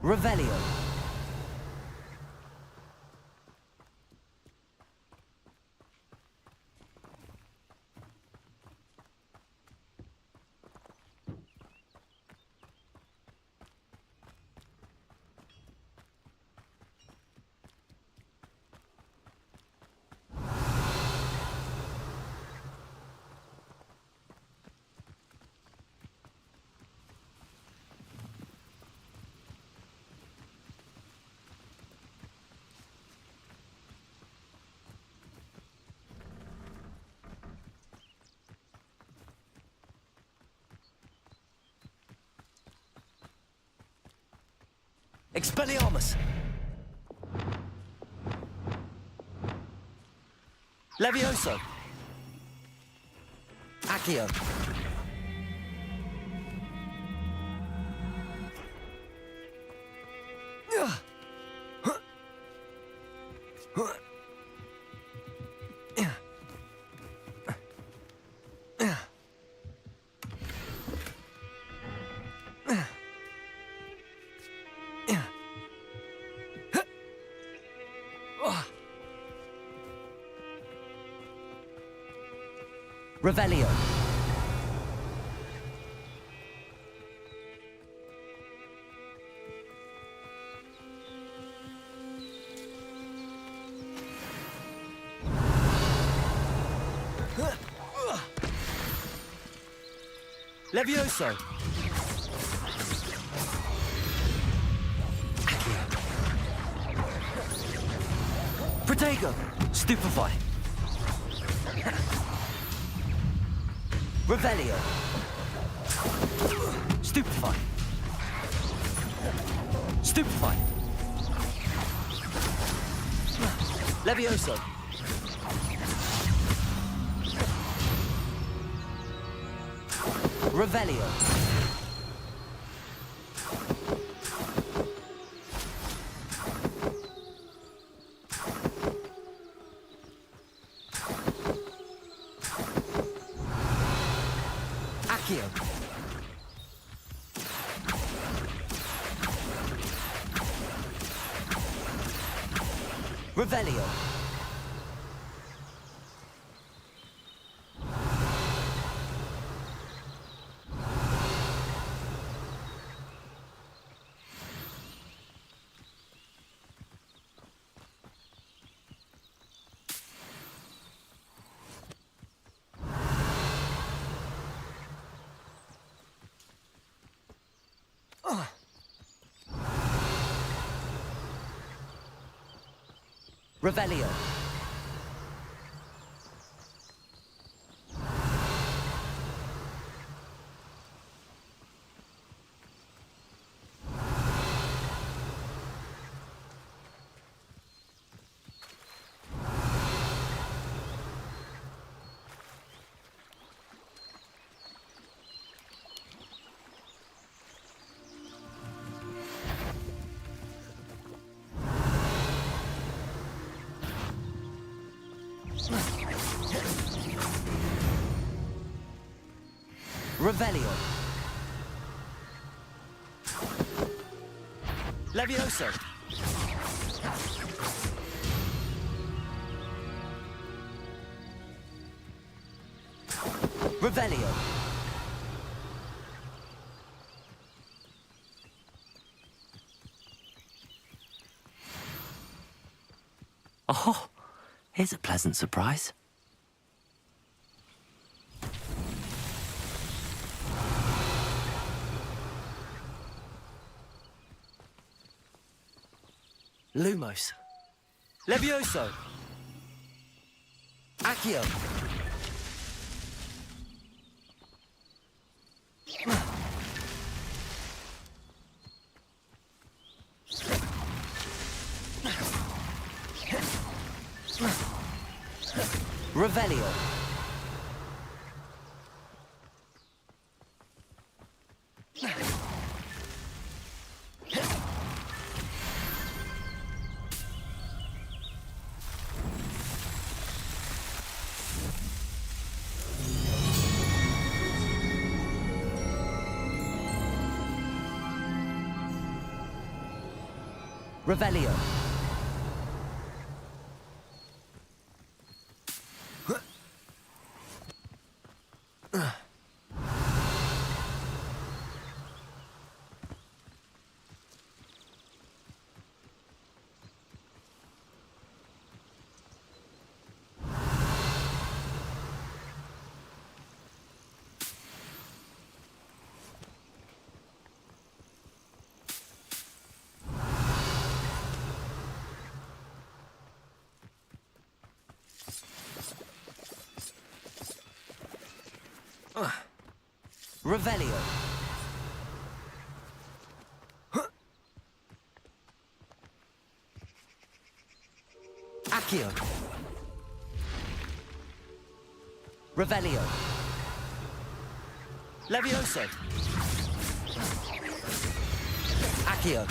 Revelio. Expelliarmus! Levioso! Accio. Revelio. Levioso! Protego! Stupefy! Revelio. Stupefy! Stupefy! Levioso! Revelio. Accio. Revelio. Revelio. Revelio. Levioso. Revelio. Oh, here's a pleasant surprise. Lumos. Levioso. Accio. Revelio. Revelio. Revelio. Accio. Revelio. Levioso. Accio.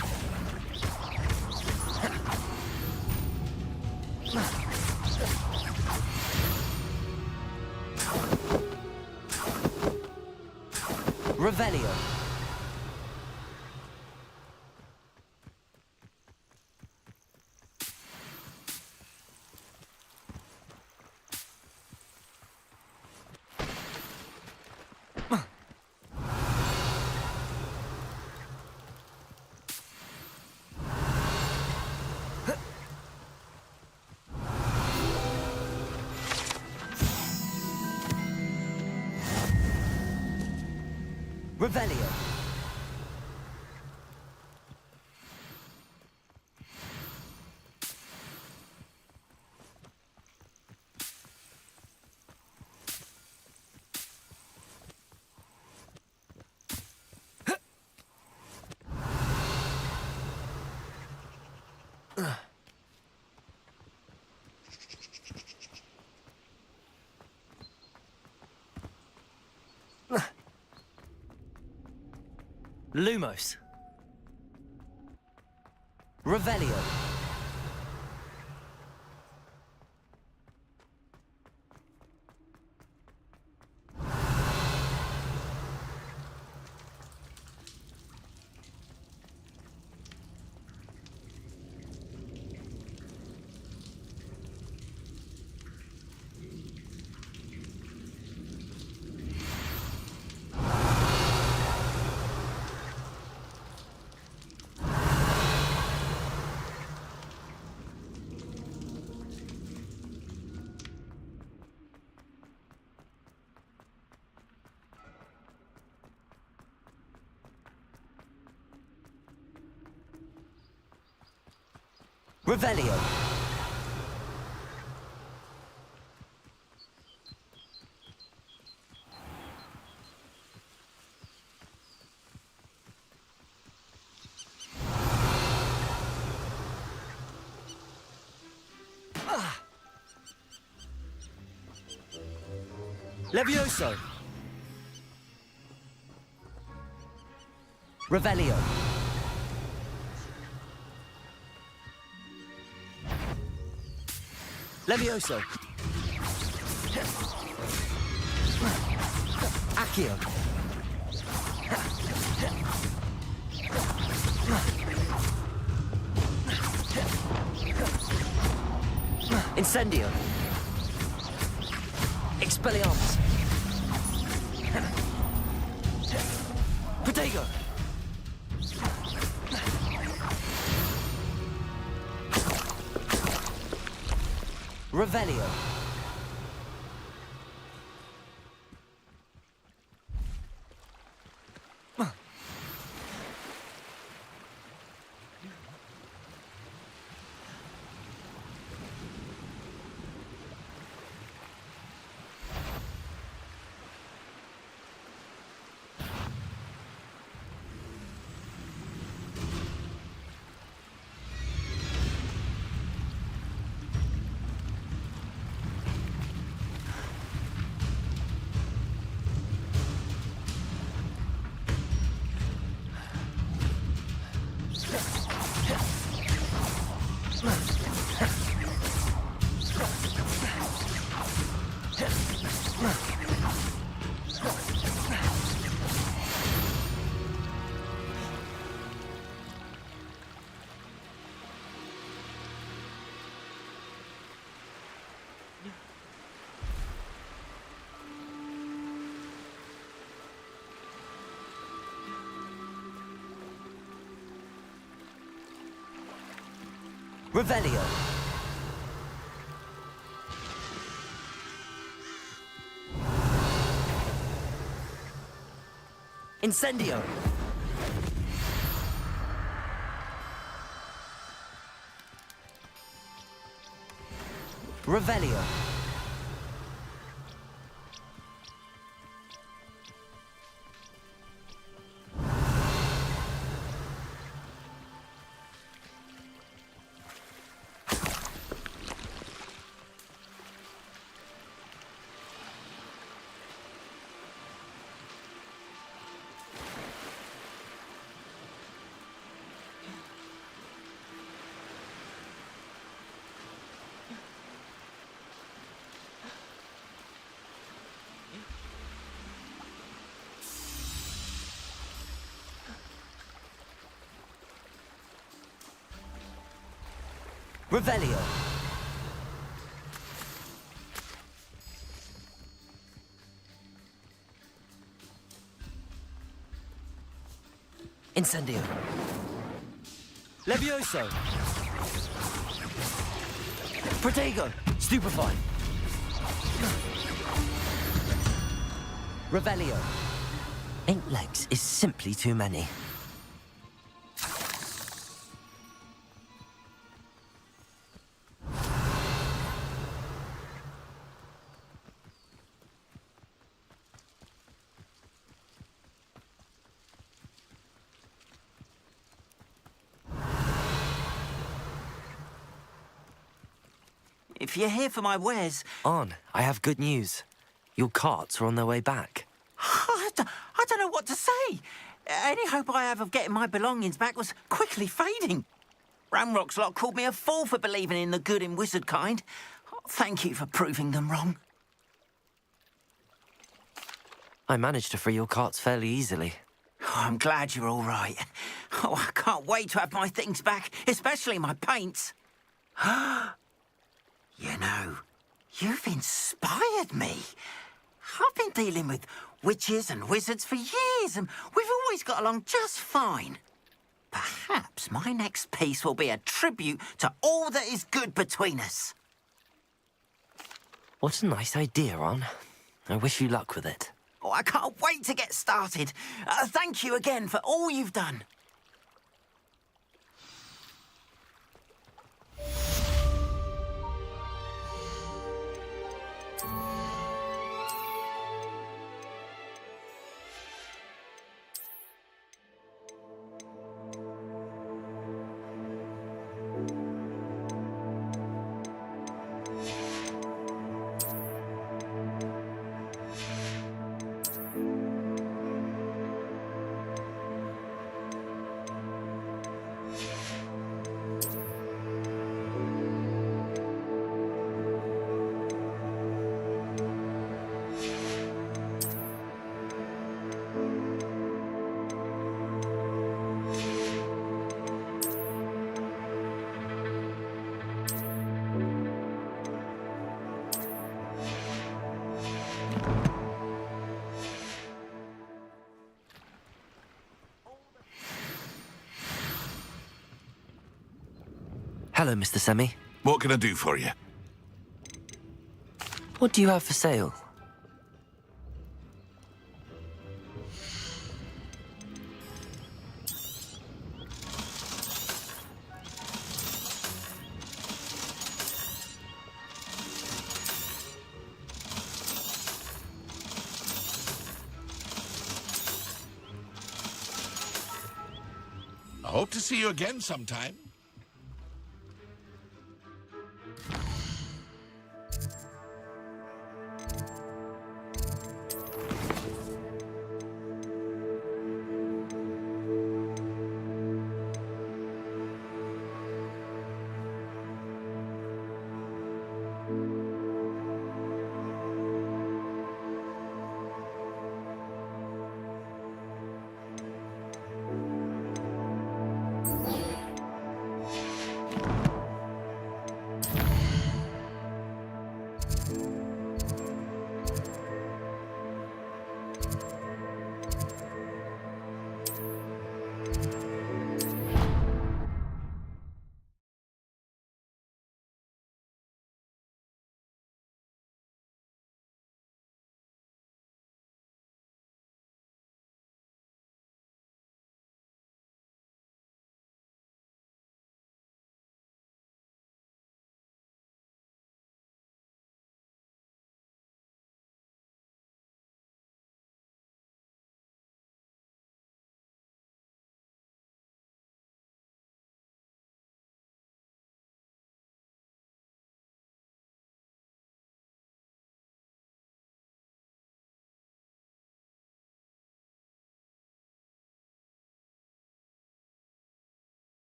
Revelio. Revelio. Lumos. Revelio. Revelio. Levioso. Revelio. Levioso. Accio. Incendio. Expelliarmus. Protego. Revelio. Revelio. Incendio. Revelio. Revelio. Incendio. Levioso. Protego. Stupefy. Revelio. 8 legs is simply too many. If you're here for my wares... On, I have good news. Your carts are on their way back. I don't know what to say. Any hope I have of getting my belongings back was quickly fading. Ramrock's lot called me a fool for believing in the good in wizard kind. Thank you for proving them wrong. I managed to free your carts fairly easily. Oh, I'm glad you're all right. Oh, I can't wait to have my things back, especially my paints. You know, you've inspired me. I've been dealing with witches and wizards for years, and we've always got along just fine. Perhaps my next piece will be a tribute to all that is good between us. What a nice idea, Ron. I wish you luck with it. Oh, I can't wait to get started. Thank you again for all you've done. Hello, Mr. Semi. What can I do for you? What do you have for sale? I hope to see you again sometime.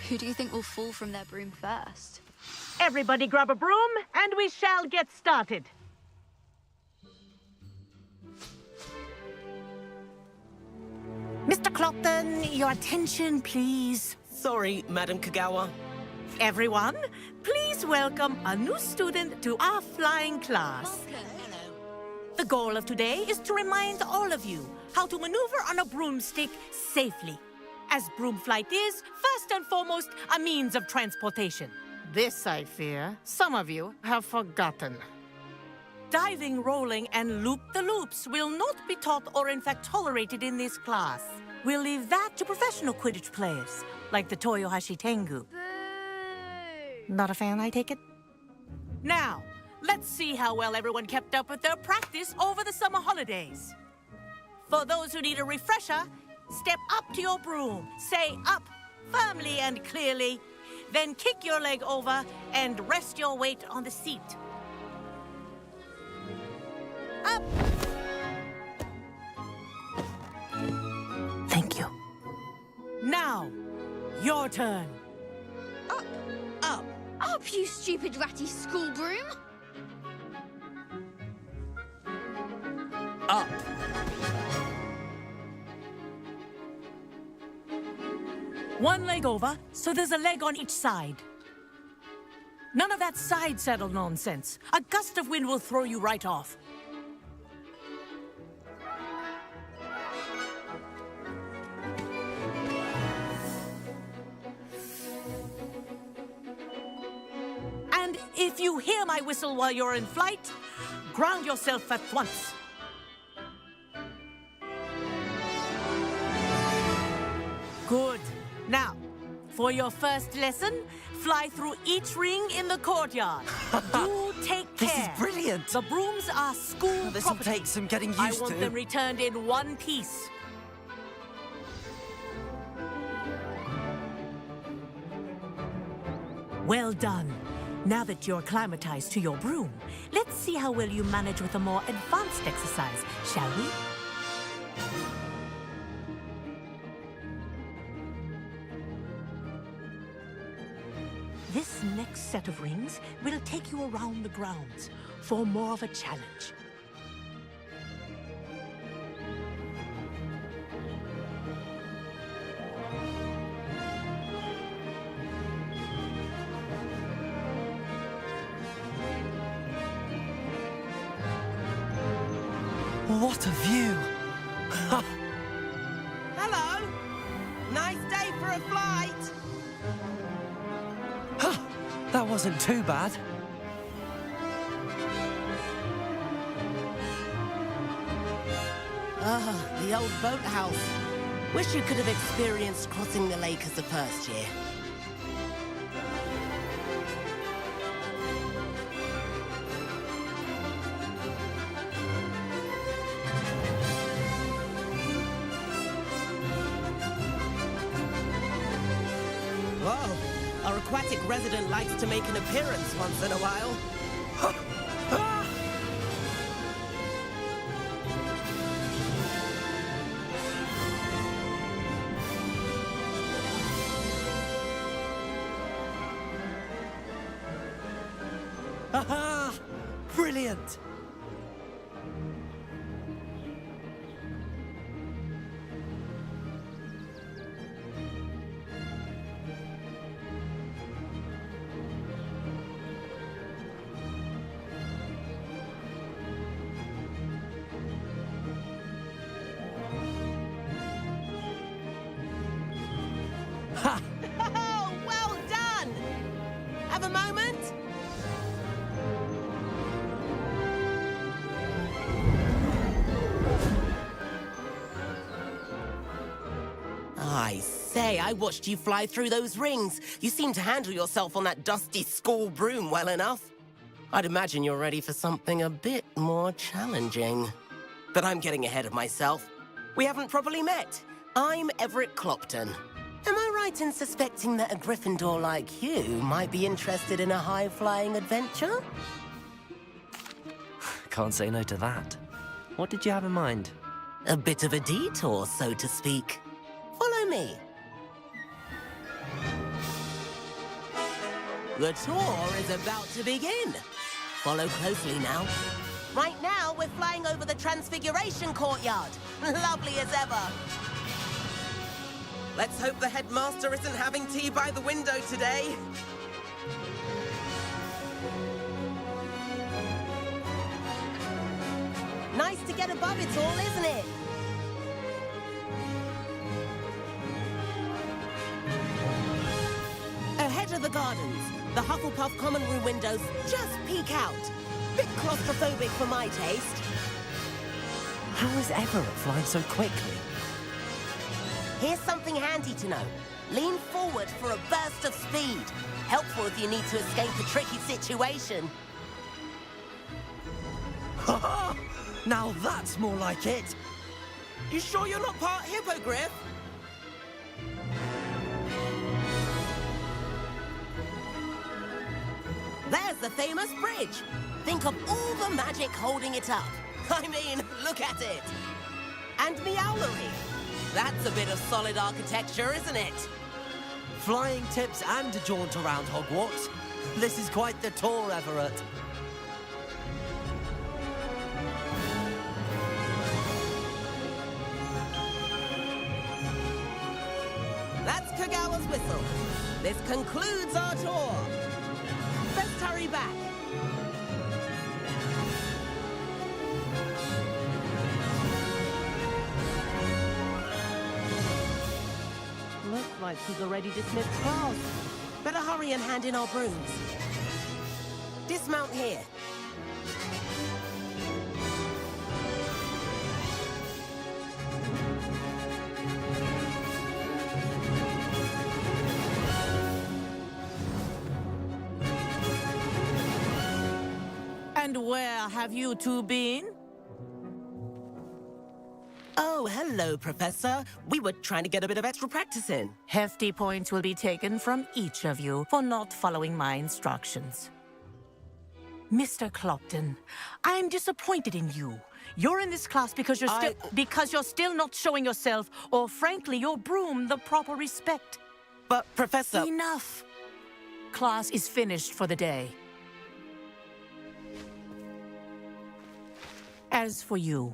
Who do you think will fall from their broom first? Everybody grab a broom, and we shall get started. Mr. Clopton, your attention, please. Sorry, Madam Kagawa. Everyone, please welcome a new student to our flying class. The goal of today is to remind all of you how to maneuver on a broomstick safely, as broom flight is, first and foremost, a means of transportation. This, I fear, some of you have forgotten. Diving, rolling, and loop-the-loops will not be taught or in fact tolerated in this class. We'll leave that to professional Quidditch players, like the Toyohashi Tengu. Not a fan, I take it? Now, let's see how well everyone kept up with their practice over the summer holidays. For those who need a refresher, step up to your broom, say up firmly and clearly, then kick your leg over and rest your weight on the seat. Up! Thank you. Now, your turn. Up! Up! Up, you stupid ratty school broom! Up! One leg over, so there's a leg on each side. None of that side saddle nonsense. A gust of wind will throw you right off. And if you hear my whistle while you're in flight, ground yourself at once. Good. Now, for your first lesson, fly through each ring in the courtyard. Do take care. This is brilliant. The brooms are school This will property. take some getting I used want to. them returned in one piece. Well done. Now that you're acclimatized to your broom, let's see how well you manage with a more advanced exercise, shall we? This next set of rings will take you around the grounds for more of a challenge. What a view! Hello! Nice day for a flight! That wasn't too bad. Ah, the old boathouse. Wish you could have experienced crossing the lake as a first year. Whoa, our aquatic resident likes to make an appearance once in a while. Aha! Brilliant! Ha! Oh, well done! Have a moment? I say, I watched you fly through those rings. You seem to handle yourself on that dusty school broom well enough. I'd imagine you're ready for something a bit more challenging. But I'm getting ahead of myself. We haven't properly met. I'm Everett Clopton. Am I right in suspecting that a Gryffindor like you might be interested in a high-flying adventure? Can't say no to that. What did you have in mind? A bit of a detour, so to speak. Follow me. The tour is about to begin. Follow closely now. Right now, we're flying over the Transfiguration Courtyard. Lovely as ever. Let's hope the headmaster isn't having tea by the window today. Nice to get above it all, isn't it? Ahead of the gardens, the Hufflepuff common room windows just peek out. Bit claustrophobic for my taste. How is Everett flying so quickly? Here's something handy to know. Lean forward for a burst of speed. Helpful if you need to escape a tricky situation. Now that's more like it. You sure you're not part hippogriff? There's the famous bridge. Think of all the magic holding it up. I mean, look at it. And Meowlery. That's a bit of solid architecture, isn't it? Flying tips and a jaunt around Hogwarts. This is quite the tour, Everett. That's Kagawa's whistle. This concludes our tour. Let's hurry back. Looks like he's already dismissed class. Better hurry and hand in our brooms. Dismount here. And where have you two been? Oh, hello, Professor. We were trying to get a bit of extra practice in. Hefty points will be taken from each of you for not following my instructions. Mr. Clopton, I'm disappointed in you. You're in this class because you're still not showing yourself, or frankly, your broom, the proper respect. But, Professor... Enough! Class is finished for the day. As for you,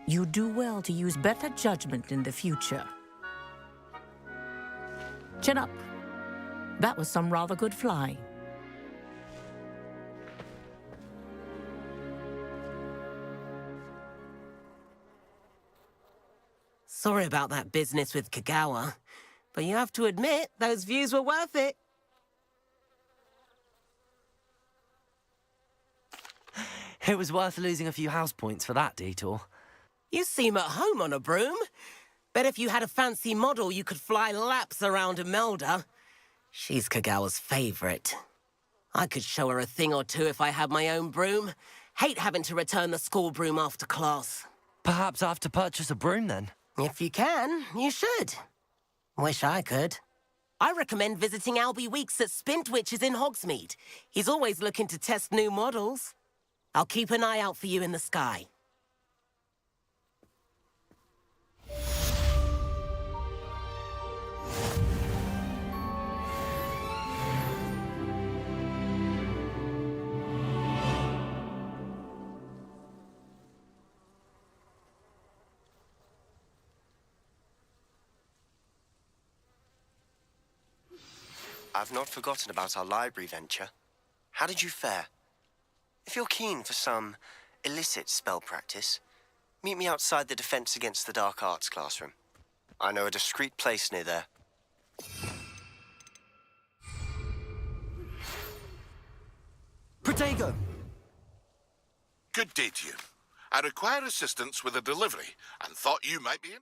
you do well to use better judgment in the future. Chin up. That was some rather good flying. Sorry about that business with Kagawa, but you have to admit, those views were worth it. It was worth losing a few house points for that detour. You seem at home on a broom. Bet if you had a fancy model, you could fly laps around Imelda. She's Kagawa's favorite. I could show her a thing or two if I had my own broom. Hate having to return the school broom after class. Perhaps I have to purchase a broom then. If you can, you should. Wish I could. I recommend visiting Albie Weeks at Spintwitches in Hogsmeade. He's always looking to test new models. I'll keep an eye out for you in the sky. I've not forgotten about our library venture. How did you fare? If you're keen for some illicit spell practice, meet me outside the Defense Against the Dark Arts classroom. I know a discreet place near there. Protego! Good day to you. I require assistance with a delivery and thought you might be in.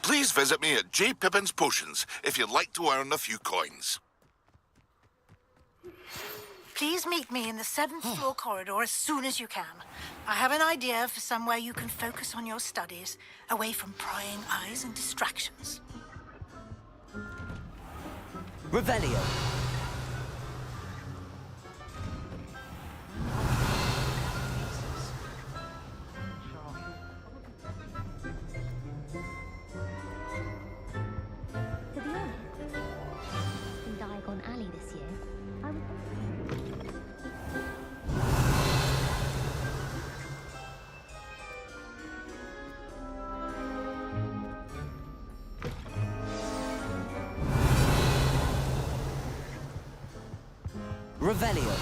Please visit me at J. Pippin's Potions if you'd like to earn a few coins. Please meet me in the 7th floor corridor as soon as you can. I have an idea for somewhere you can focus on your studies, away from prying eyes and distractions. Revelio. To be honest, in Diagon Alley this year, I was... Revelio.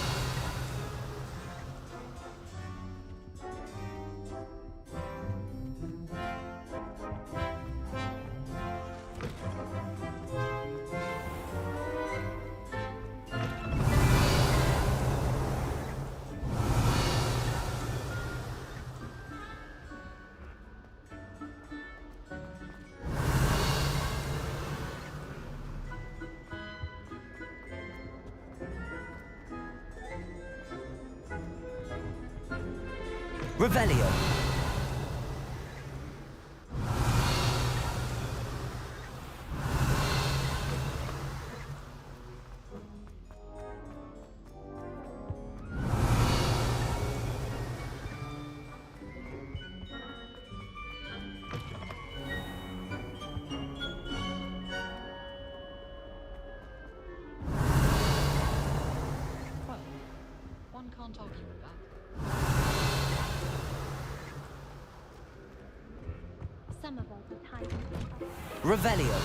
Revelio. Well, one can't argue with that. Some of us are tied. Revelio.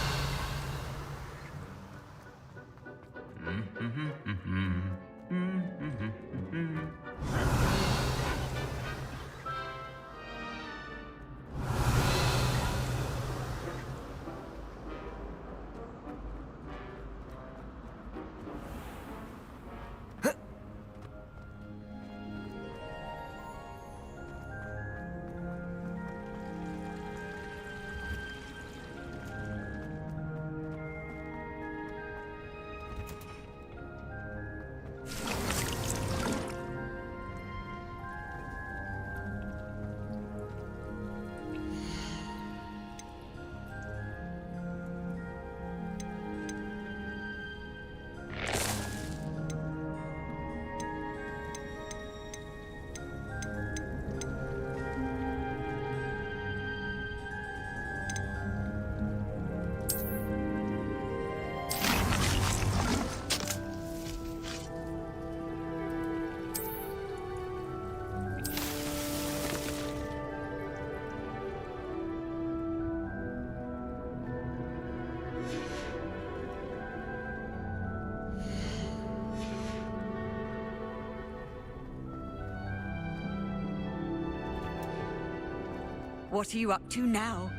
What are you up to now?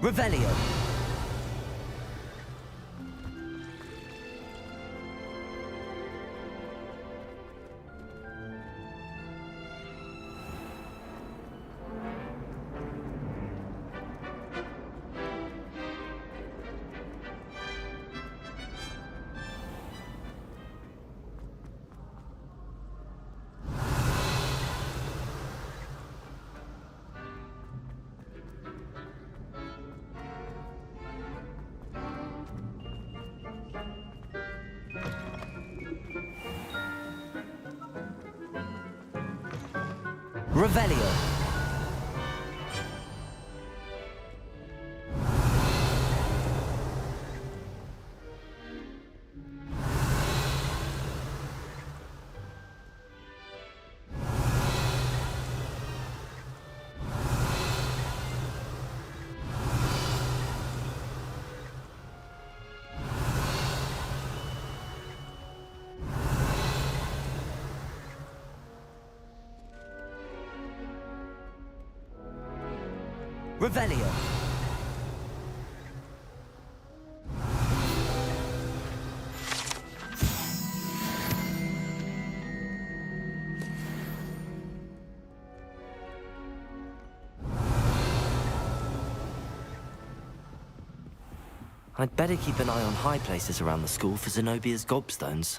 Revelio. Revelio. Revelio. I'd better keep an eye on high places around the school for Zenobia's gobstones.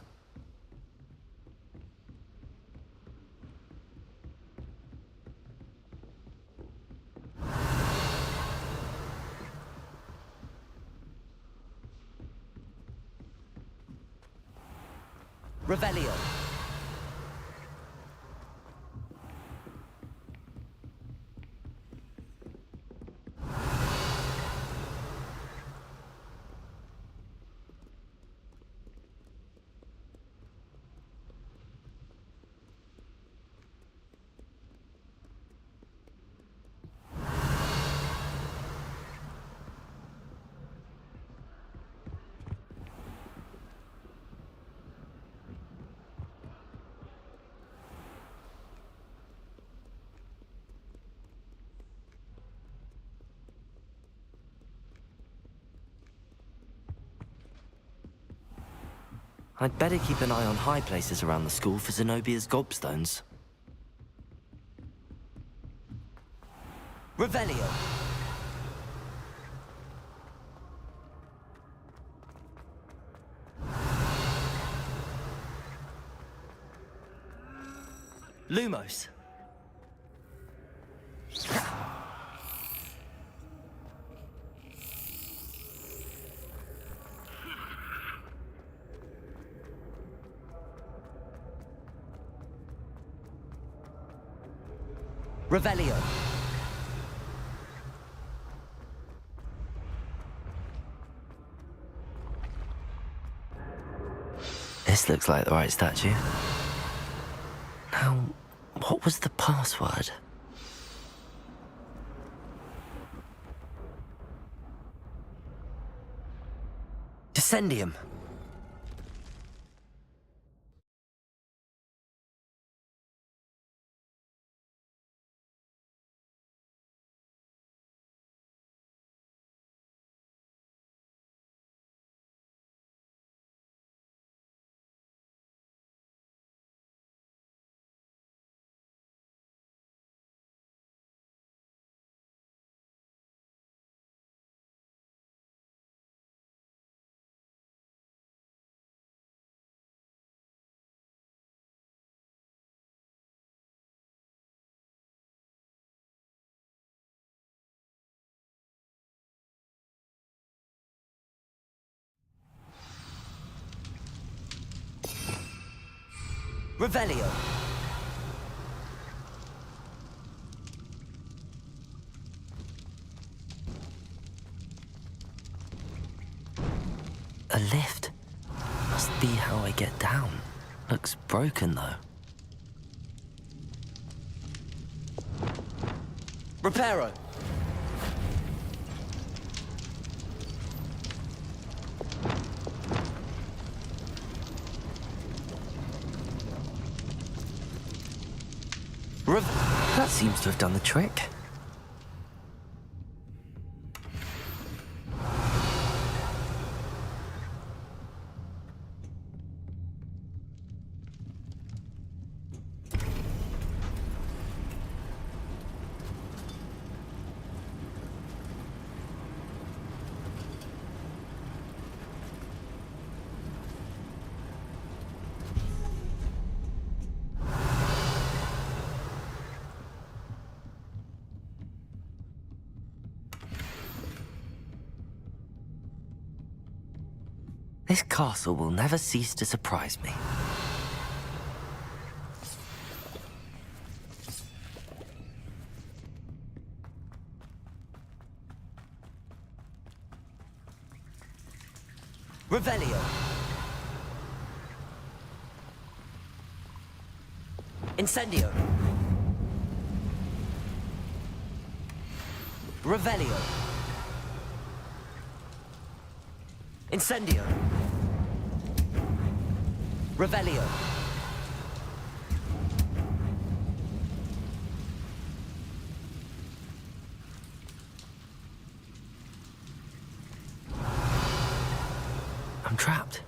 Revelio. I'd better keep an eye on high places around the school for Zenobia's gobstones. Revelio. Lumos. Revelio. This looks like the right statue. Now, what was the password? Descendium. Revelio. A lift. Must be how I get down. Looks broken, though. Reparo. That seems to have done the trick. This castle will never cease to surprise me. Revelio. Incendio. Revelio. Incendio. Revelio. I'm trapped.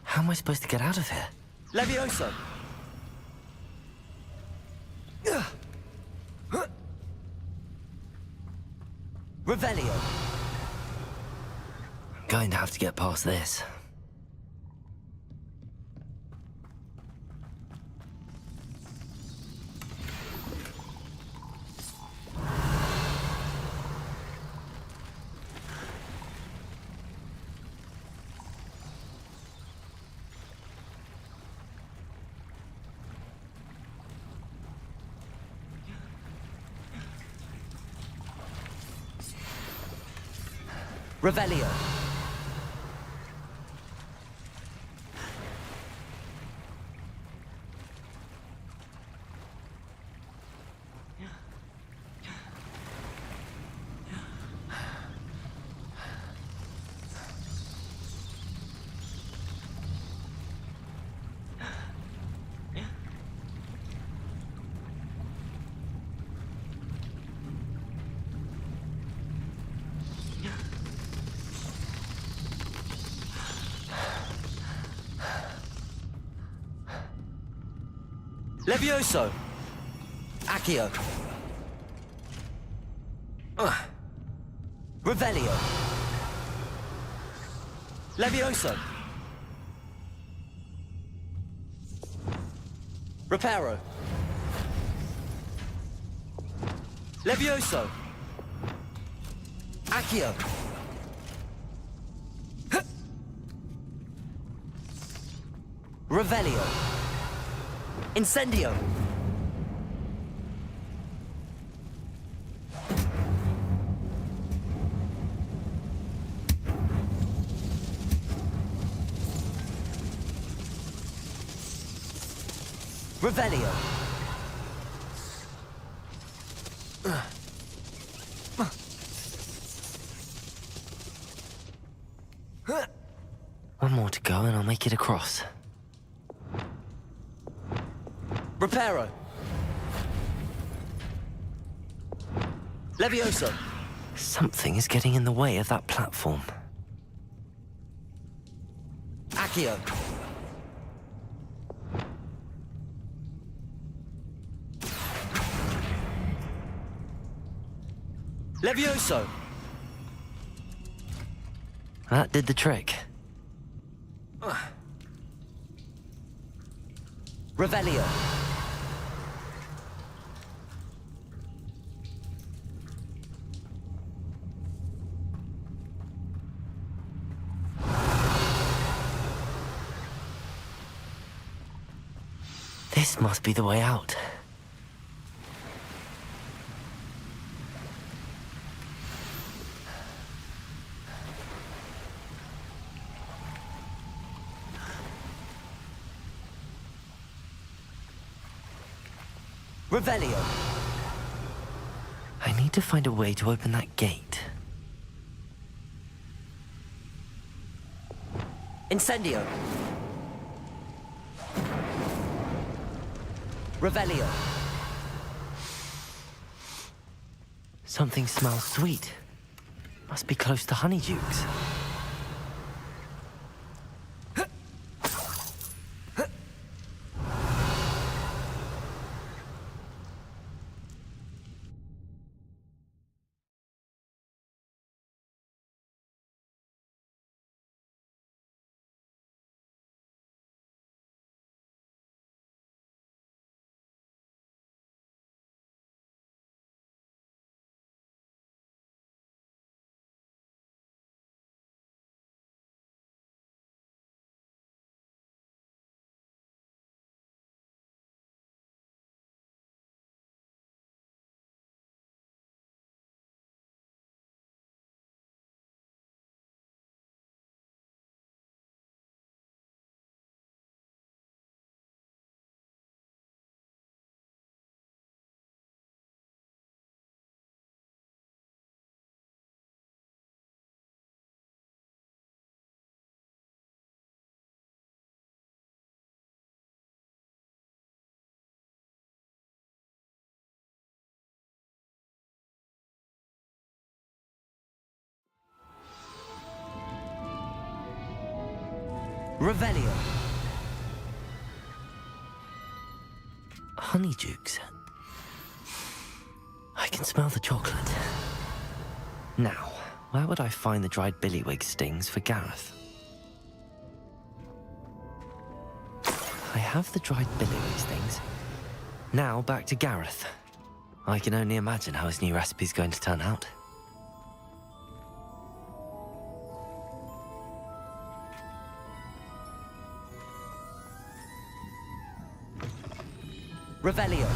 How am I supposed to get out of here? Levioso. Revelio. I'm going to have to get past this. Revelio. Levioso. Accio. Revelio. Levioso. Reparo. Levioso. Accio. Revelio. Incendio. Revelio. One more to go and I'll make it across. Reparo. Levioso. Something is getting in the way of that platform. Accio. Levioso. That did the trick. Revelio. This must be the way out. Revelio. I need to find a way to open that gate. Incendio. Revelio. Something smells sweet. Must be close to Honeydukes. Revelio. Honeydukes. I can smell the chocolate. Now, where would I find the dried billywig stings for Gareth? I have the dried billywig stings. Now, back to Gareth. I can only imagine how his new recipe's going to turn out. Revelio.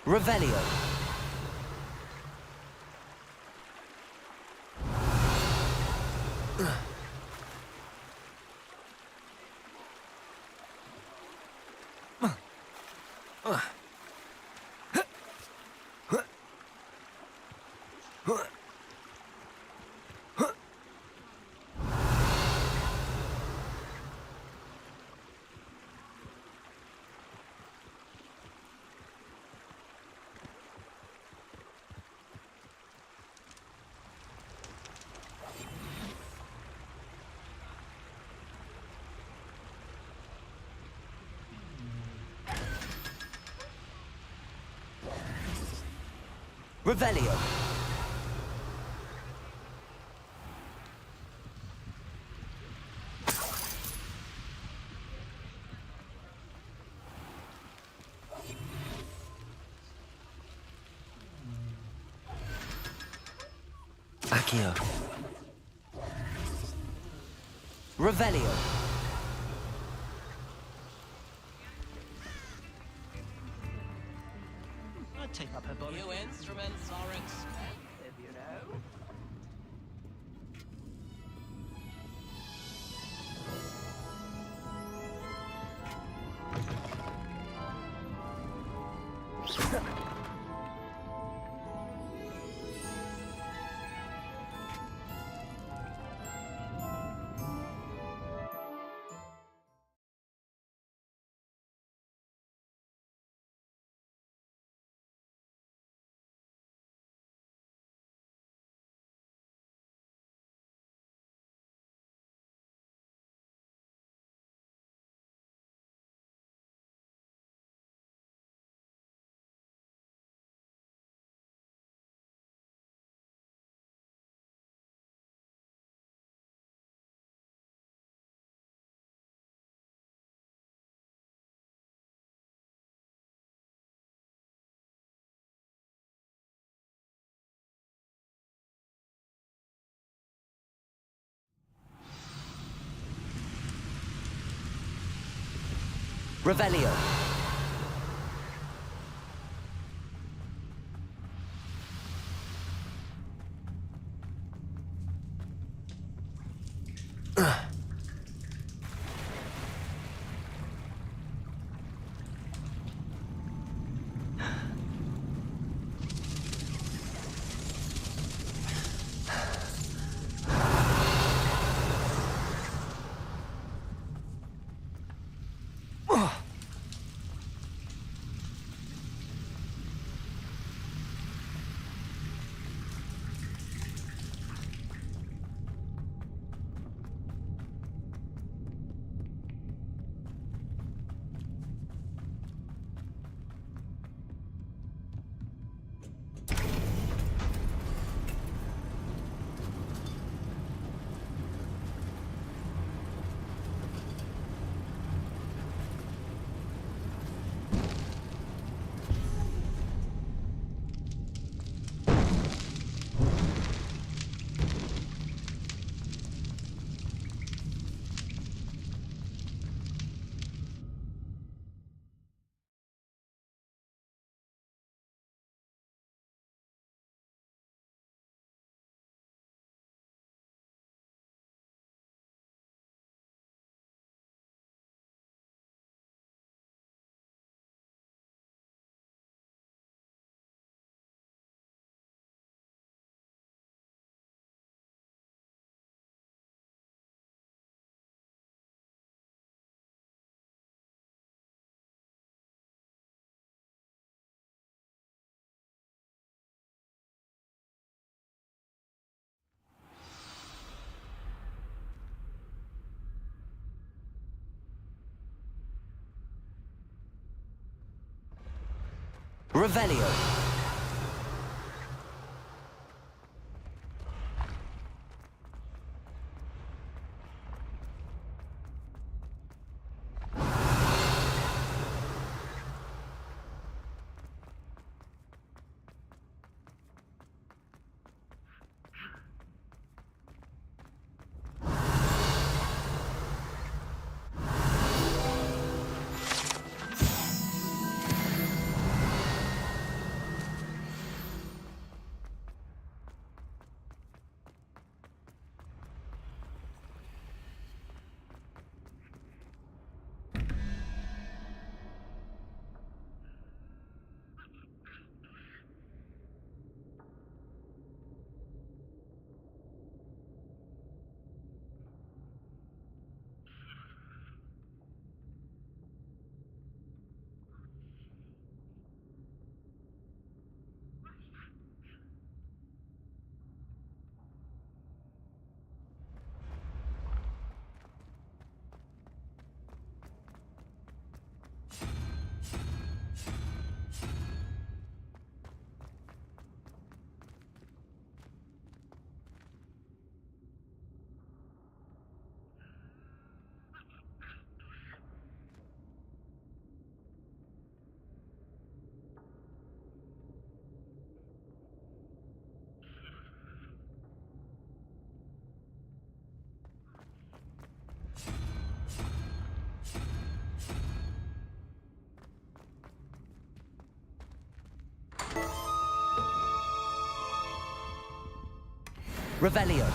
Revelio. Revelio. Accio. Revelio. I'd take up her body. New instruments are expensive, you know. Revelio. Revelio. Revelio.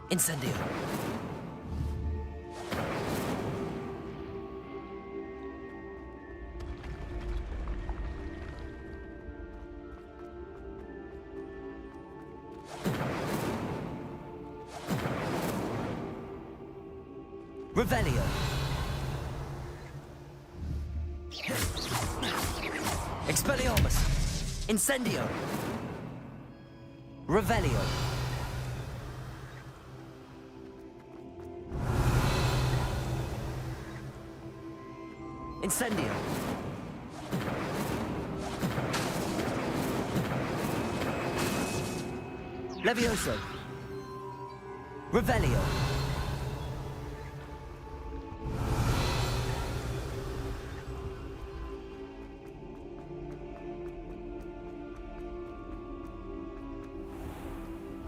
Incendio. Revelio. Expelliarmus. Incendio. Revelio. Incendio. Levioso. Revelio.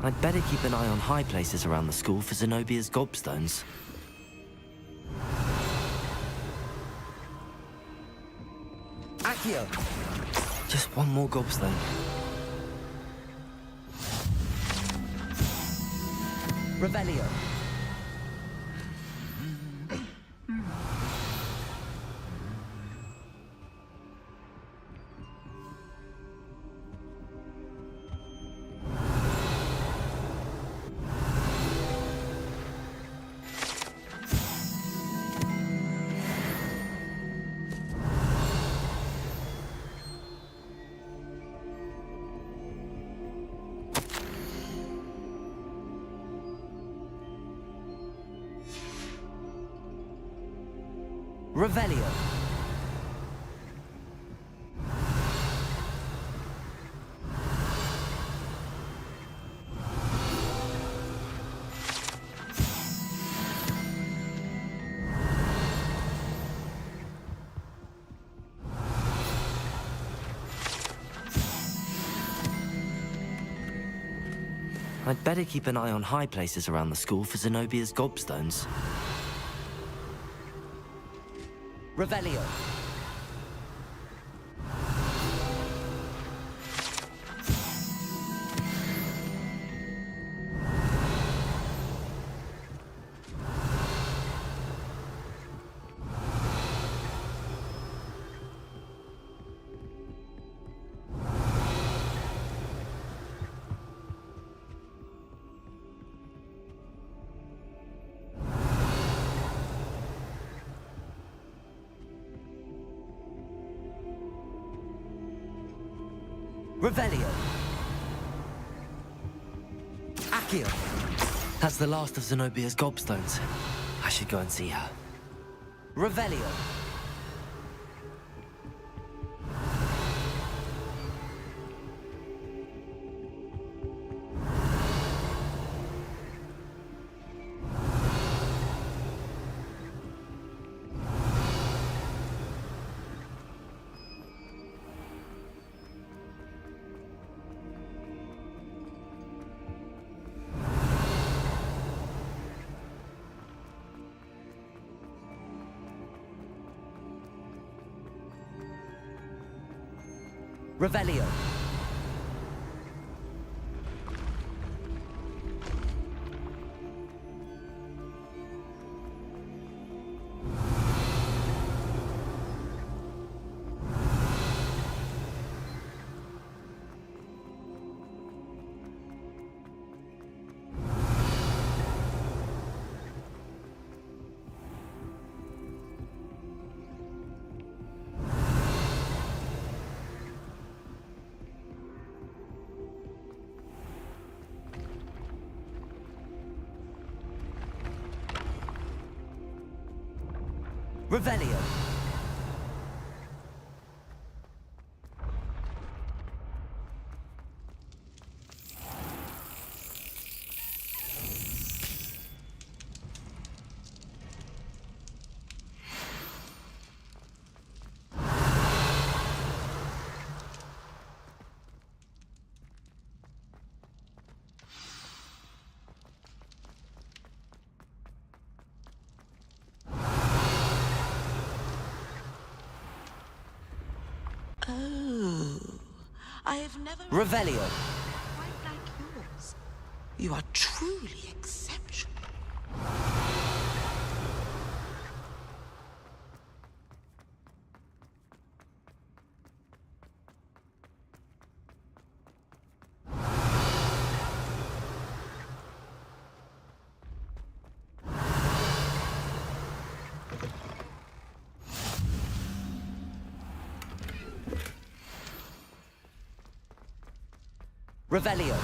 I'd better keep an eye on high places around the school for Zenobia's gobstones. Accio. Just one more gobstone. Revelio. Revelio. I'd better keep an eye on high places around the school for Zenobia's gobstones. Revelio. Revelio. Accio. That's the last of Zenobia's gobstones. I should go and see her. Revelio. Revelio. Revelio. Oh, I have never... Revelio. Quite like yours. You are truly exceptional. Revelio.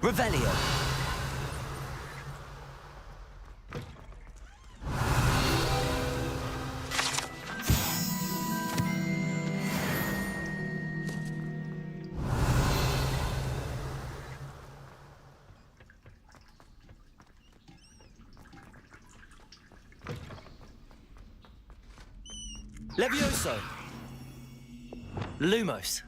Revelio. Levioso! Lumos!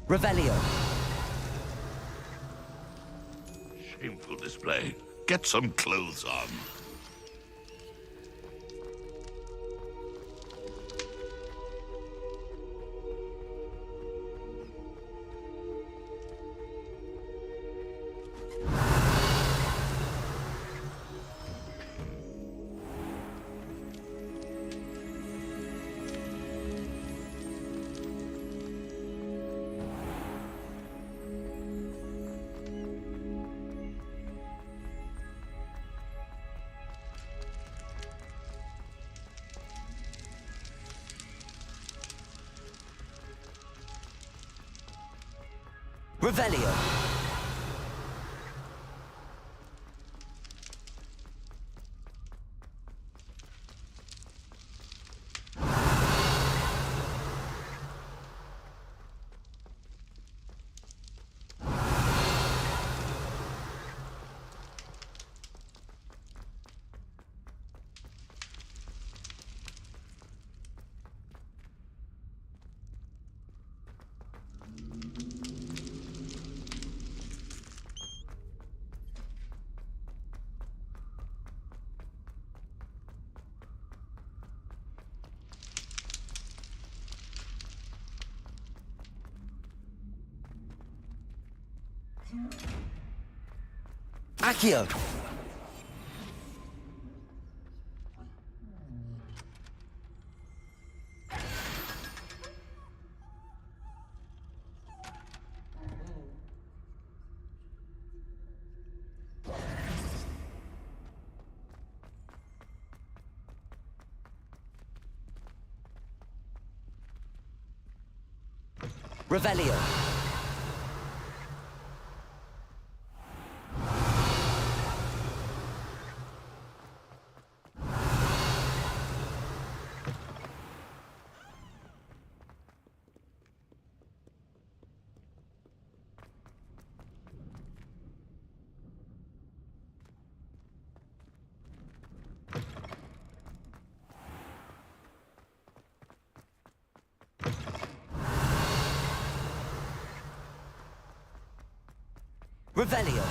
Revelio. Shameful display. Get some clothes on. Revelio. Accio. Revelio. Revelio.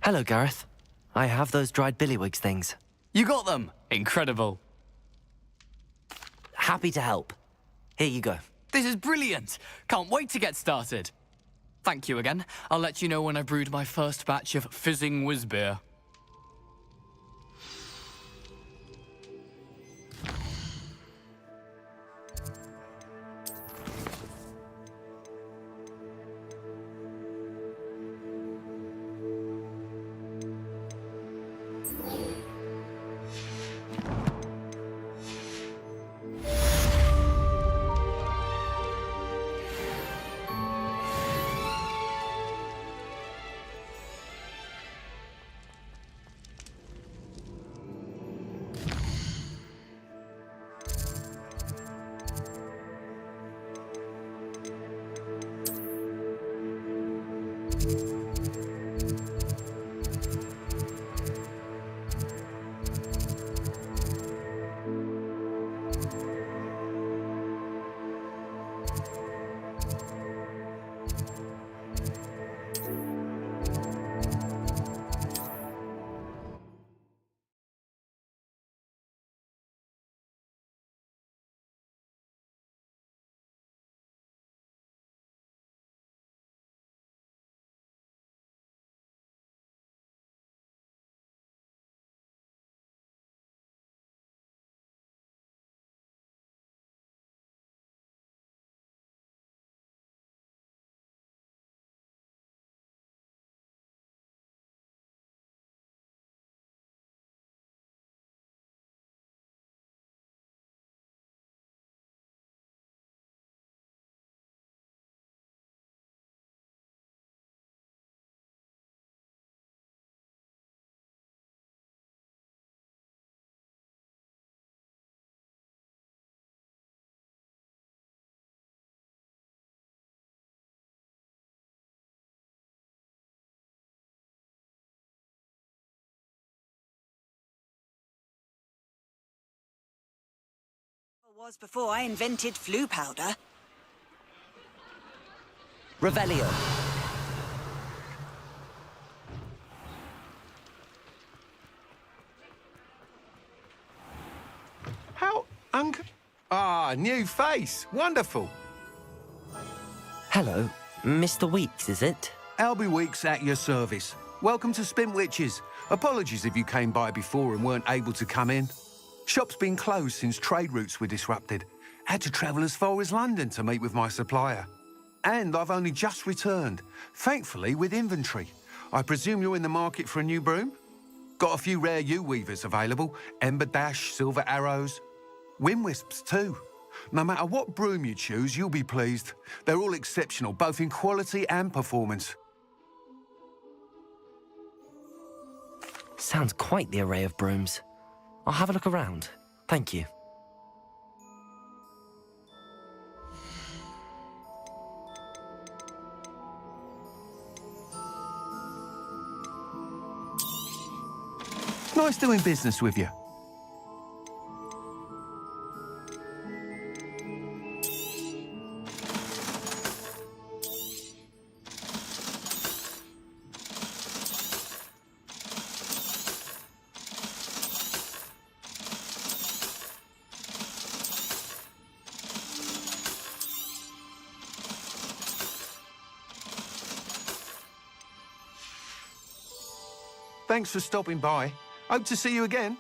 Hello, Gareth. I have those dried billywigs things. You got them! Incredible. Happy to help. Here you go. This is brilliant! Can't wait to get started. Thank you again. I'll let you know when I brewed my first batch of fizzing whiz-beer. Was before I invented flu powder. Revelio. How new face. Wonderful. Hello, Mr. Weeks, is it? Albie Weeks at your service. Welcome to Spint Witches. Apologies if you came by before and weren't able to come in. Shop's been closed since trade routes were disrupted. Had to travel as far as London to meet with my supplier. And I've only just returned, thankfully with inventory. I presume you're in the market for a new broom? Got a few rare yew-weavers available. Ember Dash, Silver Arrows. Wind Wisps too. No matter what broom you choose, you'll be pleased. They're all exceptional, both in quality and performance. Sounds quite the array of brooms. I'll have a look around. Thank you. Nice doing business with you. Thanks for stopping by. Hope to see you again.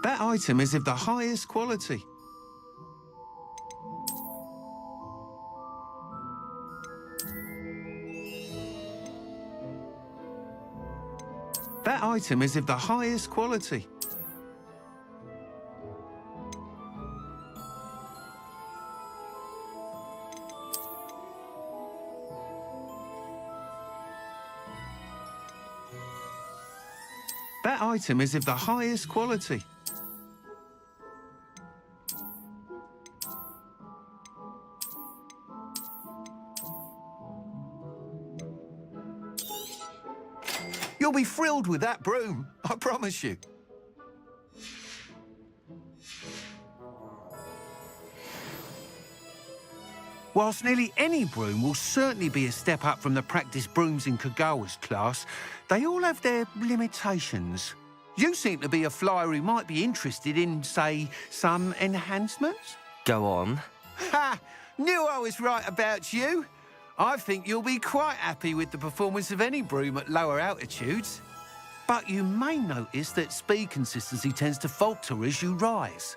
That item is of the highest quality. That item is of the highest quality. That item is of the highest quality. You'll be thrilled with that broom, I promise you. Whilst nearly any broom will certainly be a step up from the practice brooms in Kagawa's class, they all have their limitations. You seem to be a flyer who might be interested in, say, some enhancements? Go on. Ha! Knew I was right about you. I think you'll be quite happy with the performance of any broom at lower altitudes. But you may notice that speed consistency tends to falter as you rise.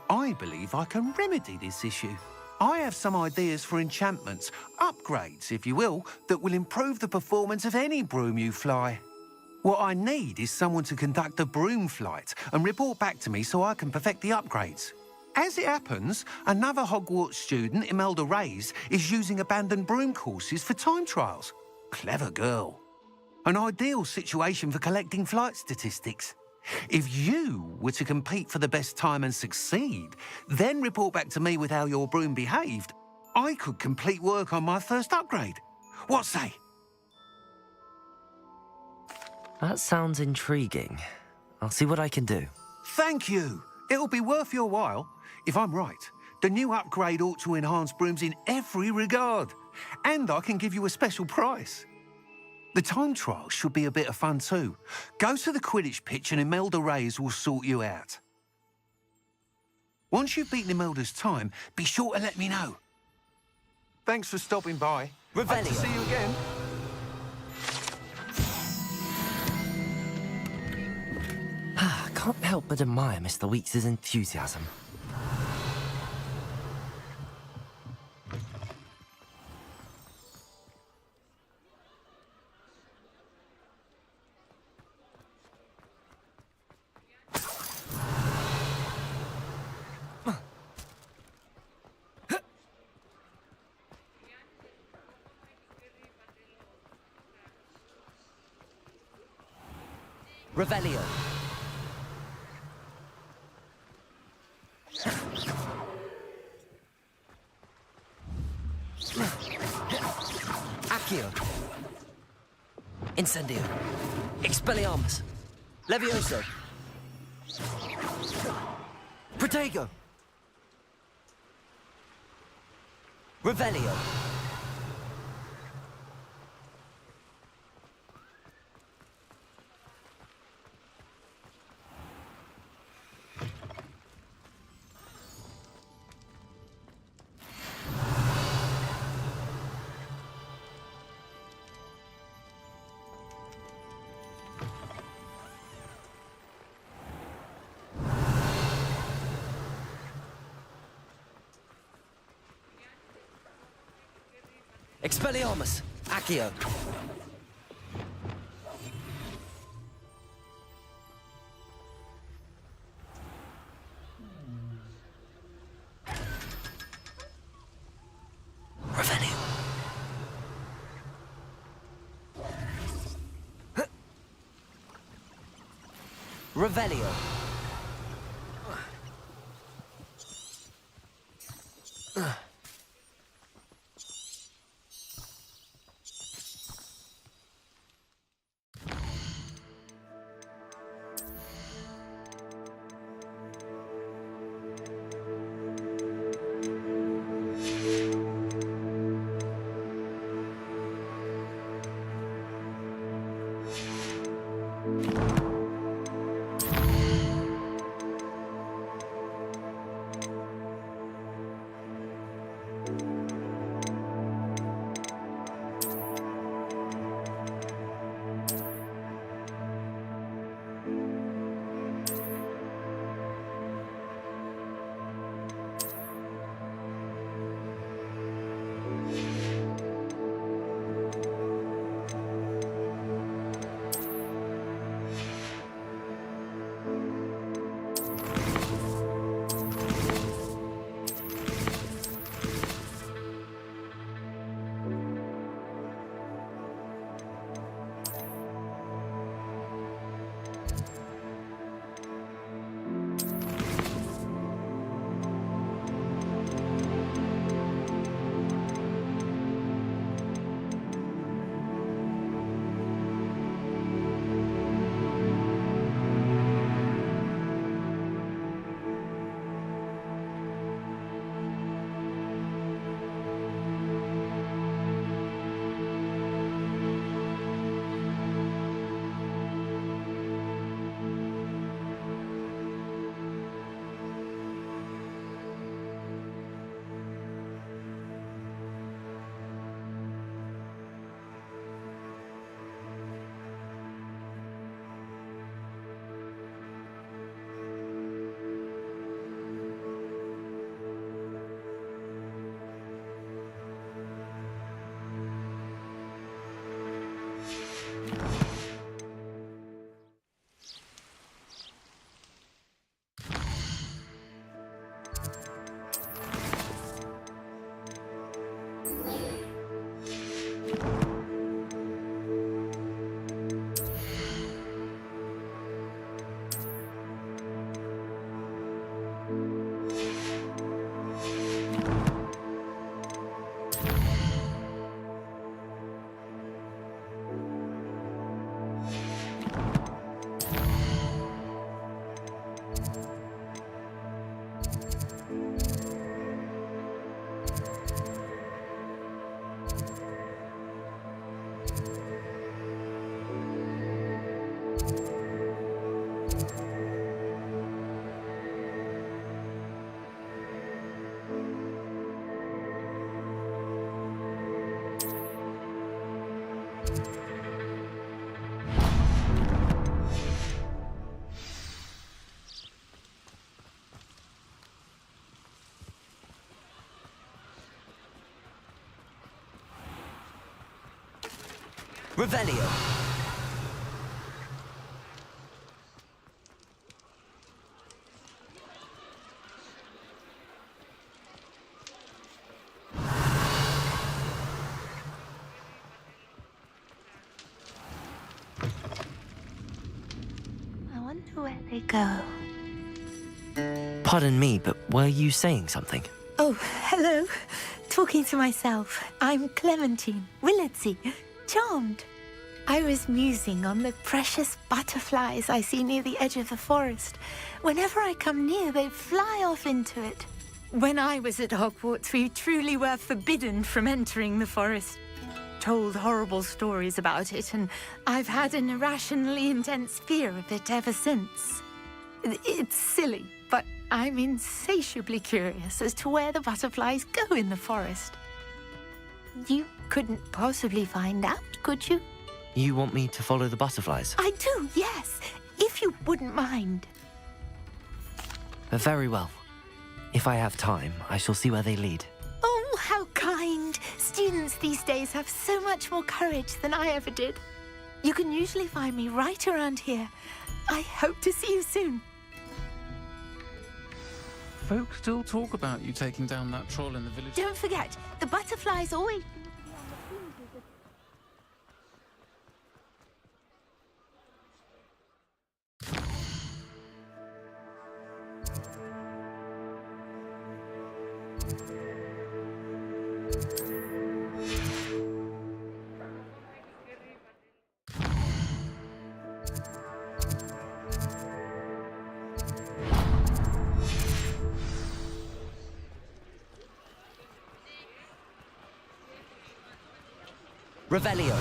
I believe I can remedy this issue. I have some ideas for enchantments, upgrades, if you will, that will improve the performance of any broom you fly. What I need is someone to conduct a broom flight and report back to me so I can perfect the upgrades. As it happens, another Hogwarts student, Imelda Reyes, is using abandoned broom courses for time trials. Clever girl. An ideal situation for collecting flight statistics. If you were to compete for the best time and succeed, then report back to me with how your broom behaved, I could complete work on my first upgrade. What say? That sounds intriguing. I'll see what I can do. Thank you. It'll be worth your while. If I'm right, the new upgrade ought to enhance brooms in every regard. And I can give you a special price. The time trial should be a bit of fun too. Go to the Quidditch pitch and Imelda Reyes will sort you out. Once you've beaten Imelda's time, be sure to let me know. Thanks for stopping by. Hope to see you again. Can't help but admire Mr. Weeks' enthusiasm. Revelio. Accio. Incendio. Expelliarmus. Levioso. Protego. Revelio. Expelliarmus. Accio. Revelio. Revelio. Revelio. I wonder where they go. Pardon me, but were you saying something? Oh, hello. Talking to myself. I'm Clementine Willardsey. Charmed. I was musing on the precious butterflies I see near the edge of the forest. Whenever I come near, they fly off into it. When I was at Hogwarts, we truly were forbidden from entering the forest. Told horrible stories about it, and I've had an irrationally intense fear of it ever since. It's silly, but I'm insatiably curious as to where the butterflies go in the forest. You couldn't possibly find out, could you? You want me to follow the butterflies? I do, yes. If you wouldn't mind. Very well. If I have time, I shall see where they lead. Oh, how kind. Students these days have so much more courage than I ever did. You can usually find me right around here. I hope to see you soon. Folk still talk about you taking down that troll in the village. Don't forget, the butterflies always... Revelio.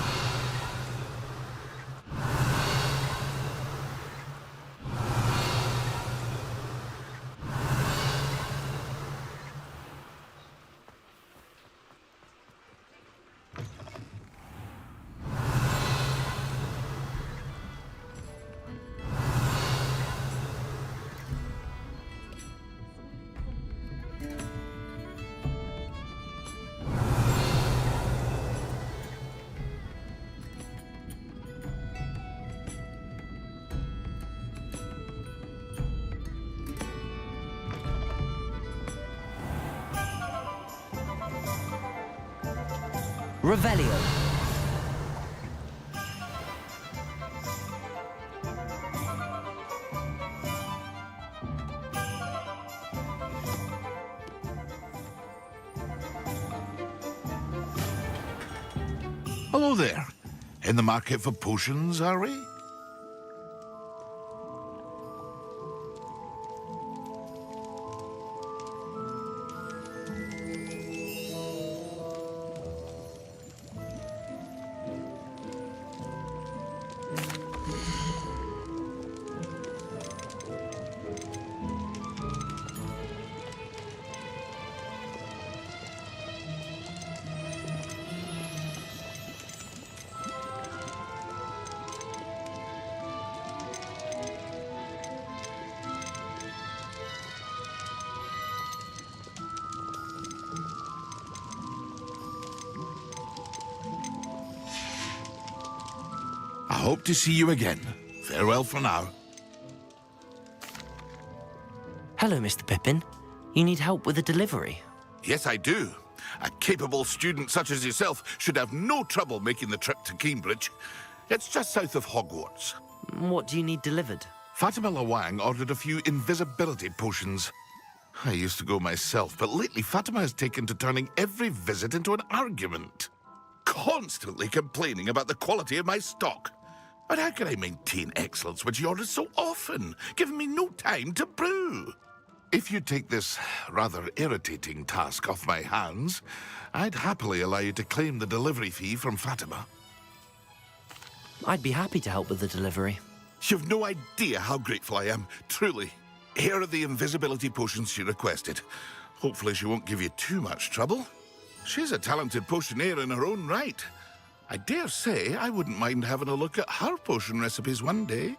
Revelio. Hello there. In the market for potions, are we? I hope to see you again. Farewell for now. Hello, Mr. Pippin. You need help with a delivery? Yes, I do. A capable student such as yourself should have no trouble making the trip to Cambridge. It's just south of Hogwarts. What do you need delivered? Fatima Lawang ordered a few invisibility potions. I used to go myself, but lately Fatima has taken to turning every visit into an argument. Constantly complaining about the quality of my stock. But how can I maintain excellence when she orders so often, giving me no time to brew? If you take this rather irritating task off my hands, I'd happily allow you to claim the delivery fee from Fatima. I'd be happy to help with the delivery. You've no idea how grateful I am, truly. Here are the invisibility potions she requested. Hopefully she won't give you too much trouble. She's a talented potioneer in her own right. I dare say I wouldn't mind having a look at her potion recipes one day.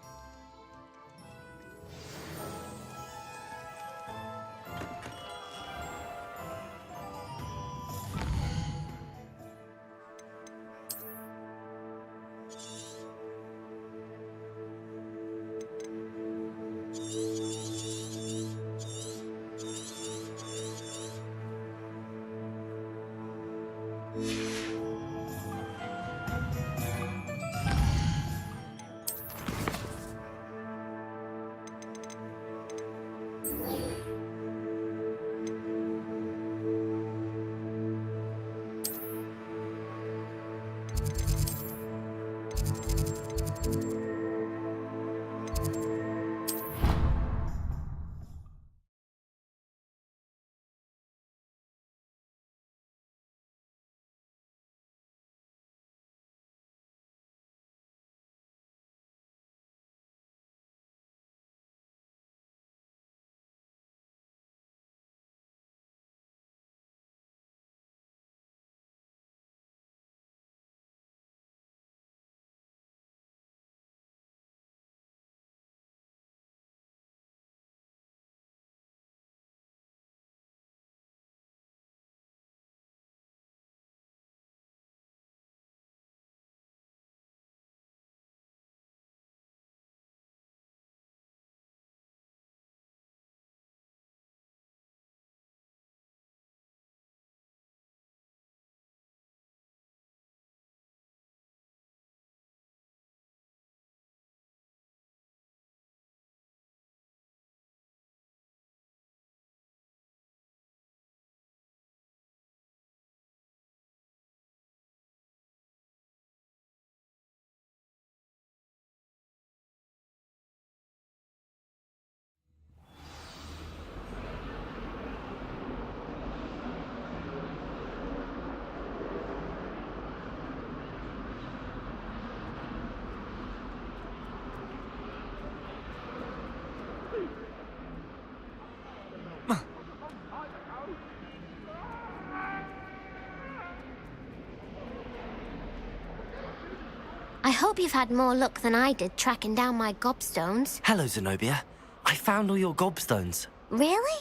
I hope you've had more luck than I did tracking down my gobstones. Hello, Zenobia. I found all your gobstones. Really?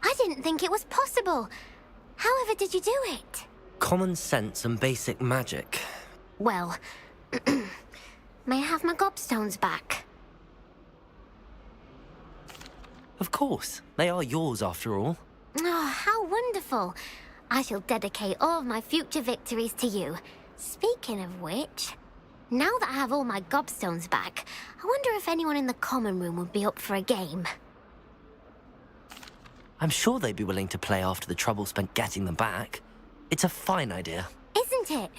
I didn't think it was possible. However did you do it? Common sense and basic magic. Well, may I have my gobstones back? Of course. They are yours, after all. Oh, how wonderful. I shall dedicate all of my future victories to you. Speaking of which, now that I have all my gobstones back, I wonder if anyone in the common room would be up for a game. I'm sure they'd be willing to play after the trouble spent getting them back. It's a fine idea. Isn't it?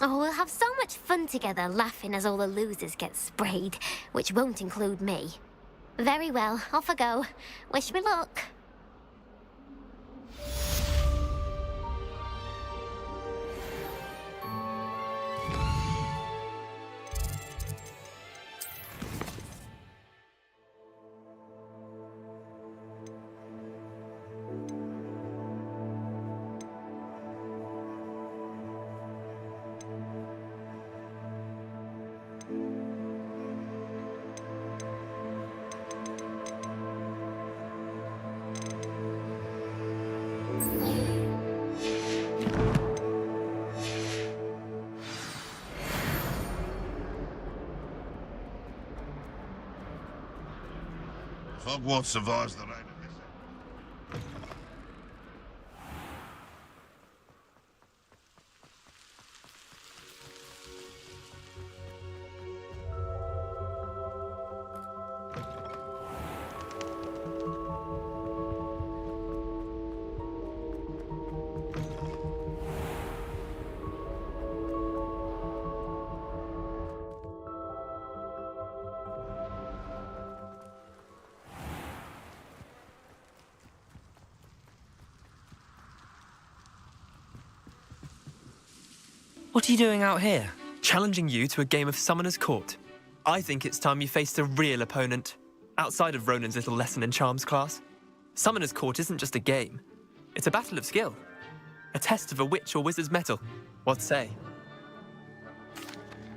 Oh, we'll have so much fun together, laughing as all the losers get sprayed, which won't include me. Very well, off I go. Wish me luck. Hogwarts survives the rain. What are you doing out here? Challenging you to a game of Summoner's Court. I think it's time you faced a real opponent, outside of Ronan's little lesson in charms class. Summoner's Court isn't just a game. It's a battle of skill. A test of a witch or wizard's mettle. What say?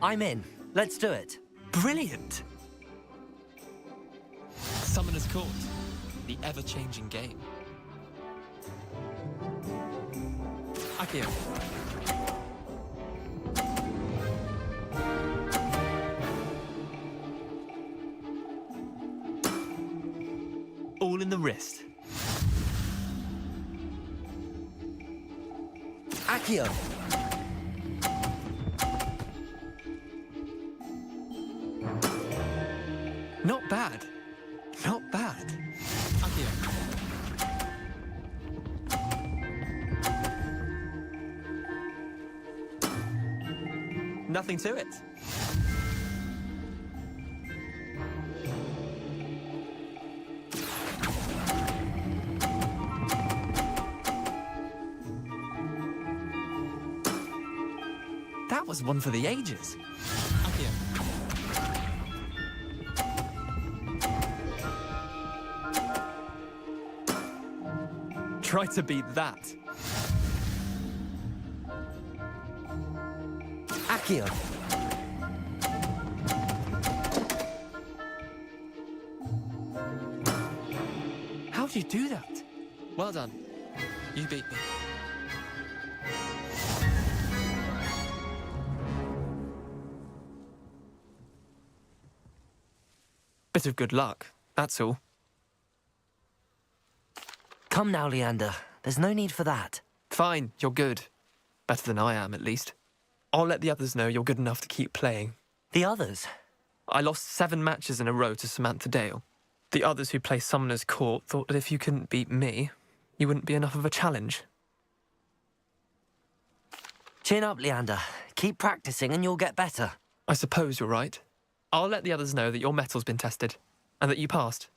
I'm in. Let's do it. Brilliant! Summoner's Court, the ever-changing game. Akio. All in the wrist. Accio. Not bad. Not bad. Akio. Nothing to it. That was one for the ages. Akio. Try to beat that. Accio. How'd you do that? Well done. You beat me. Bit of good luck, that's all. Come now, Leander. There's no need for that. Fine, you're good. Better than I am, at least. I'll let the others know you're good enough to keep playing. The others? I lost 7 matches in a row to Samantha Dale. The others who play Summoner's Court thought that if you couldn't beat me, you wouldn't be enough of a challenge. Chin up, Leander. Keep practicing and you'll get better. I suppose you're right. I'll let the others know that your metal's been tested, and that you passed.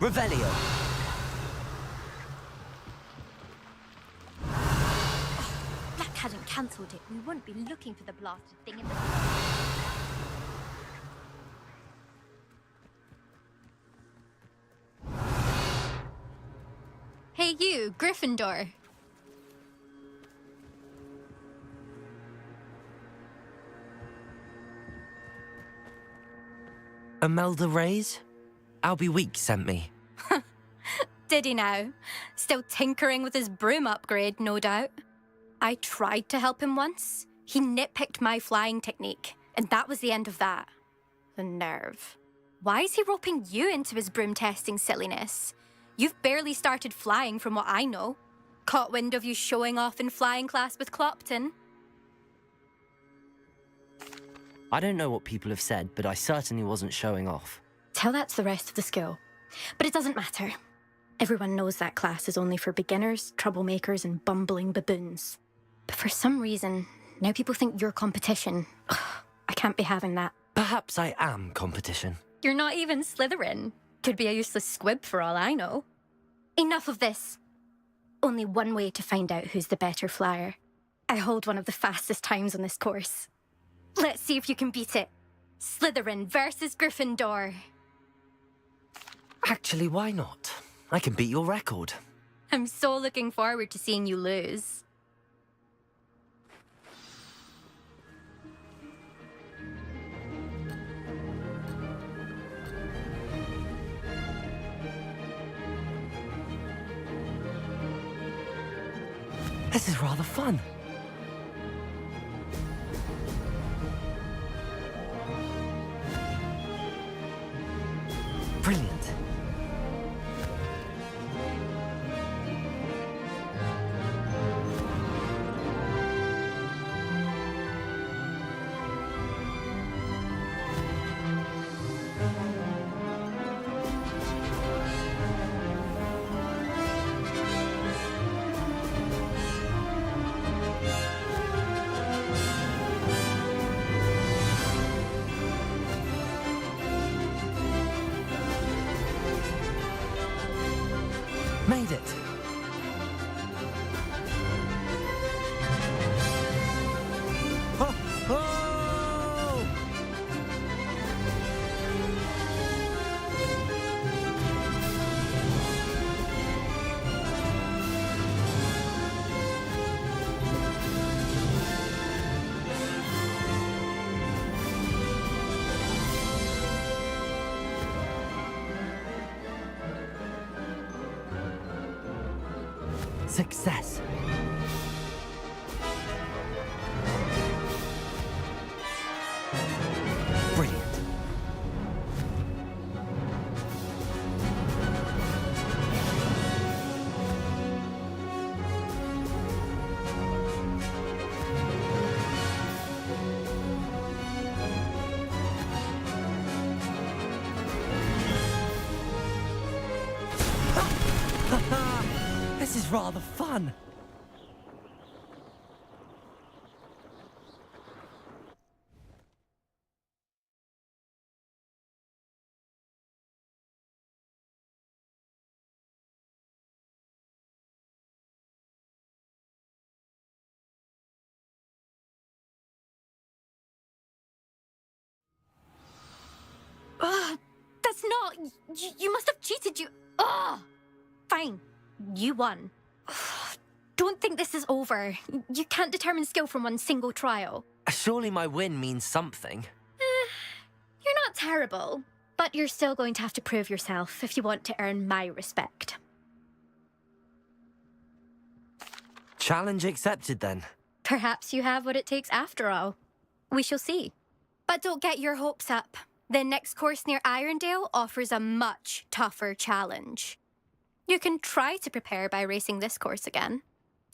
Revelio. Black hadn't cancelled it. We wouldn't be looking for the blasted thing in the... Hey you, Gryffindor. Imelda Reyes? Albie Weeks sent me. Did he now? Still tinkering with his broom upgrade, no doubt. I tried to help him once. He nitpicked my flying technique, and that was the end of that. The nerve. Why is he roping you into his broom testing silliness? You've barely started flying from what I know. Caught wind of you showing off in flying class with Clopton. I don't know what people have said, but I certainly wasn't showing off. Tell that to the rest of the school. But it doesn't matter. Everyone knows that class is only for beginners, troublemakers, and bumbling baboons. But for some reason, now people think you're competition. Ugh, I can't be having that. Perhaps I am competition. You're not even Slytherin. Could be a useless squib for all I know. Enough of this. Only one way to find out who's the better flyer. I hold one of the fastest times on this course. Let's see if you can beat it. Slytherin versus Gryffindor. Actually, why not? I can beat your record. I'm so looking forward to seeing you lose. This is rather fun. Brilliant. Made it. Ho, ho! Success. Brilliant. This is rather fun. That's not... You must have cheated, you... Ugh! Fine. You won. Don't think this is over. You can't determine skill from one single trial. Surely my win means something. You're not terrible, but you're still going to have to prove yourself if you want to earn my respect. Challenge accepted then. Perhaps you have what it takes after all. We shall see. But don't get your hopes up. The next course near Irondale offers a much tougher challenge. You can try to prepare by racing this course again.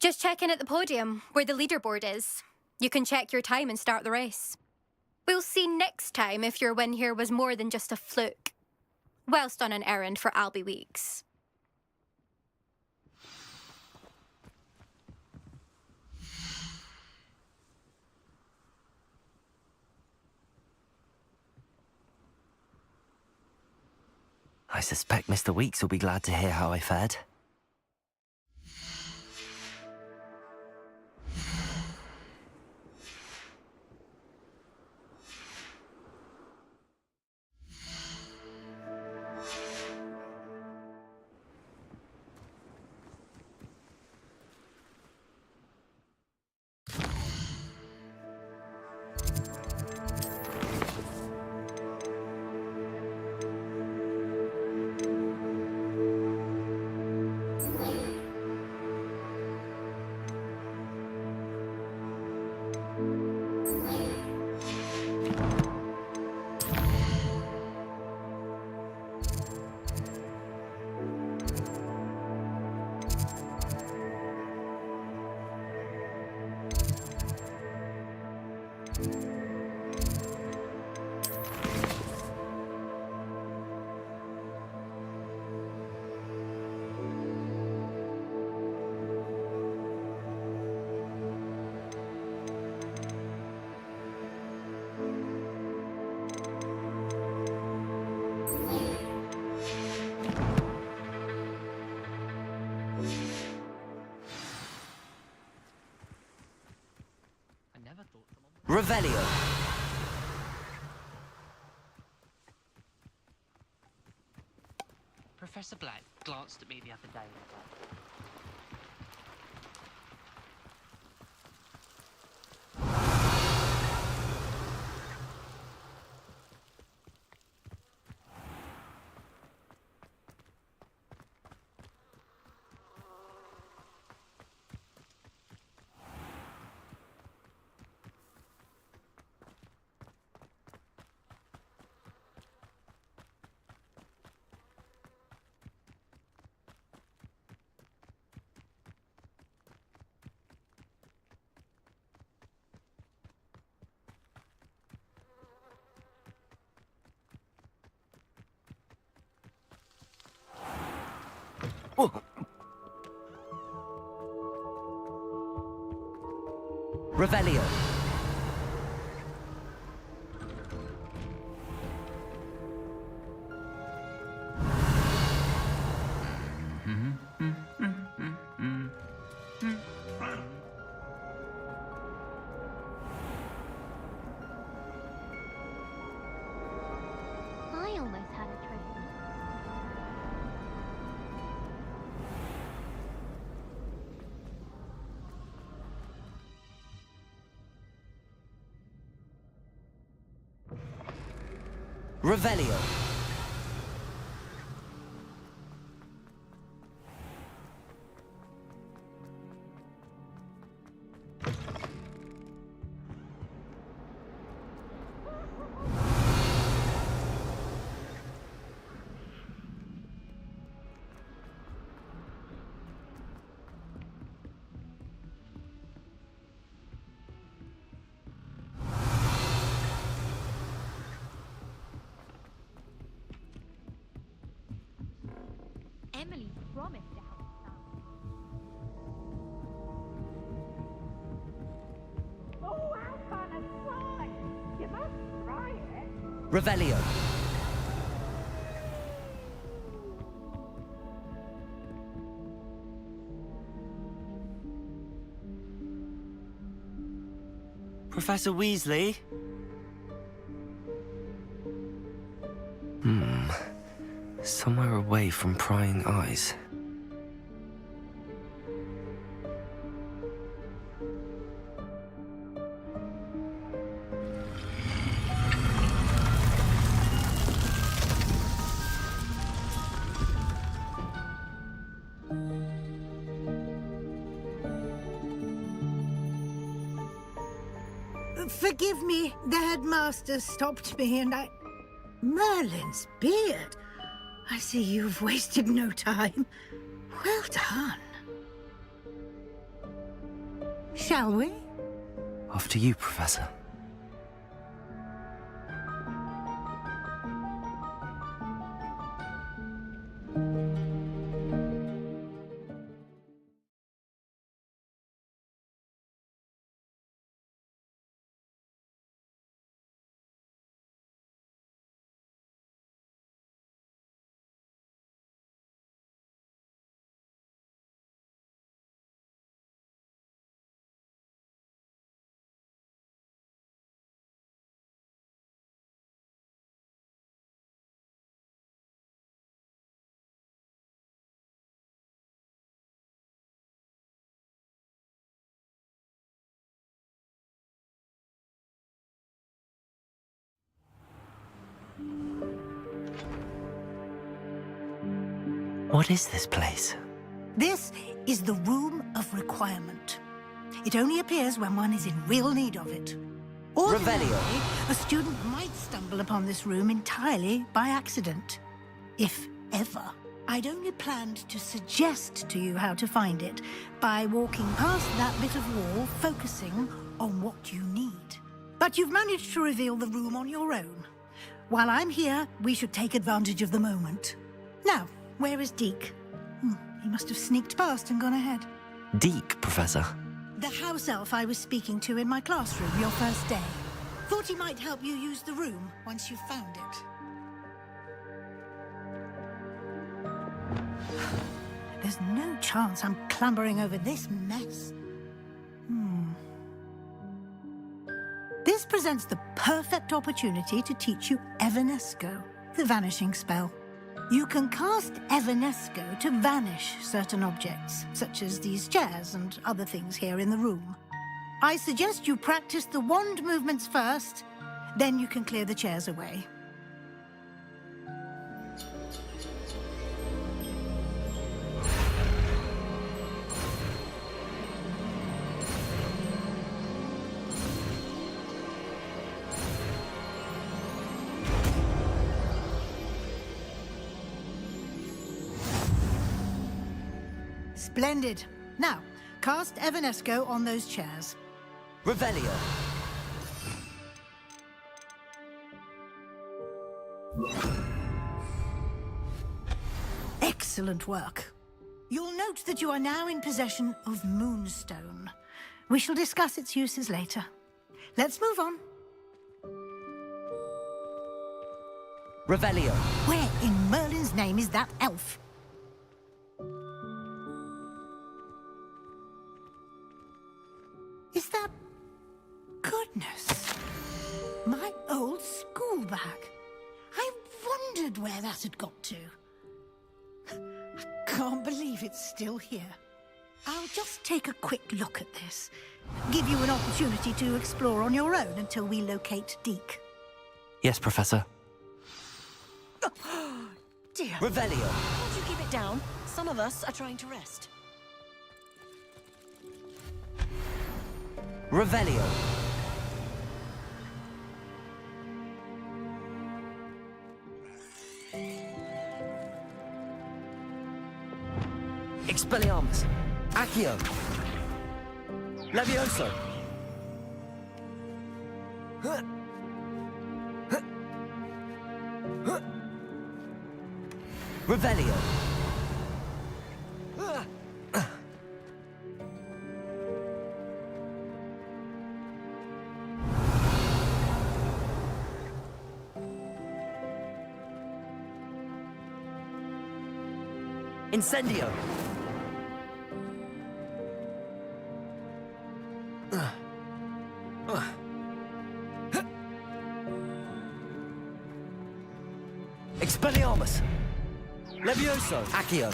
Just check in at the podium, where the leaderboard is. You can check your time and start the race. We'll see next time if your win here was more than just a fluke. Whilst on an errand for Albie Weeks. I suspect Mr. Weeks will be glad to hear how I fared. Revelio. Professor Black glanced at me the other day. Revelio. I almost had a treasure. Revelio. Emily promised to help us out. Oh, how fun and fun! You must try it. Revelio. Professor Weasley? Somewhere away from prying eyes. Forgive me, the headmaster stopped me and I... Merlin's beard. I see you've wasted no time. Well done. Shall we? After you, Professor. What is this place? This is the Room of Requirement. It only appears when one is in real need of it. Ordinarily, a student might stumble upon this room entirely by accident. If ever. I'd only planned to suggest to you how to find it by walking past that bit of wall, focusing on what you need. But you've managed to reveal the room on your own. While I'm here, we should take advantage of the moment. Now, where is Deke? He must have sneaked past and gone ahead. Deke, Professor. The house elf I was speaking to in my classroom your first day. Thought he might help you use the room once you've found it. There's no chance I'm clambering over this mess. This presents the perfect opportunity to teach you Evanesco, the vanishing spell. You can cast Evanesco to vanish certain objects, such as these chairs and other things here in the room. I suggest you practice the wand movements first, then you can clear the chairs away. Splendid. Now, cast Evanesco on those chairs. Revelio. Excellent work. You'll note that you are now in possession of Moonstone. We shall discuss its uses later. Let's move on. Revelio. Where in Merlin's name is that elf? Is that... Goodness. My old school bag. I wondered where that had got to. I can't believe it's still here. I'll just take a quick look at this. Give you an opportunity to explore on your own until we locate Deke. Yes, Professor. Dear. Revelio. Can't you keep it down? Some of us are trying to rest. Revelio. Expelliarmus. Accio. Levioso. Revelio. Incendio. Expelliarmus. Levioso. Accio.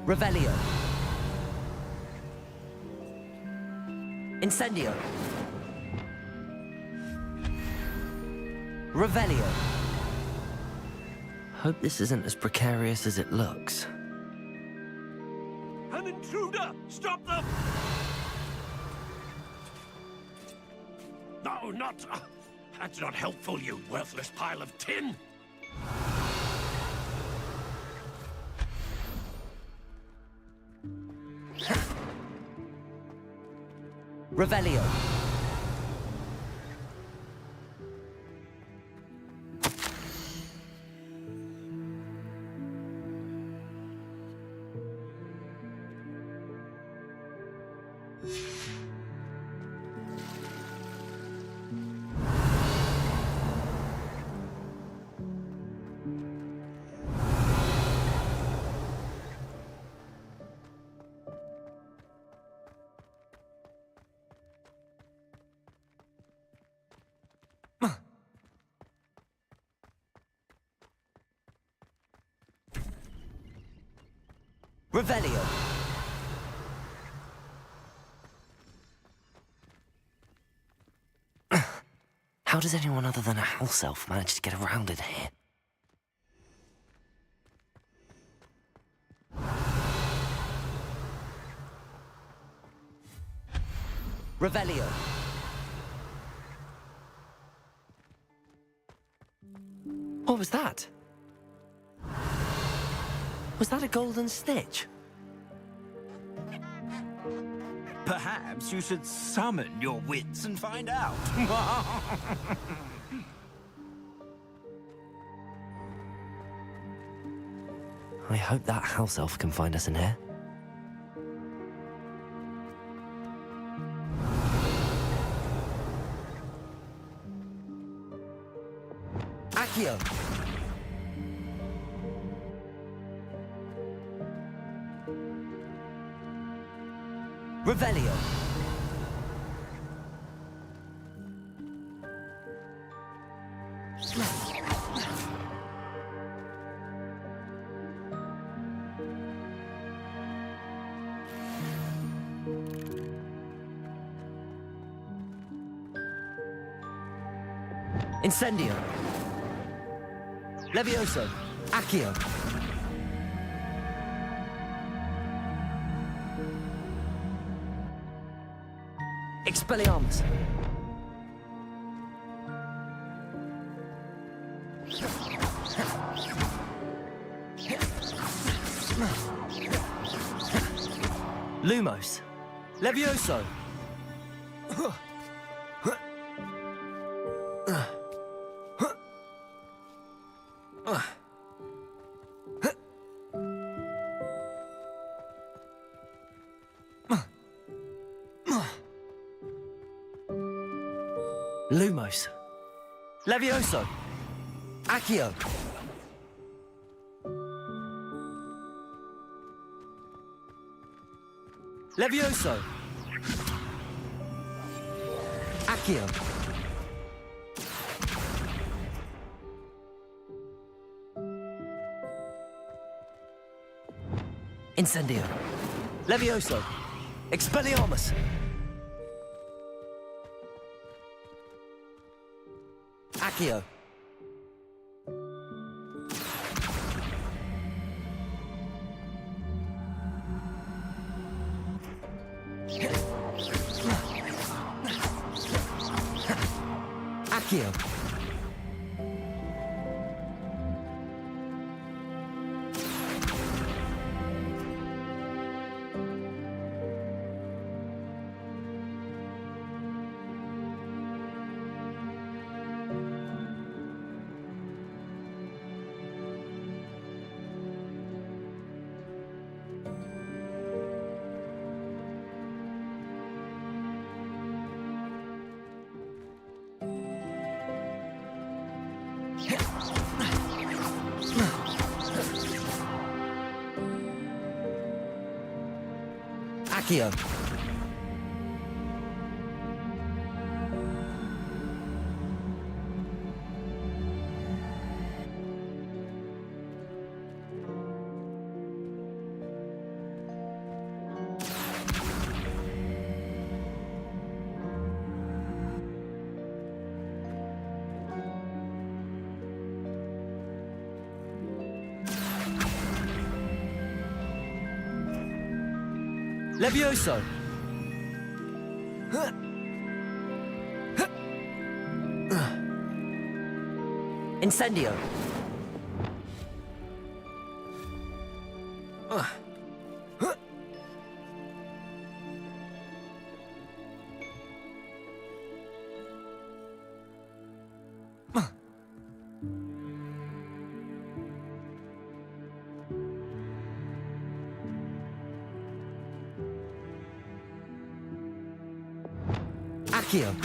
Revelio. Incendio. Revelio. Hope this isn't as precarious as it looks. An intruder! Stop them! No, not... that's not helpful, you worthless pile of tin! Revelio. Revelio. How does anyone other than a house elf manage to get around in here? Revelio. What was that? Was that a golden stitch? Perhaps you should summon your wits and find out. I hope that house elf can find us in here. Accio. Revelio. Incendio. Levioso. Accio. Expelliarmus. Lumos. Levioso. Lumos. Levioso. Accio. Levioso. Accio. Incendio. Levioso. Expelliarmus. Accio. Accio. Accio. Levioso. Incendio. Accio.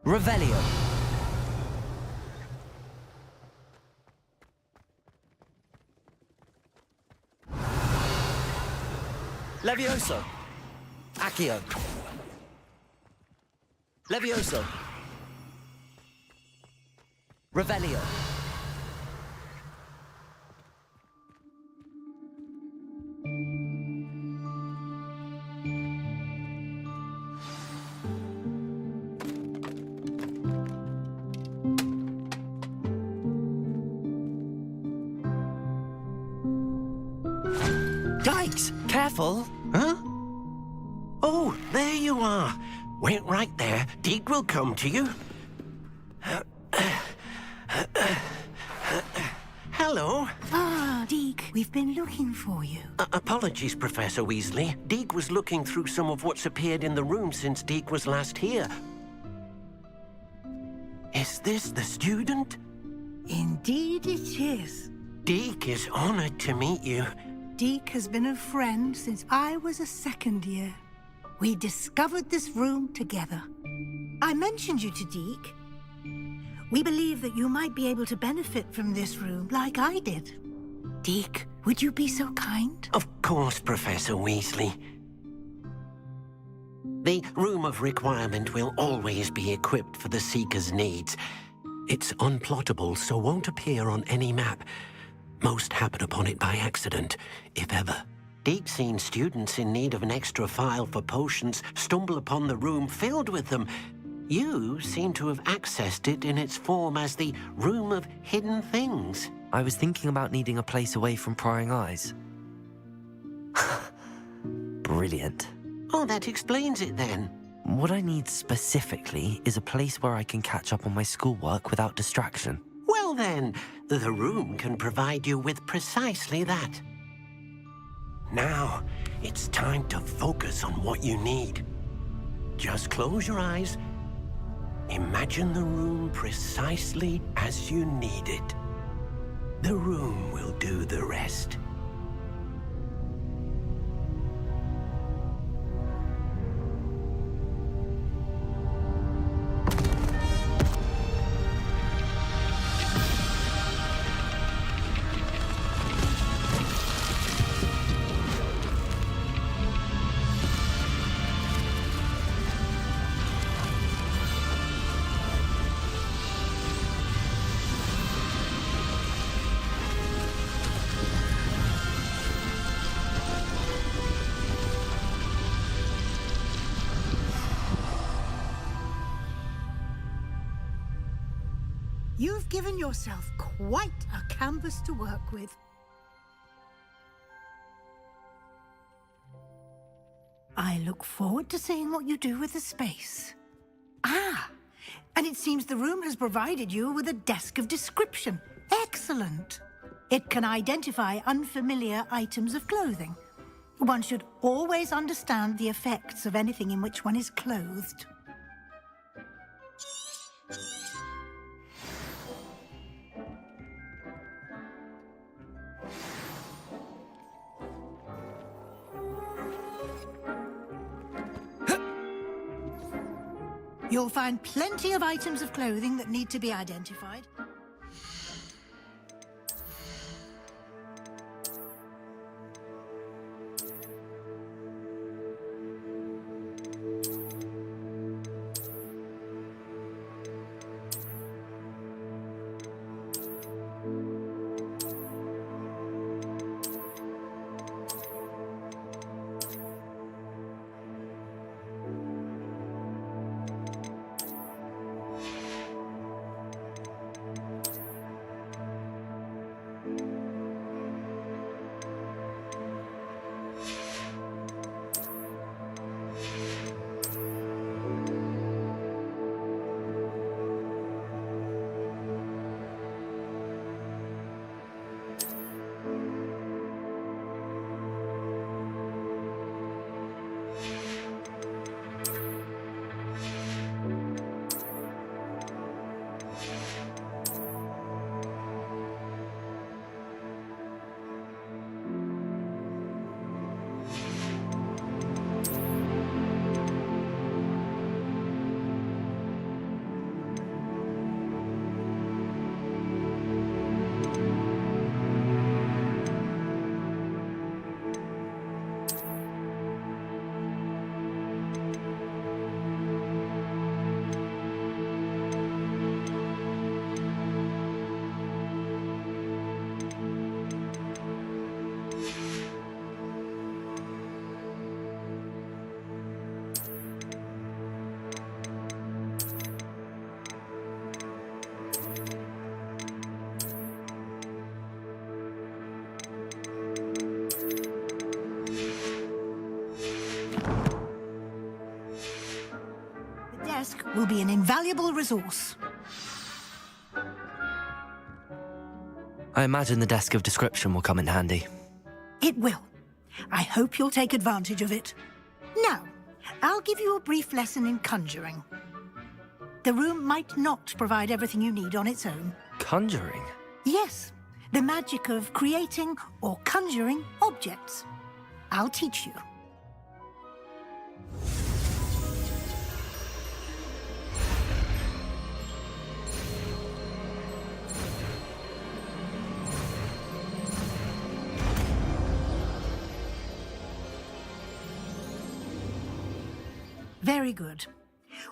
Revelio. Levioso. Accio. Levioso. Revelio. Yikes! Careful! Huh? Oh, there you are. Wait right there. Deke will come to you. Hello. Ah, Deke, we've been looking for you. Apologies, Professor Weasley. Deke was looking through some of what's appeared in the room since Deke was last here. Is this the student? Indeed it is. Deke is honored to meet you. Deke has been a friend since I was a second year. We discovered this room together. I mentioned you to Deke. We believe that you might be able to benefit from this room like I did. Deke, would you be so kind? Of course, Professor Weasley. The Room of Requirement will always be equipped for the Seeker's needs. It's unplottable, so won't appear on any map. Most happen upon it by accident, if ever. Deke's seen students in need of an extra file for potions stumble upon the room filled with them. You seem to have accessed it in its form as the Room of Hidden Things. I was thinking about needing a place away from prying eyes. Brilliant. Oh, that explains it then. What I need specifically is a place where I can catch up on my schoolwork without distraction. Well then, the room can provide you with precisely that. Now, it's time to focus on what you need. Just close your eyes. Imagine the room precisely as you need it. The room will do the rest. You've given yourself quite a canvas to work with. I look forward to seeing what you do with the space. Ah, and it seems the room has provided you with a desk of description. Excellent. It can identify unfamiliar items of clothing. One should always understand the effects of anything in which one is clothed. You'll find plenty of items of clothing that need to be identified. Will be an invaluable resource. I imagine the desk of description will come in handy. It will. I hope you'll take advantage of it. Now, I'll give you a brief lesson in conjuring. The room might not provide everything you need on its own. Conjuring? Yes, the magic of creating or conjuring objects. I'll teach you. Very good.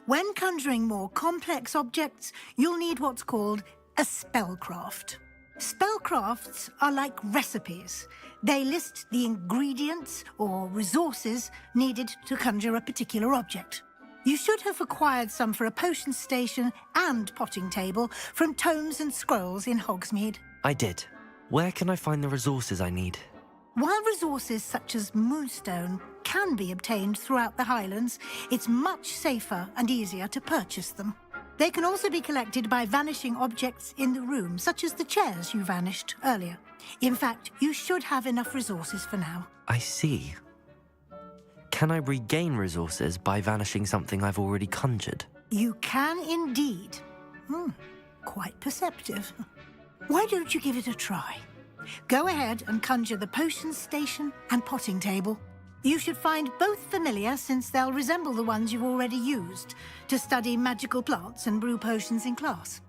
When conjuring more complex objects, you'll need what's called a spellcraft. Spellcrafts are like recipes. They list the ingredients or resources needed to conjure a particular object. You should have acquired some for a potion station and potting table from tomes and scrolls in Hogsmeade. I did. Where can I find the resources I need? While resources such as moonstone, can be obtained throughout the Highlands, it's much safer and easier to purchase them. They can also be collected by vanishing objects in the room, such as the chairs you vanished earlier. In fact, you should have enough resources for now. I see. Can I regain resources by vanishing something I've already conjured? You can indeed. Quite perceptive. Why don't you give it a try? Go ahead and conjure the potions station and potting table. You should find both familiar, since they'll resemble the ones you've already used to study magical plants and brew potions in class.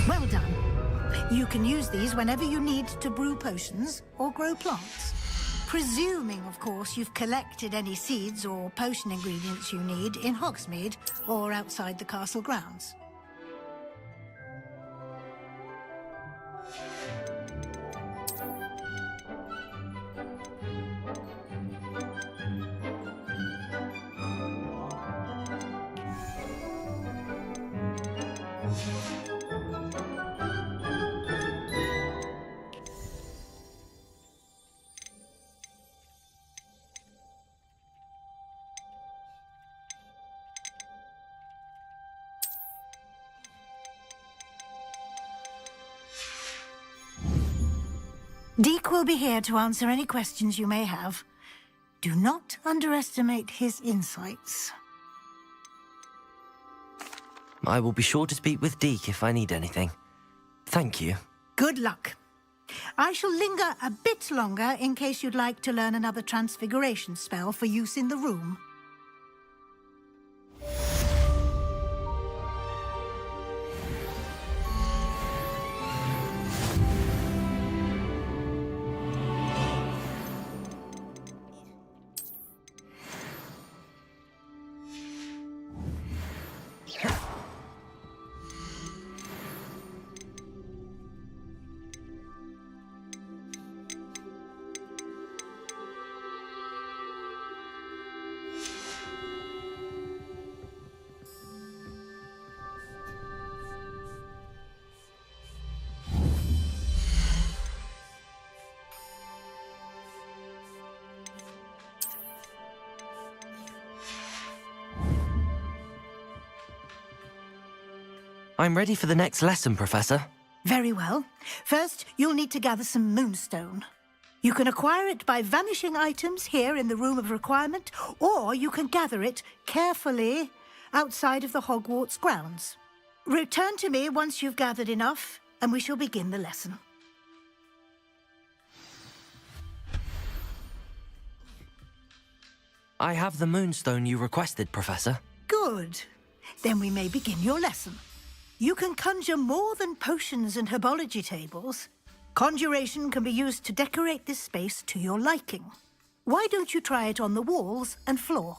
Well done. You can use these whenever you need to brew potions or grow plants. Presuming, of course, you've collected any seeds or potion ingredients you need in Hogsmeade or outside the castle grounds. Deke will be here to answer any questions you may have. Do not underestimate his insights. I will be sure to speak with Deke if I need anything. Thank you. Good luck. I shall linger a bit longer in case you'd like to learn another transfiguration spell for use in the room. I'm ready for the next lesson, Professor. Very well. First, you'll need to gather some moonstone. You can acquire it by vanishing items here in the Room of Requirement, or you can gather it carefully outside of the Hogwarts grounds. Return to me once you've gathered enough, and we shall begin the lesson. I have the moonstone you requested, Professor. Good. Then we may begin your lesson. You can conjure more than potions and herbology tables. Conjuration can be used to decorate this space to your liking. Why don't you try it on the walls and floor?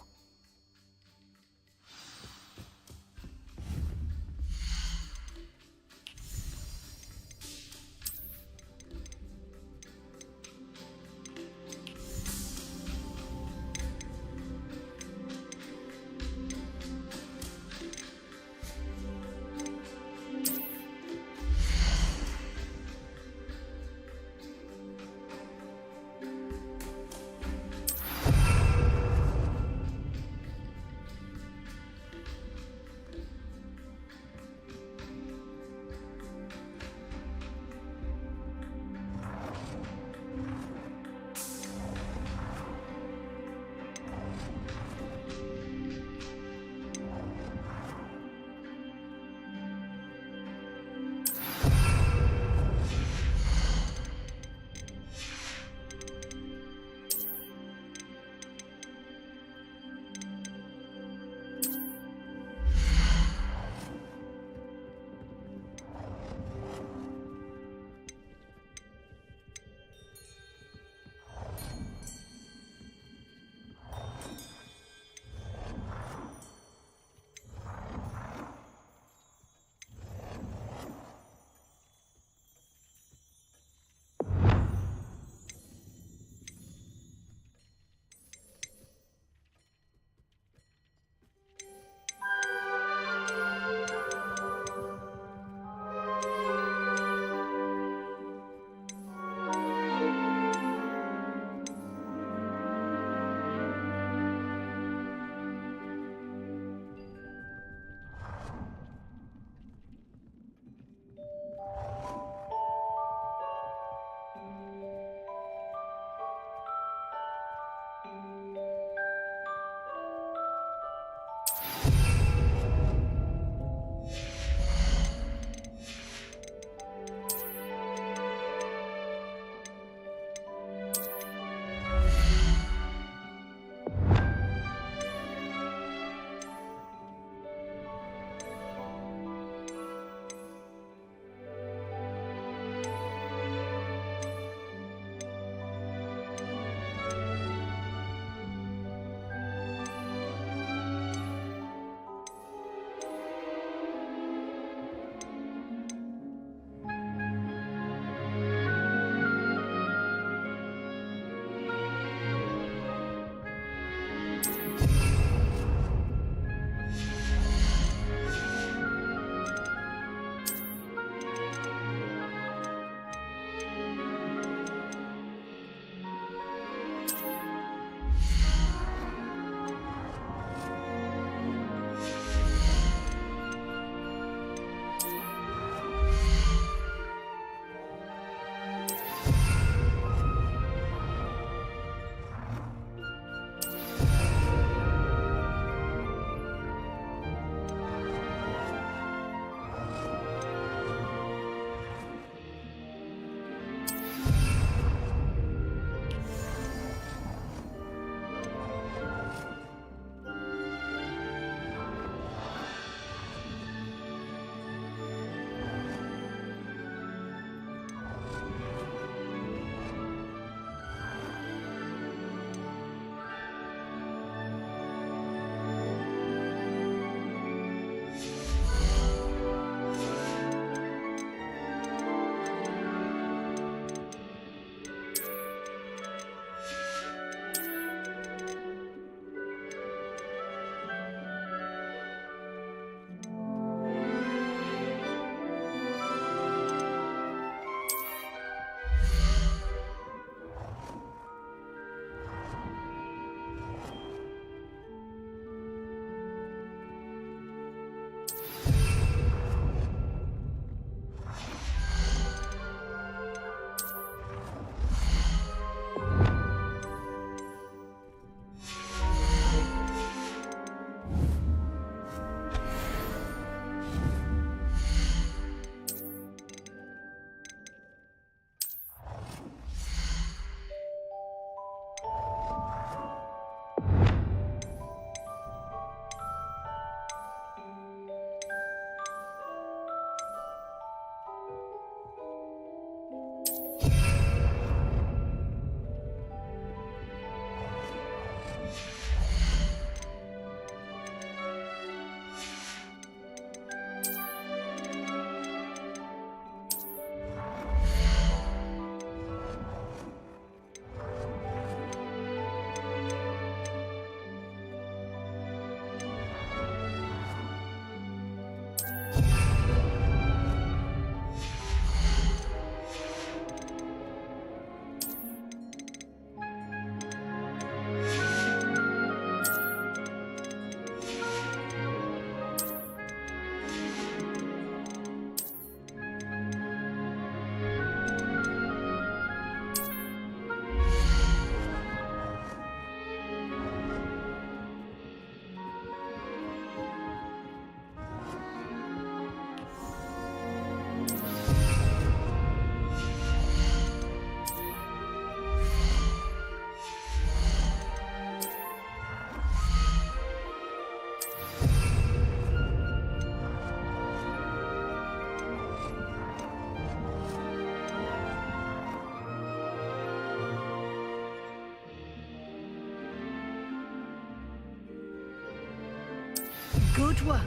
Good work.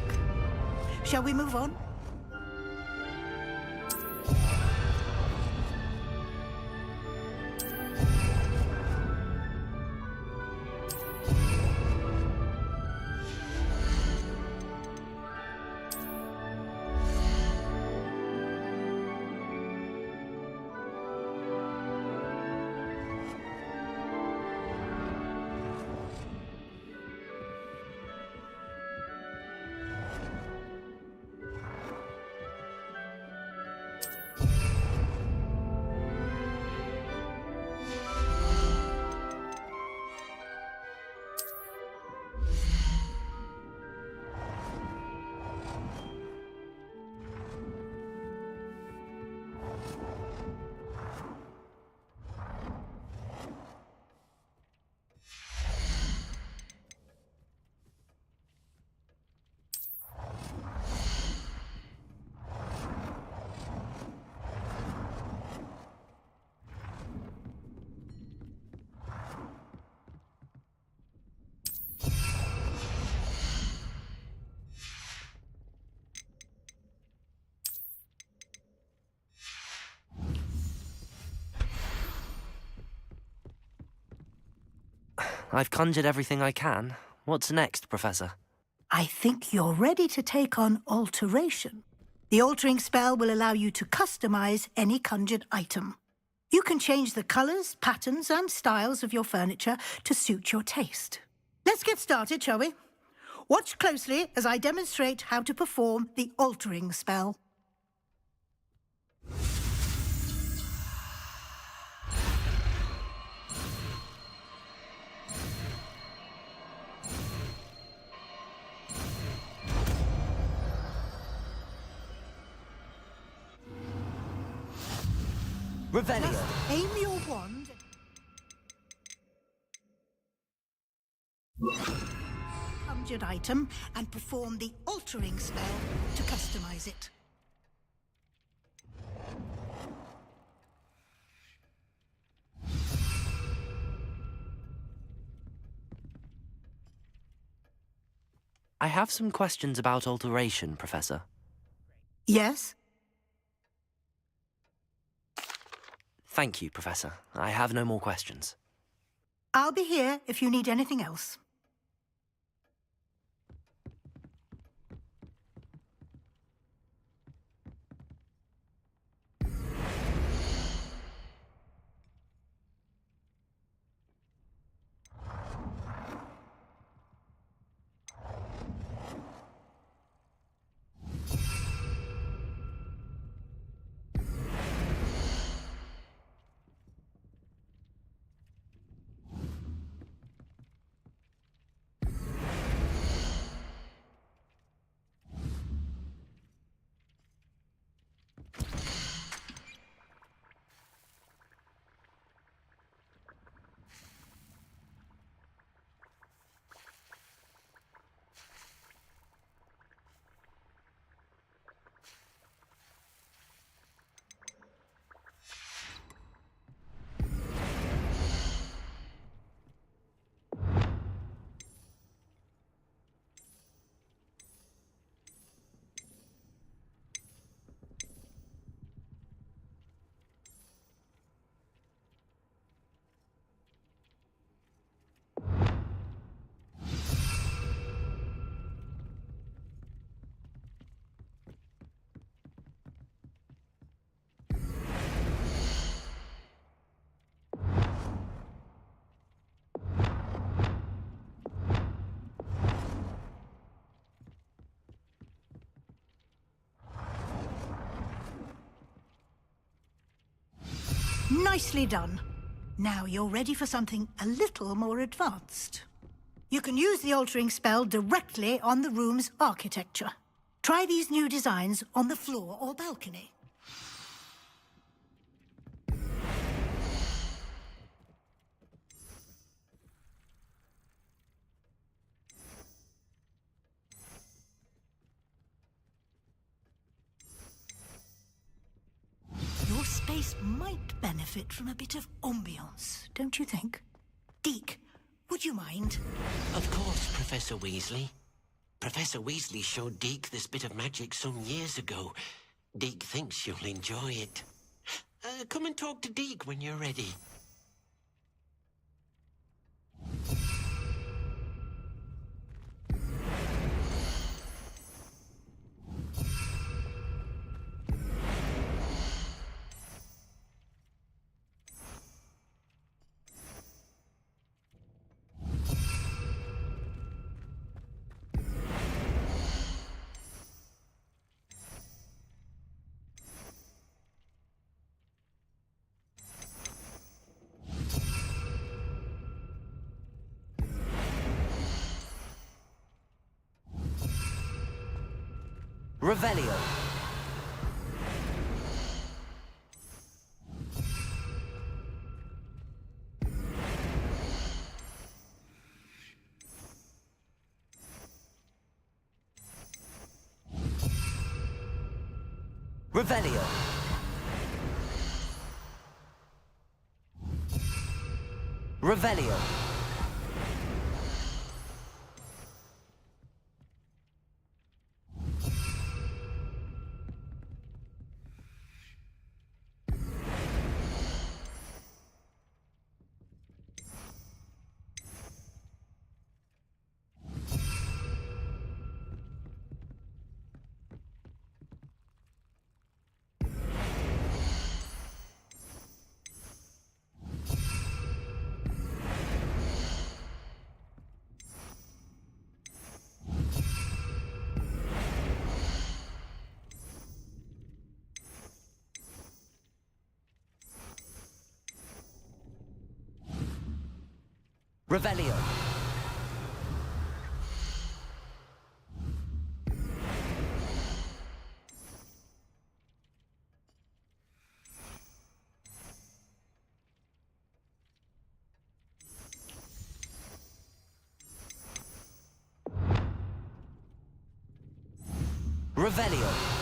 Shall we move on? I've conjured everything I can. What's next, Professor? I think you're ready to take on alteration. The altering spell will allow you to customize any conjured item. You can change the colors, patterns, and styles of your furniture to suit your taste. Let's get started, shall we? Watch closely as I demonstrate how to perform the altering spell. Revelio. Just aim your wand. Conjured item and perform the altering spell to customize it. I have some questions about alteration, Professor. Yes? Thank you, Professor. I have no more questions. I'll be here if you need anything else. Nicely done. Now you're ready for something a little more advanced. You can use the altering spell directly on the room's architecture. Try these new designs on the floor or balcony. Your space might benefit from a bit of ambiance, don't you think? Deke, would you mind? Of course, Professor Weasley. Professor Weasley showed Deke this bit of magic some years ago. Deke thinks you'll enjoy it. Come and talk to Deke when you're ready. Revelio. Revelio. Revelio. Revelio. Revelio.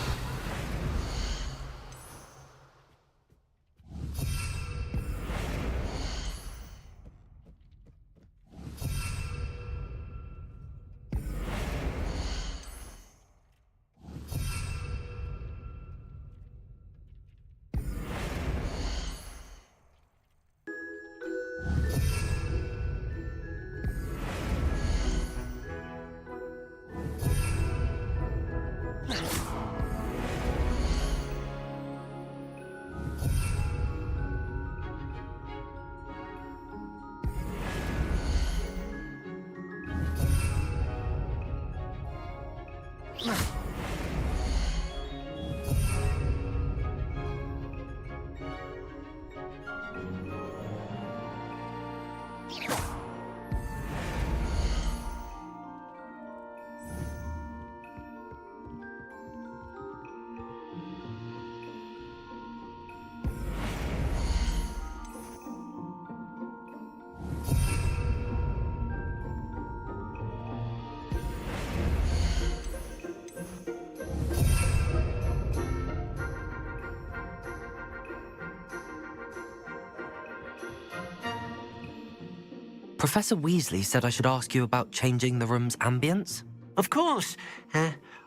Professor Weasley said I should ask you about changing the room's ambience? Of course.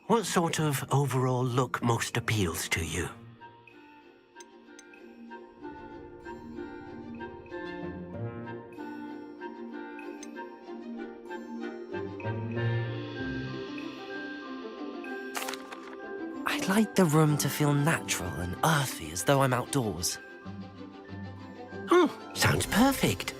What sort of overall look most appeals to you? I'd like the room to feel natural and earthy, as though I'm outdoors. Oh, sounds perfect.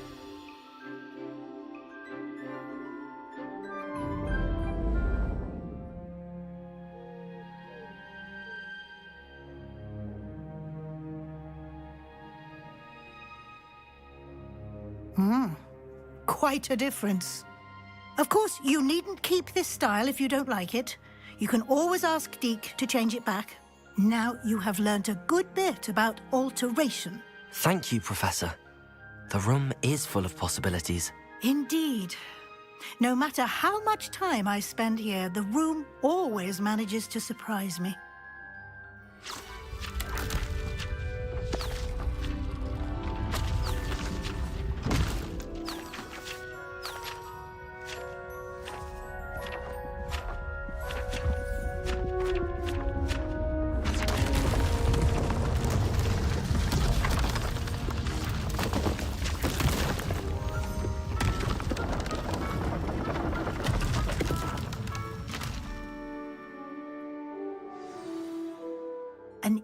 Quite a difference. Of course, you needn't keep this style if you don't like it. You can always ask Deke to change it back. Now you have learnt a good bit about alteration. Thank you, Professor. The room is full of possibilities. Indeed. No matter how much time I spend here, the room always manages to surprise me.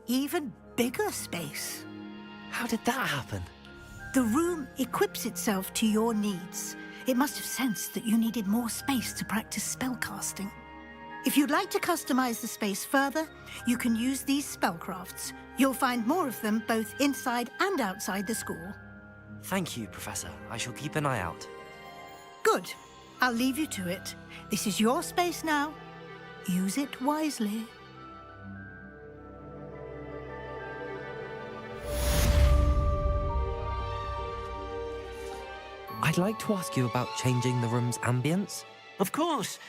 even bigger space. How did that happen? The room equips itself to your needs. It must have sensed that you needed more space to practice spellcasting. If you'd like to customize the space further, you can use these spellcrafts. You'll find more of them both inside and outside the school. Thank you, Professor. I shall keep an eye out. Good. I'll leave you to it. This is your space now. Use it wisely. I'd like to ask you about changing the room's ambience. Of course.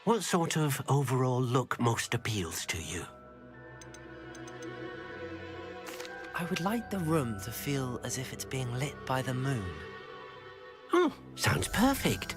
What sort of overall look most appeals to you? I would like the room to feel as if it's being lit by the moon. Oh, sounds perfect.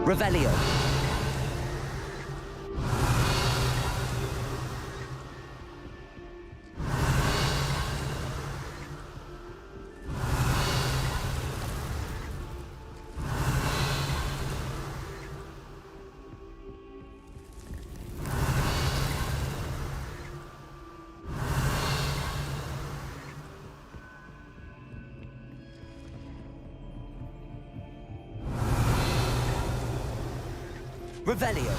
Revelio. Revelio.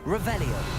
Revelio.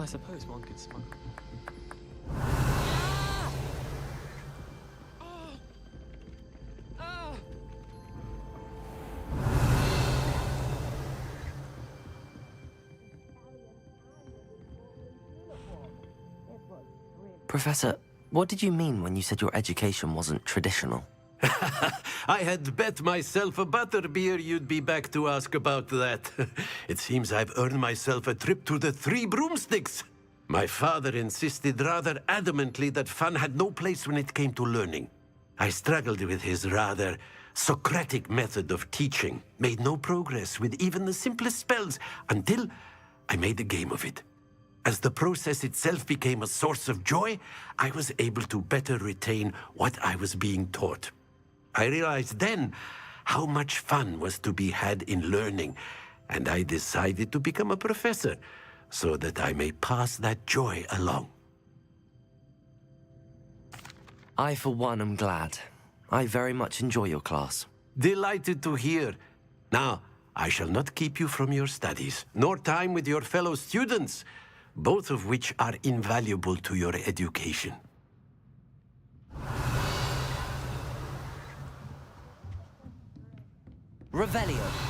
I suppose one could smuggle. Professor, what did you mean when you said your education wasn't traditional? I had bet myself a butterbeer you'd be back to ask about that. It seems I've earned myself a trip to the Three Broomsticks. My father insisted rather adamantly that fun had no place when it came to learning. I struggled with his rather Socratic method of teaching, made no progress with even the simplest spells until I made a game of it. As the process itself became a source of joy, I was able to better retain what I was being taught. I realized then how much fun was to be had in learning, and I decided to become a professor so that I may pass that joy along. I, for one, am glad. I very much enjoy your class. Delighted to hear. Now, I shall not keep you from your studies, nor time with your fellow students, both of which are invaluable to your education. Revelio.